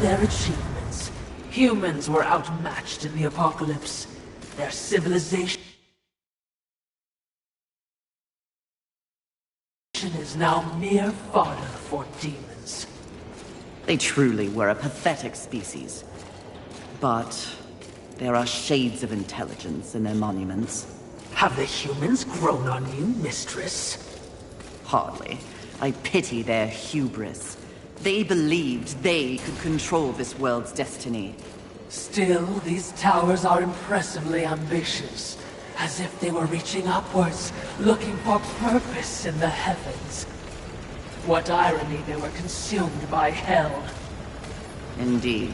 their achievements. Humans were outmatched in the apocalypse. Their civilization is now mere fodder for demons. They truly were a pathetic species. But there are shades of intelligence in their monuments. Have the humans grown on you, mistress? Hardly. I pity their hubris. They believed they could control this world's destiny. Still, these towers are impressively ambitious. As if they were reaching upwards, looking for purpose in the heavens. What irony they were consumed by hell. Indeed.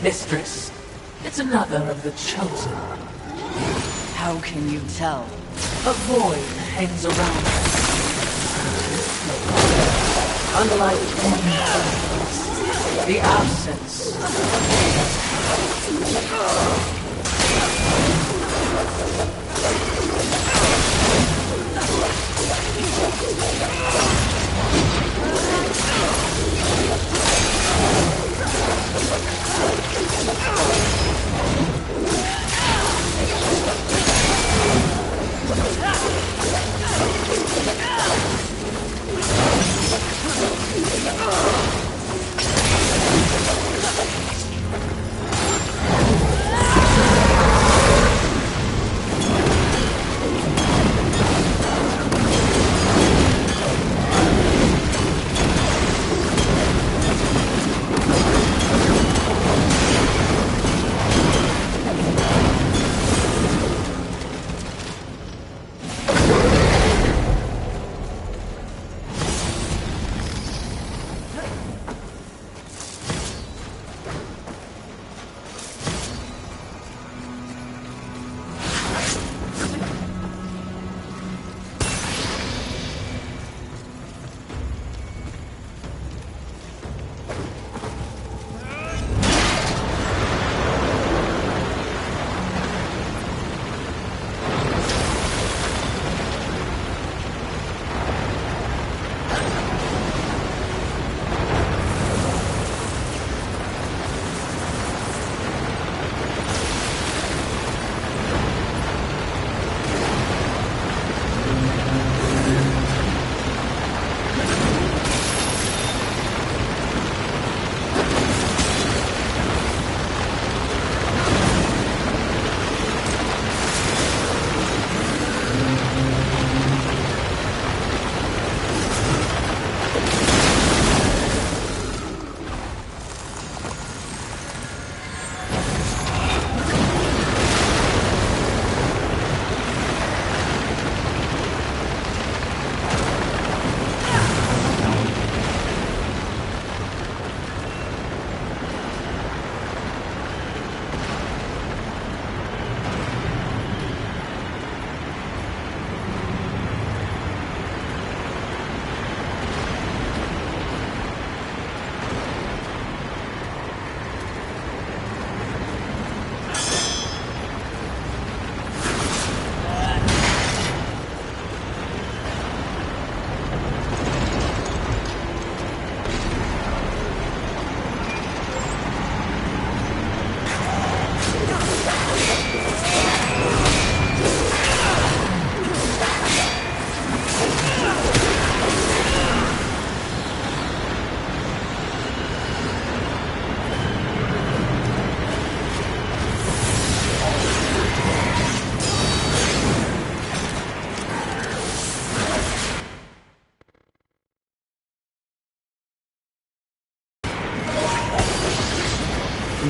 Mistress, it's another of the Chosen. How can you tell? A void hangs around us. Unlike any others, the absence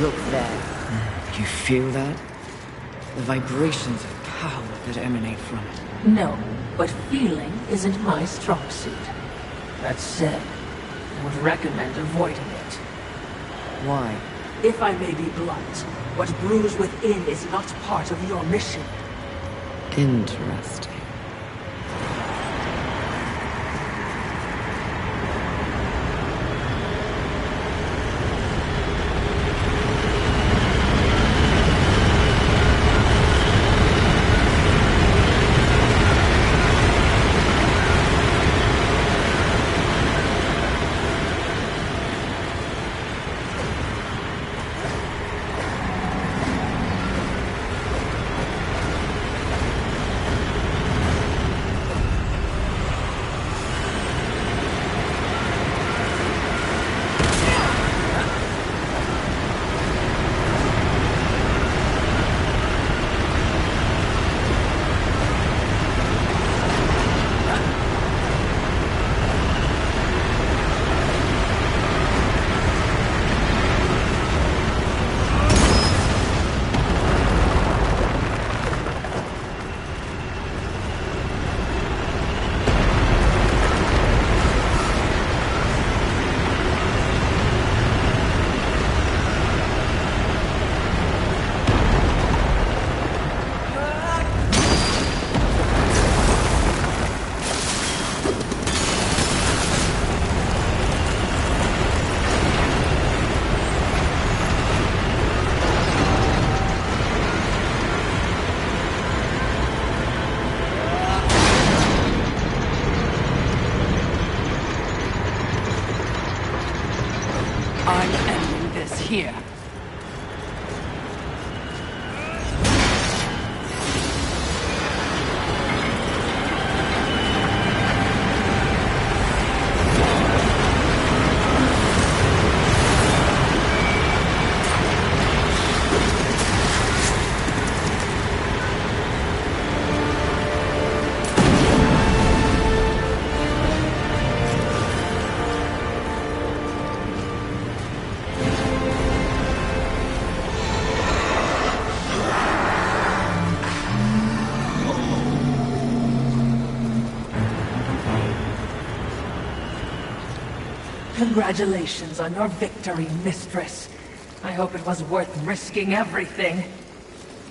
Look there. You feel that? The vibrations of power that emanate from it. No, but feeling isn't my strong suit. That said, I would recommend avoiding it. Why? If I may be blunt, what brews within is not part of your mission. Interesting. I'm ending this here. Congratulations on your victory, Mistress. I hope it was worth risking everything.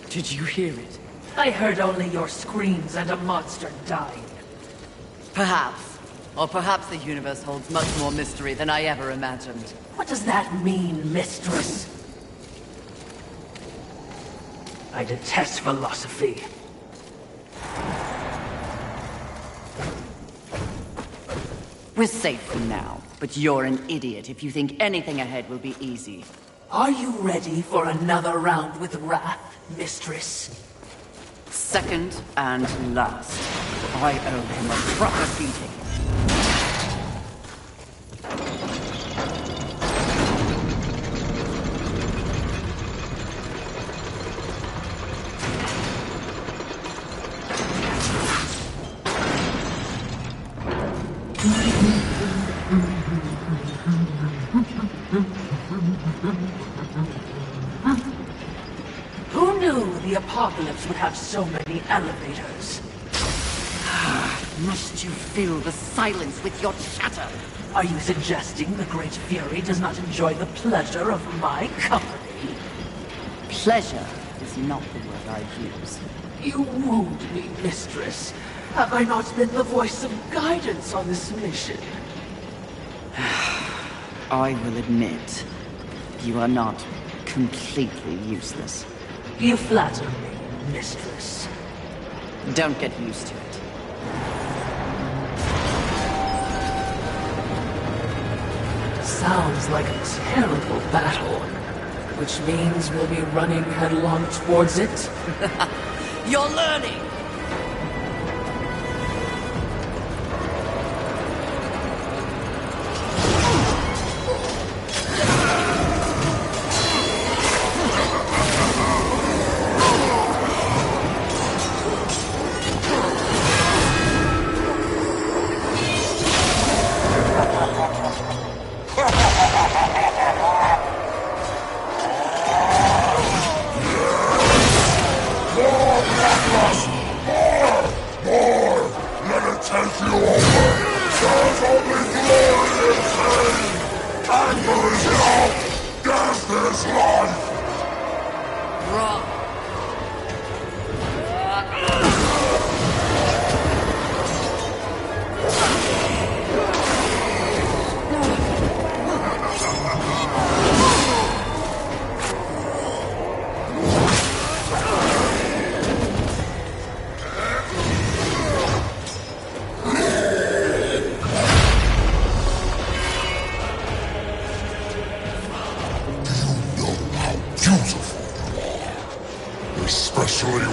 Did you hear it? I heard only your screams and a monster dying. Perhaps. Or perhaps the universe holds much more mystery than I ever imagined. What does that mean, Mistress? I detest philosophy. We're safe for now, but you're an idiot if you think anything ahead will be easy. Are you ready for another round with Wrath, Mistress? Second and last. I owe him a proper beating. Who knew the apocalypse would have so many elevators? Must you fill the silence with your chatter? Are you suggesting the Great Fury does not enjoy the pleasure of my company? Pleasure is not the word I use. You wound me, Mistress. Have I not been the voice of guidance on this mission? I will admit, you are not completely useless. You flatter me, Mistress. Don't get used to it. Sounds like a terrible battle. Which means we'll be running headlong towards it? You're learning!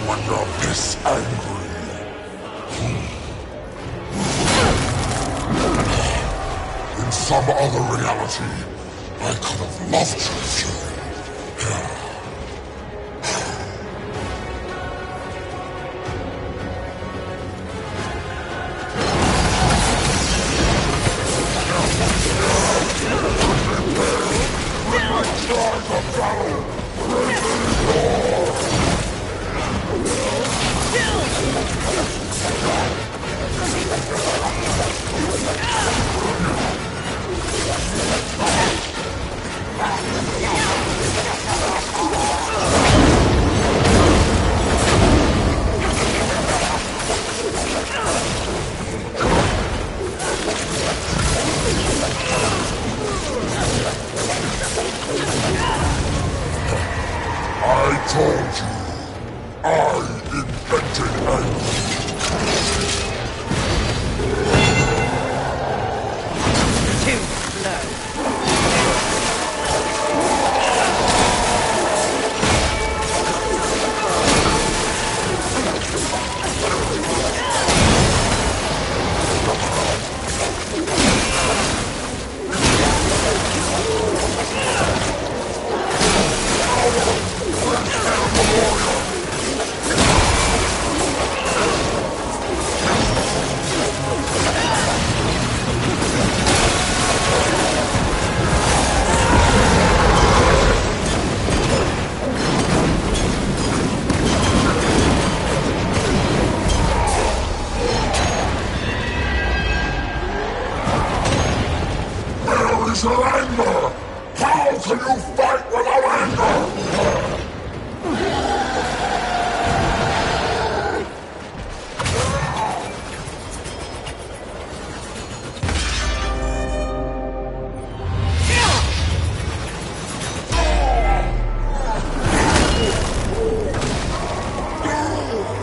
when you're this angry. In some other reality, I could have loved you, Fury. I told you, I invented anger. Too slow. Is your anger? How can you fight without anger?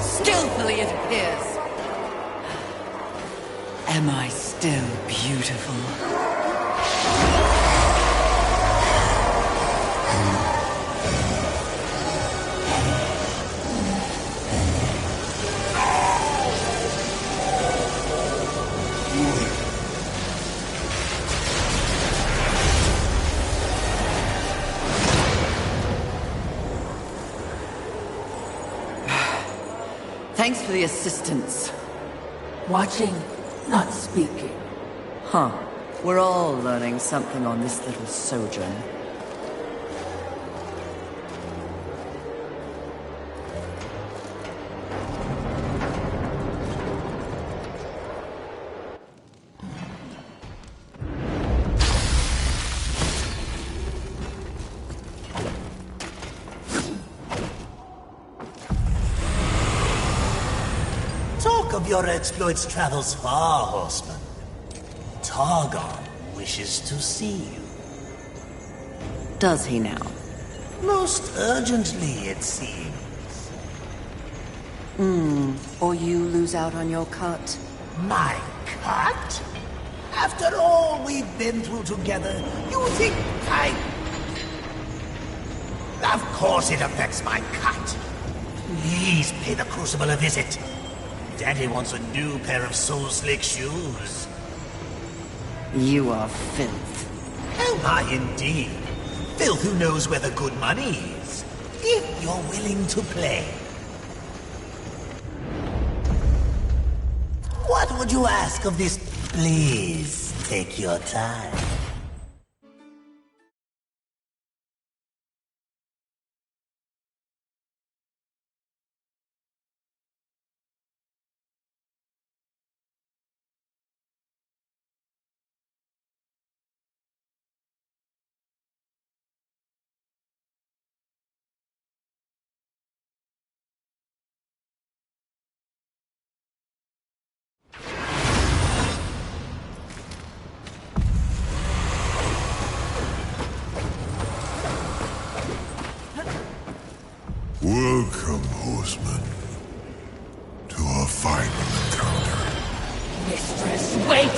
Skillfully it appears. Am I still beautiful? Thanks for the assistance. Watching, not speaking. Huh. We're all learning something on this little sojourn. Talk of your exploits travels far, Horseman. Targon wishes to see you. Does he now? Most urgently, it seems. Or you lose out on your cut? My cut? After all we've been through together, you think I... Of course it affects my cut. Please pay the Crucible a visit. Daddy wants a new pair of soul-slick shoes. You are filth. Am I indeed? Filth who knows where the good money is. If you're willing to play. What would you ask of this? Please, take your time. Welcome, Horseman, to our final encounter. Mistress, wait!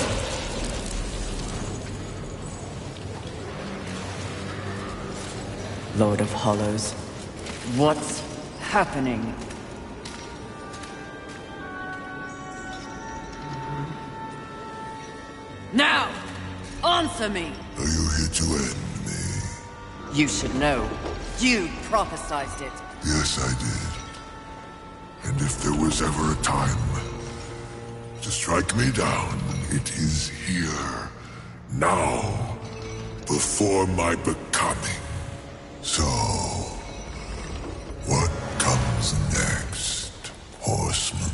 Lord of Hollows, what's happening? Answer me! Are you here to end me? You should know. You prophesized it. Yes, I did. And if there was ever a time to strike me down, it is here. Now. Before my becoming. So, what comes next, Horseman?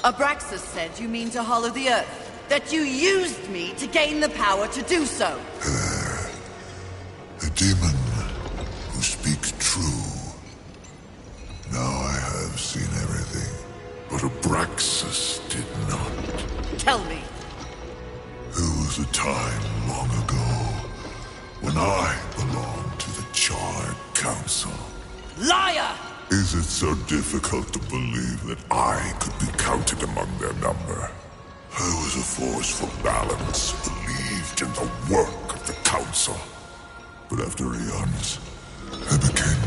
Abraxas said you mean to hollow the earth. That you used me to gain the power to do so. A demon who speaks true. Now I have seen everything. But Abraxas did not. Tell me. There was a time long ago when I belonged to the Charred Council. Liar! Is it so difficult to believe that I could be counted among their number? I was a force for balance, believed in the work of the Council. But after eons, I became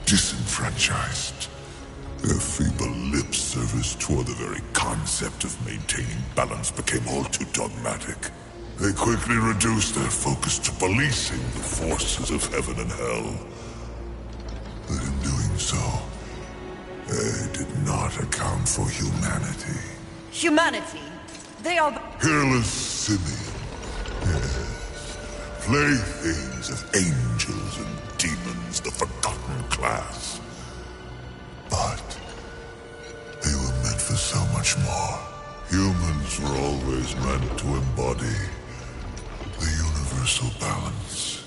disenfranchised. Their feeble lip service toward the very concept of maintaining balance became all too dogmatic. They quickly reduced their focus to policing the forces of heaven and hell. But in doing so, they did not account for humanity. Humanity? They are... Hairless simian. Yes. Playthings of angels and demons, the forgotten class. But they were meant for so much more. Humans were always meant to embody the universal balance.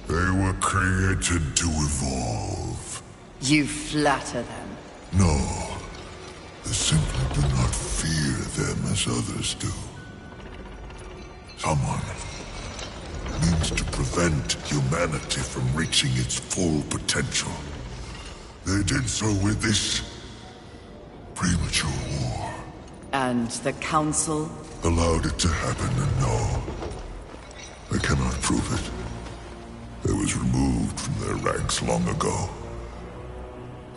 They were created to evolve. You flatter them. No. They simply do not fear them as others do. Someone means to prevent humanity from reaching its full potential. They did so with this premature war. And the Council? Allowed it to happen, and no. I cannot prove it. I was removed from their ranks long ago.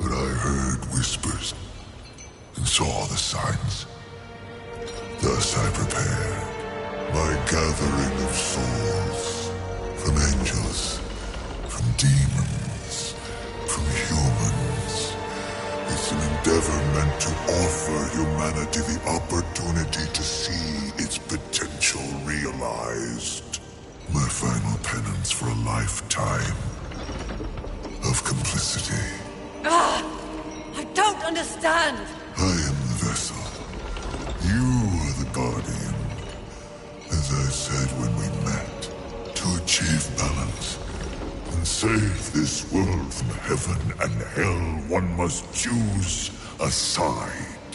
But I heard whispers and saw the signs. Thus I prepared my gathering of souls from angels, from demons, from humans. It's an endeavor meant to offer humanity the opportunity to see its potential realized. My final penance for a lifetime of complicity. I don't understand! I am the vessel. You are the guardian. As I said when we met, to achieve balance and save this world from heaven and hell, one must choose a side.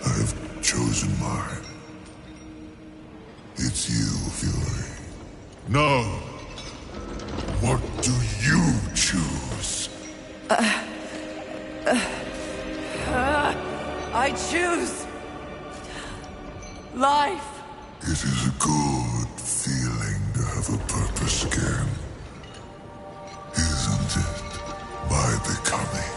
I have chosen mine. It's you, Fury. Now, what do you choose? I choose... life. It is a good feeling to have a purpose again. Isn't it? My becoming.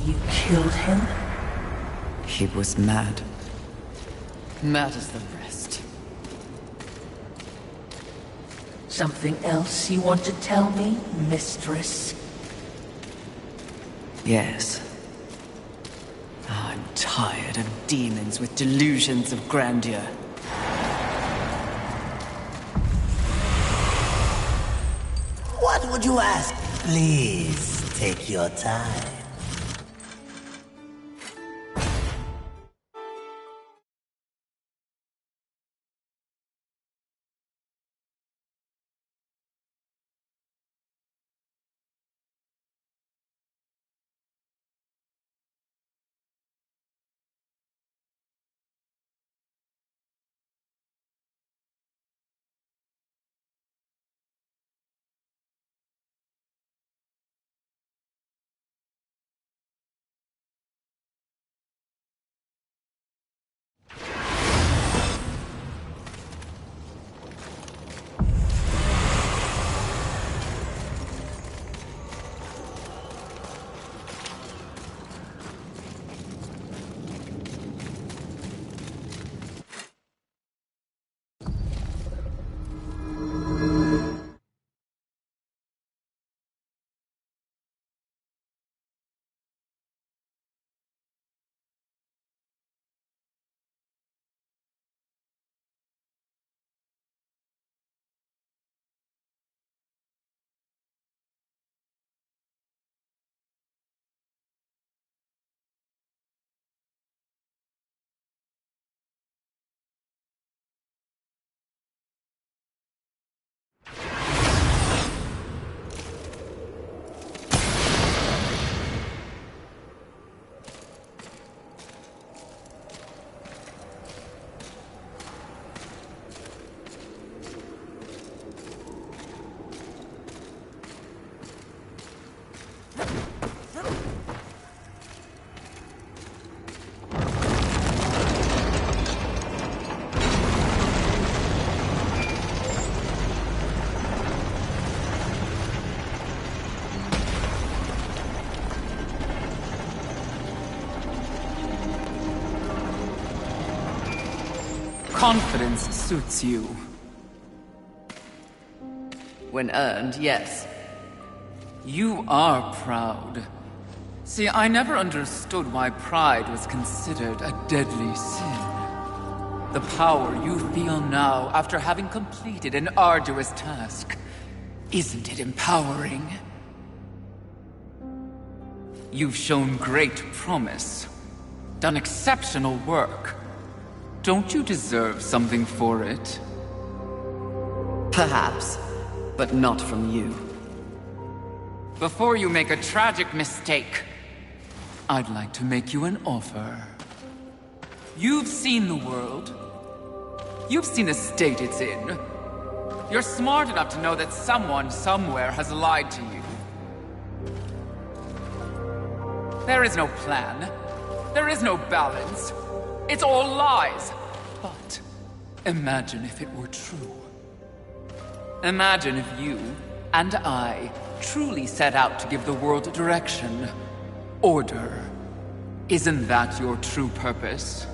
You killed him? He was mad. Mad as the rest. Something else you want to tell me, mistress? Yes. I'm tired of demons with delusions of grandeur. would you ask? Please, take your time. Confidence suits you. When earned, yes. You are proud. See, I never understood why pride was considered a deadly sin. The power you feel now after having completed an arduous task, isn't it empowering? You've shown great promise, done exceptional work. Don't you deserve something for it? Perhaps, but not from you. Before you make a tragic mistake, I'd like to make you an offer. You've seen the world. You've seen the state it's in. You're smart enough to know that someone somewhere has lied to you. There is no plan. There is no balance. It's all lies. But imagine if it were true. Imagine if you and I truly set out to give the world direction, order. Isn't that your true purpose?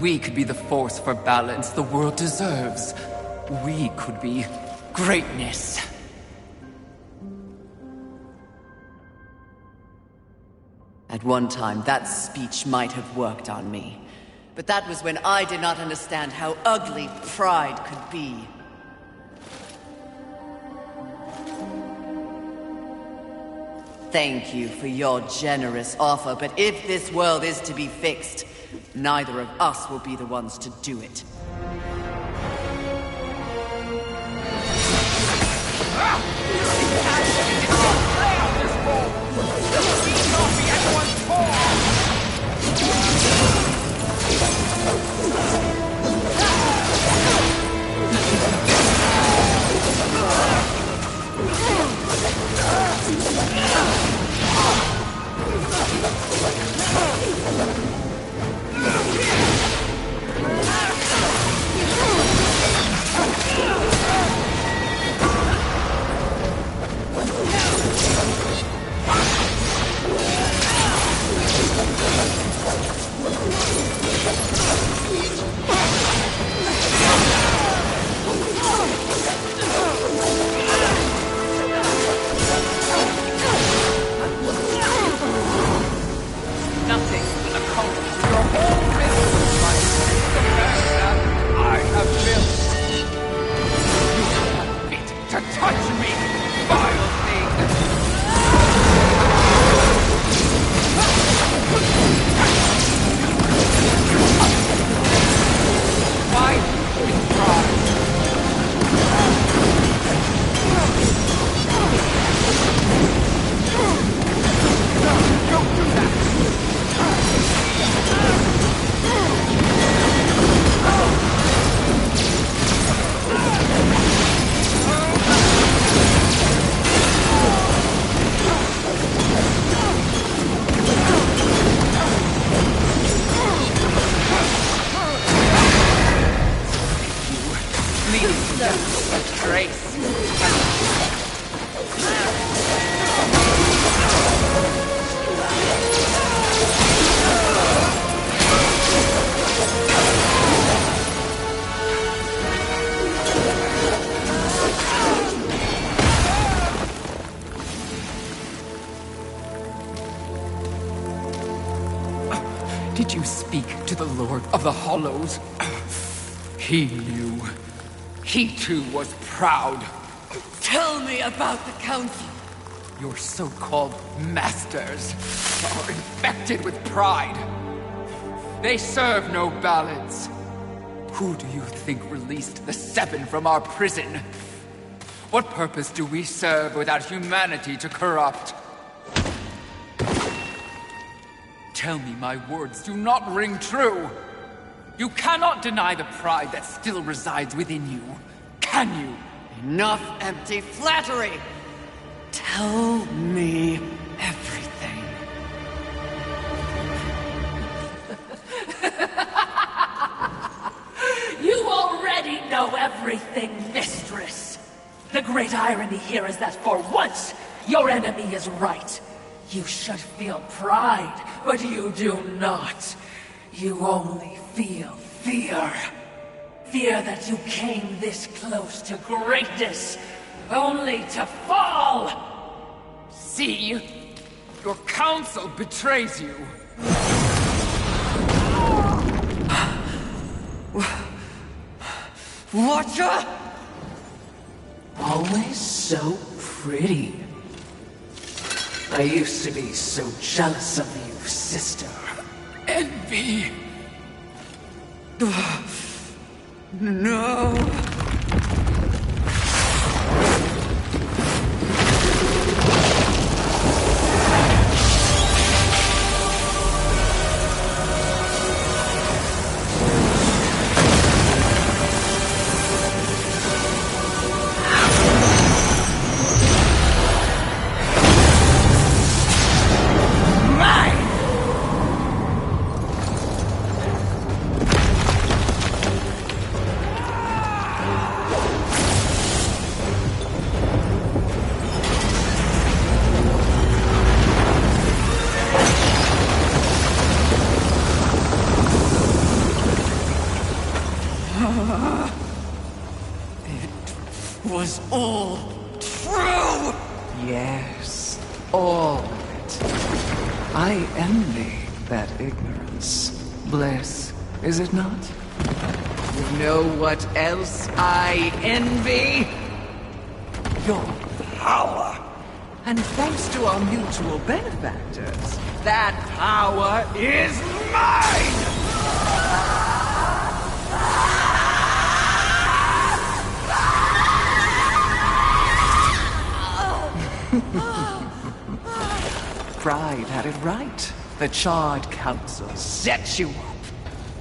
We could be the force for balance the world deserves. We could be greatness. At one time, that speech might have worked on me. But that was when I did not understand how ugly pride could be. Thank you for your generous offer, but if this world is to be fixed, neither of us will be the ones to do it. leading to just a trace. Did you speak to the Lord of the Hollows? He knew. He too was proud. Tell me about the Council. Your so-called masters are infected with pride. They serve no balance. Who do you think released the Seven from our prison? What purpose do we serve without humanity to corrupt? Tell me my words do not ring true. You cannot deny the pride that still resides within you, can you? Enough empty flattery! Tell me everything. You already know everything, mistress. The great irony here is that for once, your enemy is right. You should feel pride, but you do not. You only feel fear. Fear that you came this close to greatness, only to fall! See? Your council betrays you. Watcher? Always so pretty. I used to be so jealous of you, sister. Envy. No. Was all true! Yes, all of it. I envy that ignorance. Bliss, is it not? You know what else I envy? Your power. And thanks to our mutual benefactors, that power is mine! Pride had it right. The Charred Council set you up.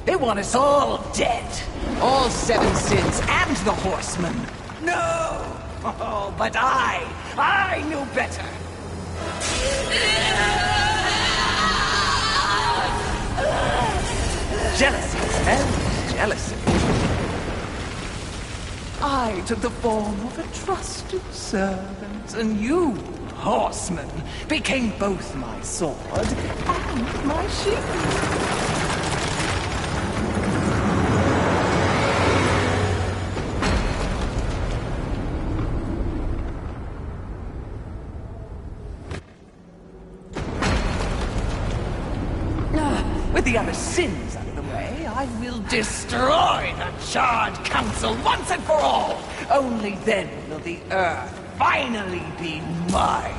They want us all dead. All Seven Sins and the Horsemen. No! Oh, but I knew better. Jealousy, and jealousy. I took the form of a trusted servant, and you, Horseman, became both my sword and my shield. With the other sins out of the way, I will destroy the Charred Council once and for all! Only then will the Earth finally be mine!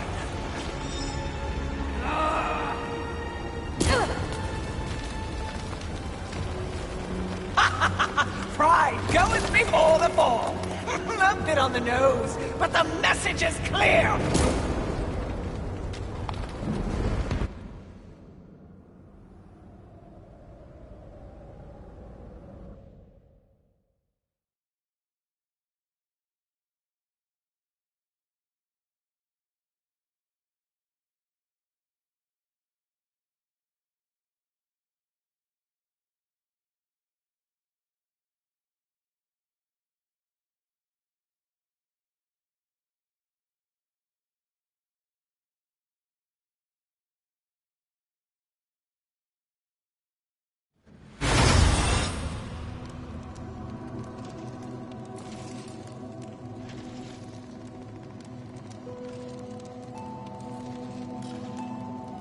Pride goeth before the fall! A bit on the nose, but the message is clear!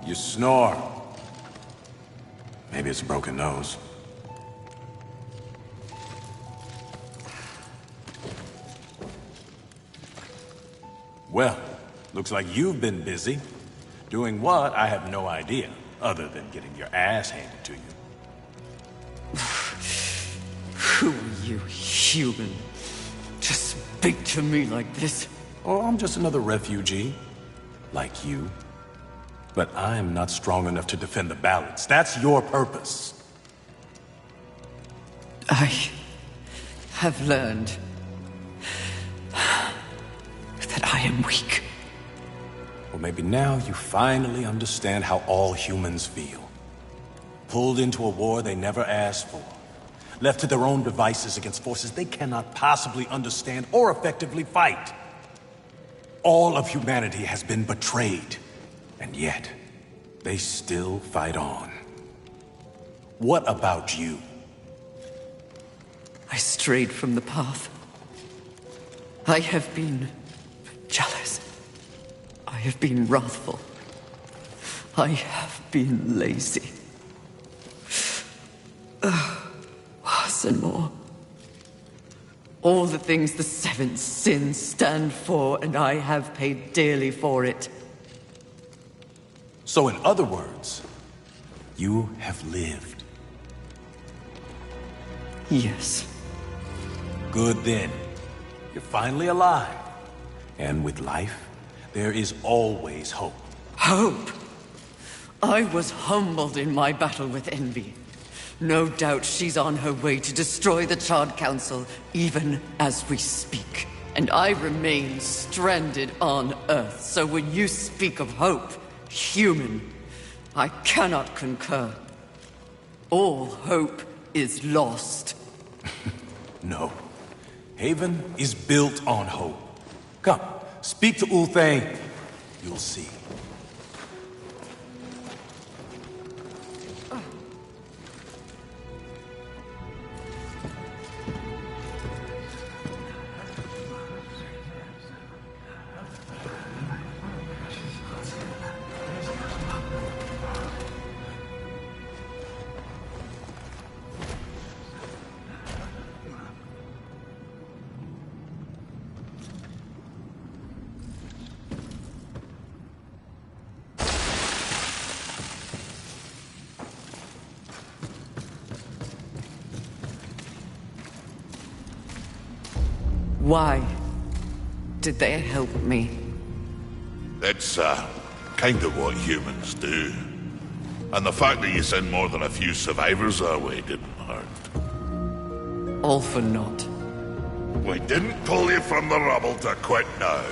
You snore. Maybe it's a broken nose. Well, looks like you've been busy. Doing what, I have no idea, other than getting your ass handed to you. Who are you, human? To speak to me like this? Oh, I'm just another refugee. Like you. But I'm not strong enough to defend the balance. That's your purpose. I have learned that I am weak. Well, maybe now you finally understand how all humans feel. Pulled into a war they never asked for. Left to their own devices against forces they cannot possibly understand or effectively fight. All of humanity has been betrayed, and yet they still fight on. What about you? I strayed from the path. I have been jealous. I have been wrathful. I have been lazy. Worse and more. All the things the seven sins stand for, and I have paid dearly for it. So in other words, you have lived. Yes. Good then. You're finally alive. And with life, there is always hope. Hope? I was humbled in my battle with envy. No doubt she's on her way to destroy the Charred Council, even as we speak. And I remain stranded on Earth, so when you speak of hope, human, I cannot concur. All hope is lost. No. Haven is built on hope. Come, speak to Ulthane. You'll see. Why did they help me? It's, kind of what humans do. And the fact that you sent more than a few survivors our way didn't hurt. All for naught. We didn't pull you from the rubble to quit now.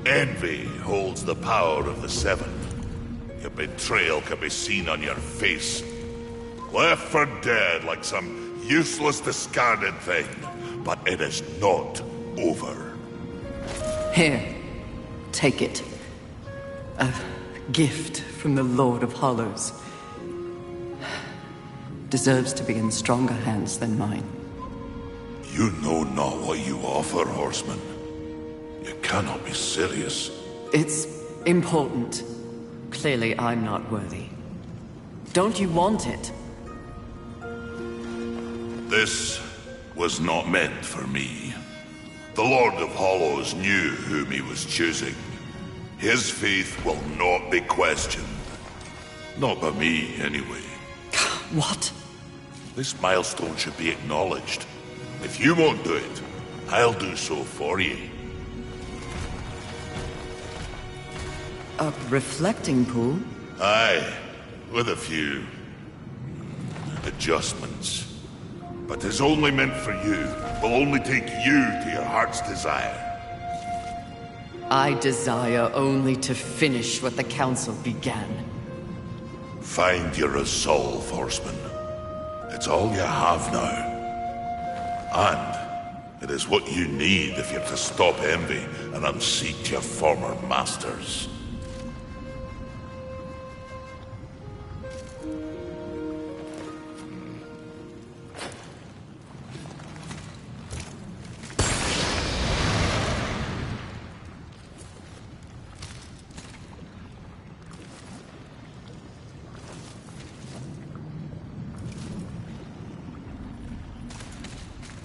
Envy holds the power of the Seven. Your betrayal can be seen on your face. Left for dead like some useless discarded thing. But it is not over. Here, take it. A gift from the Lord of Hollows. Deserves to be in stronger hands than mine. You know not what you offer, Horseman. You cannot be serious. It's important. Clearly, I'm not worthy. Don't you want it? This was not meant for me. The Lord of Hollows knew whom he was choosing. His faith will not be questioned. Not by me, anyway. What? This milestone should be acknowledged. If you won't do it, I'll do so for you. A reflecting pool? Aye, with a few adjustments. But it's only meant for you. Will only take you to your heart's desire. I desire only to finish what the Council began. Find your resolve, Horseman. It's all you have now. And it is what you need if you're to stop envy and unseat your former masters.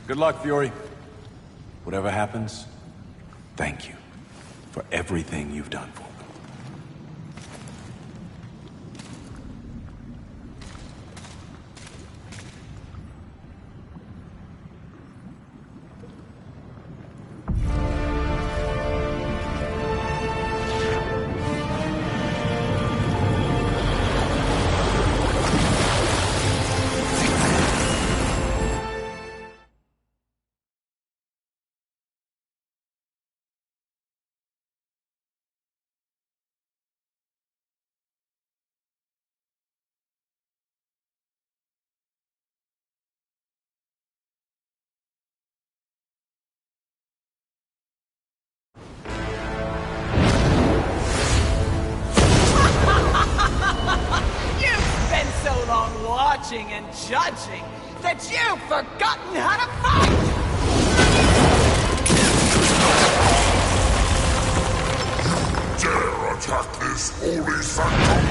Good luck, Fury. Whatever happens, thank you for everything you've done for me. Watching and judging that you've forgotten how to fight! You dare attack this holy sanctum?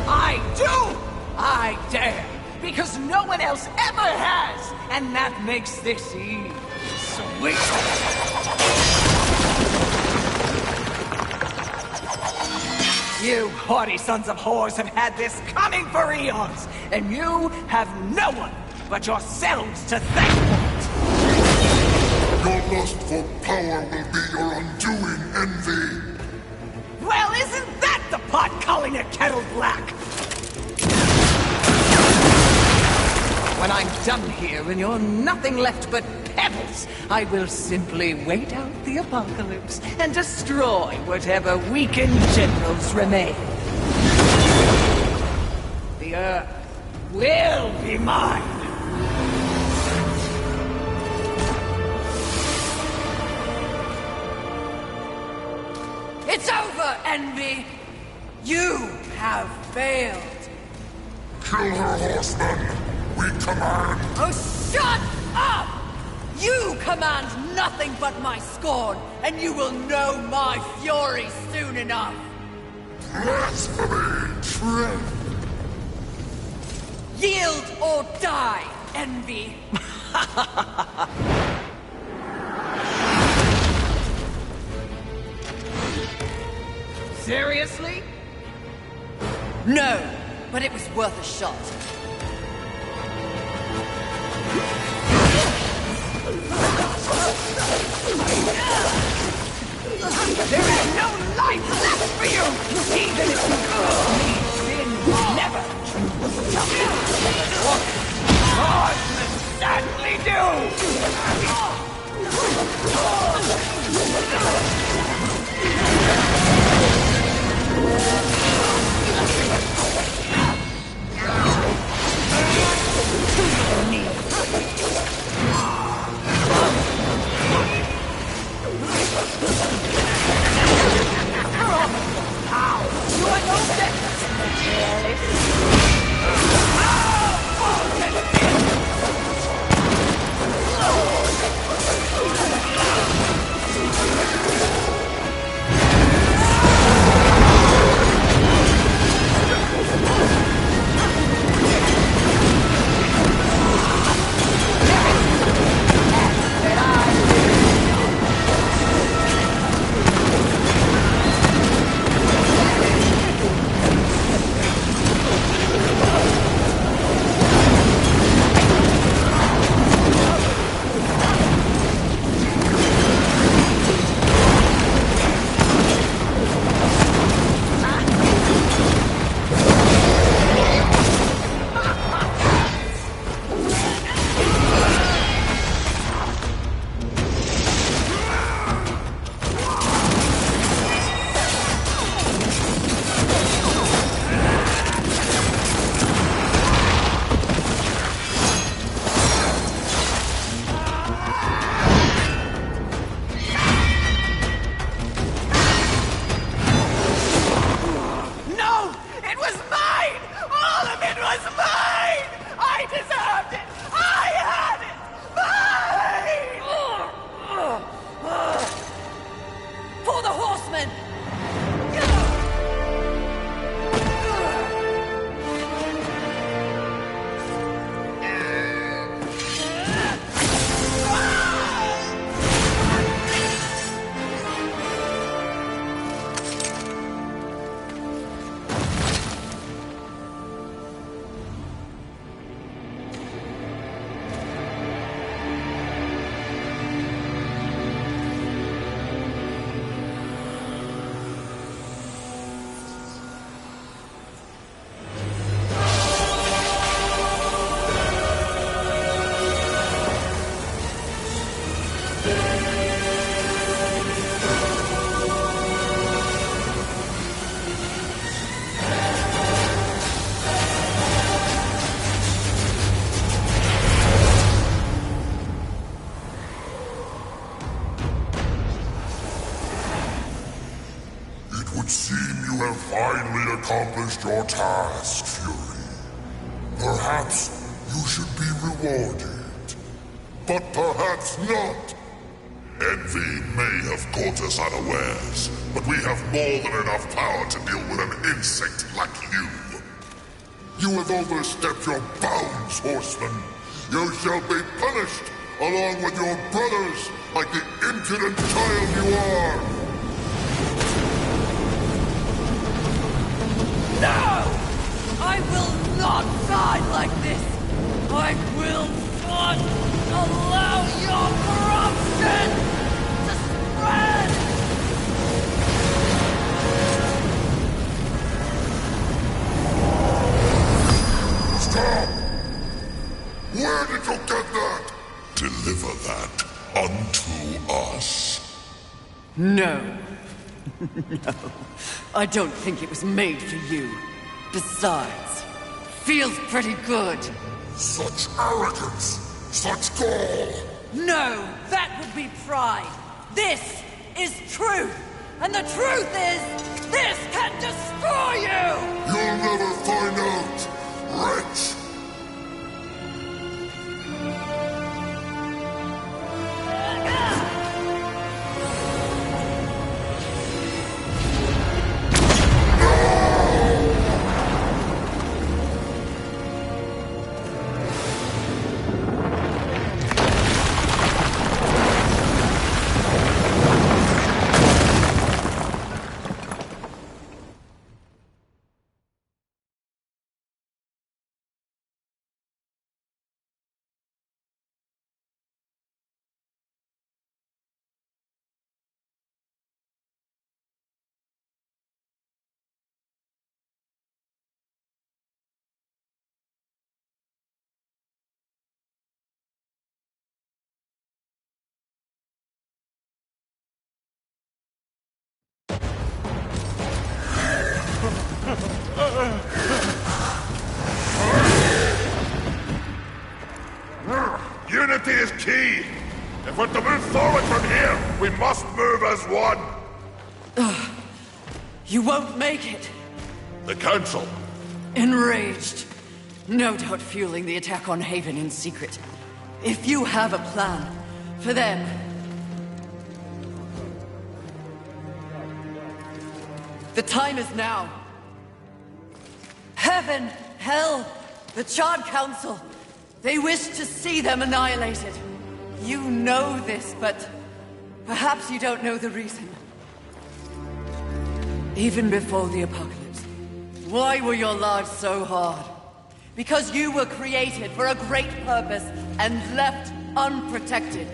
I do! I dare! Because no one else ever has! And that makes this eve sweet! You haughty sons of whores have had this coming for eons, and you have no one but yourselves to thank for it. Your lust for power will be your undoing, Envy. Well, isn't that the pot calling a kettle black? When I'm done here and you're nothing left but pebbles, I will simply wait out the apocalypse and destroy whatever weakened generals remain. The Earth will be mine! It's over, Envy! You have failed! Kill her, horseman! We command! Oh, shut up! You command nothing but my scorn, and you will know my fury soon enough! Blasphemy! Tread! Yield or die, Envy! Seriously? No, but it was worth a shot. There is no life left for you! Even if you sin never! God must sadly do! accomplished your task, Fury. Perhaps you should be rewarded. But perhaps not. Envy may have caught us unawares, but we have more than enough power to deal with an insect like you. You have overstepped your bounds, Horseman. You shall be punished, along with your brothers, like the impudent child you are. No! I will not die like this! I will not allow your corruption to spread! Stop! Where did you get that? Deliver that unto us. No. No. I don't think it was made for you. Besides, feels pretty good. Such arrogance! Such gall! No, that would be pride. This is truth. And the truth is, this can destroy you! You'll never find out, wretch! Unity is key! If we're to move forward from here, we must move as one! You won't make it. The Council. Enraged. No doubt fueling the attack on Haven in secret. If you have a plan for them... The time is now. Heaven, hell, the Charred Council. They wish to see them annihilated. You know this, but perhaps you don't know the reason. Even before the apocalypse, why were your lives so hard? Because you were created for a great purpose and left unprotected.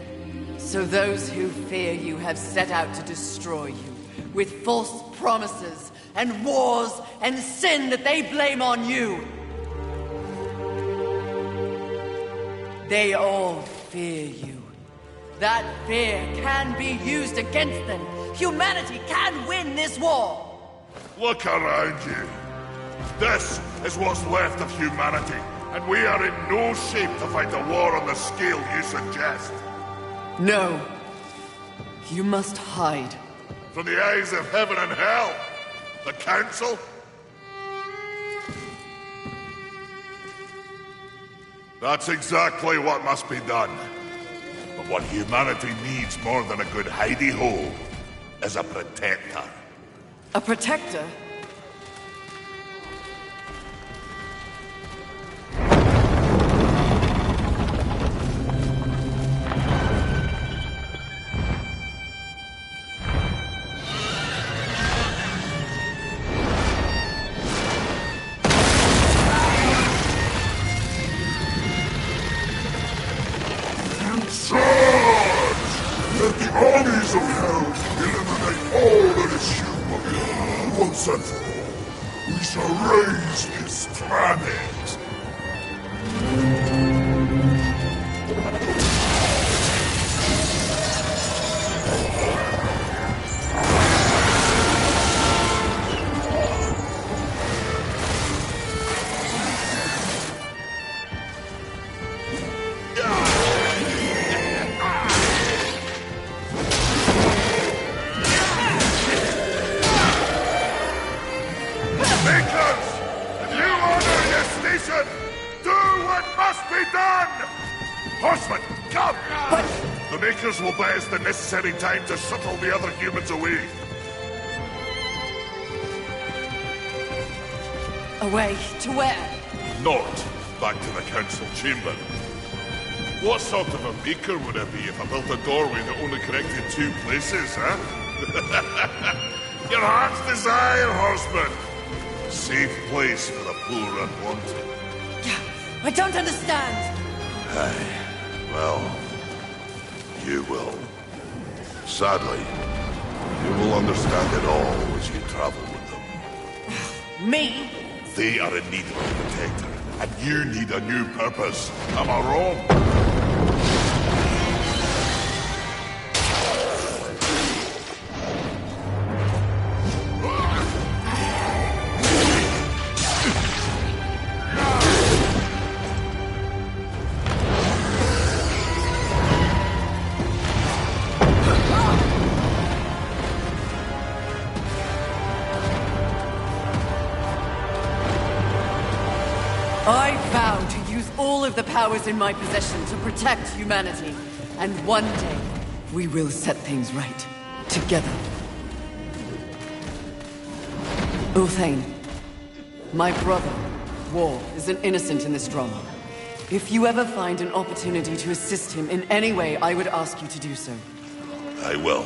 So those who fear you have set out to destroy you with false promises and wars and sin that they blame on you. They all fear you. That fear can be used against them. Humanity can win this war. Look around you. This is what's left of humanity, and we are in no shape to fight a war on the scale you suggest. No. You must hide. From the eyes of heaven and hell? The Council? That's exactly what must be done. But what humanity needs more than a good hidey-hole is a protector. A protector? Let the armies of hell eliminate all that is human. Once and for all, we shall raise this planet. Make Horseman, come! The Makers will buy us the necessary time to shuttle the other humans away. Away? To where? Not back to the council chamber. What sort of a maker would I be if I built a doorway that only connected 2 places, huh? Your heart's desire, Horseman. Safe place for the poor unwanted. I don't understand! Aye. Well, you will. Sadly, you will understand it all as you travel with them. Me? They are in need of a protector, and you need a new purpose. Am I wrong? I vow to use all of the powers in my possession to protect humanity. And one day, we will set things right. Together. Uthane, my brother, War, is an innocent in this drama. If you ever find an opportunity to assist him in any way, I would ask you to do so. I will.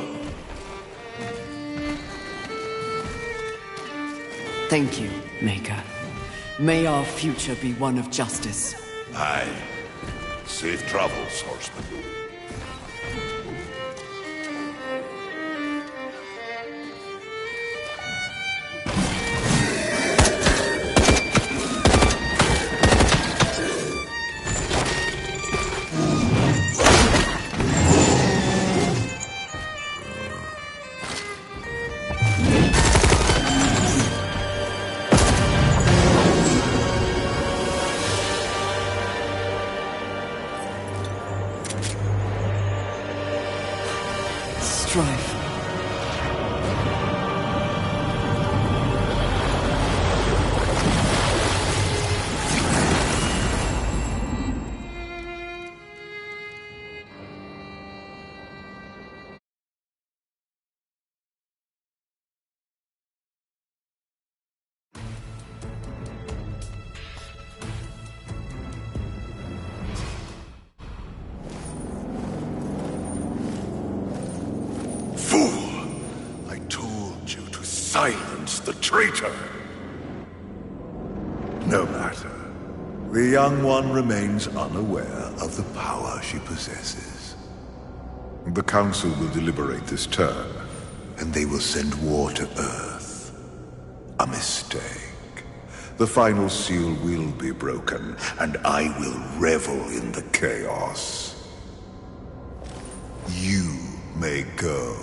Thank you, Maker. May our future be one of justice. Aye. Safe travels, Horseman. Strife. Silence the traitor! No matter. The young one remains unaware of the power she possesses. The Council will deliberate this turn, and they will send war to Earth. A mistake. The final seal will be broken, and I will revel in the chaos. You may go.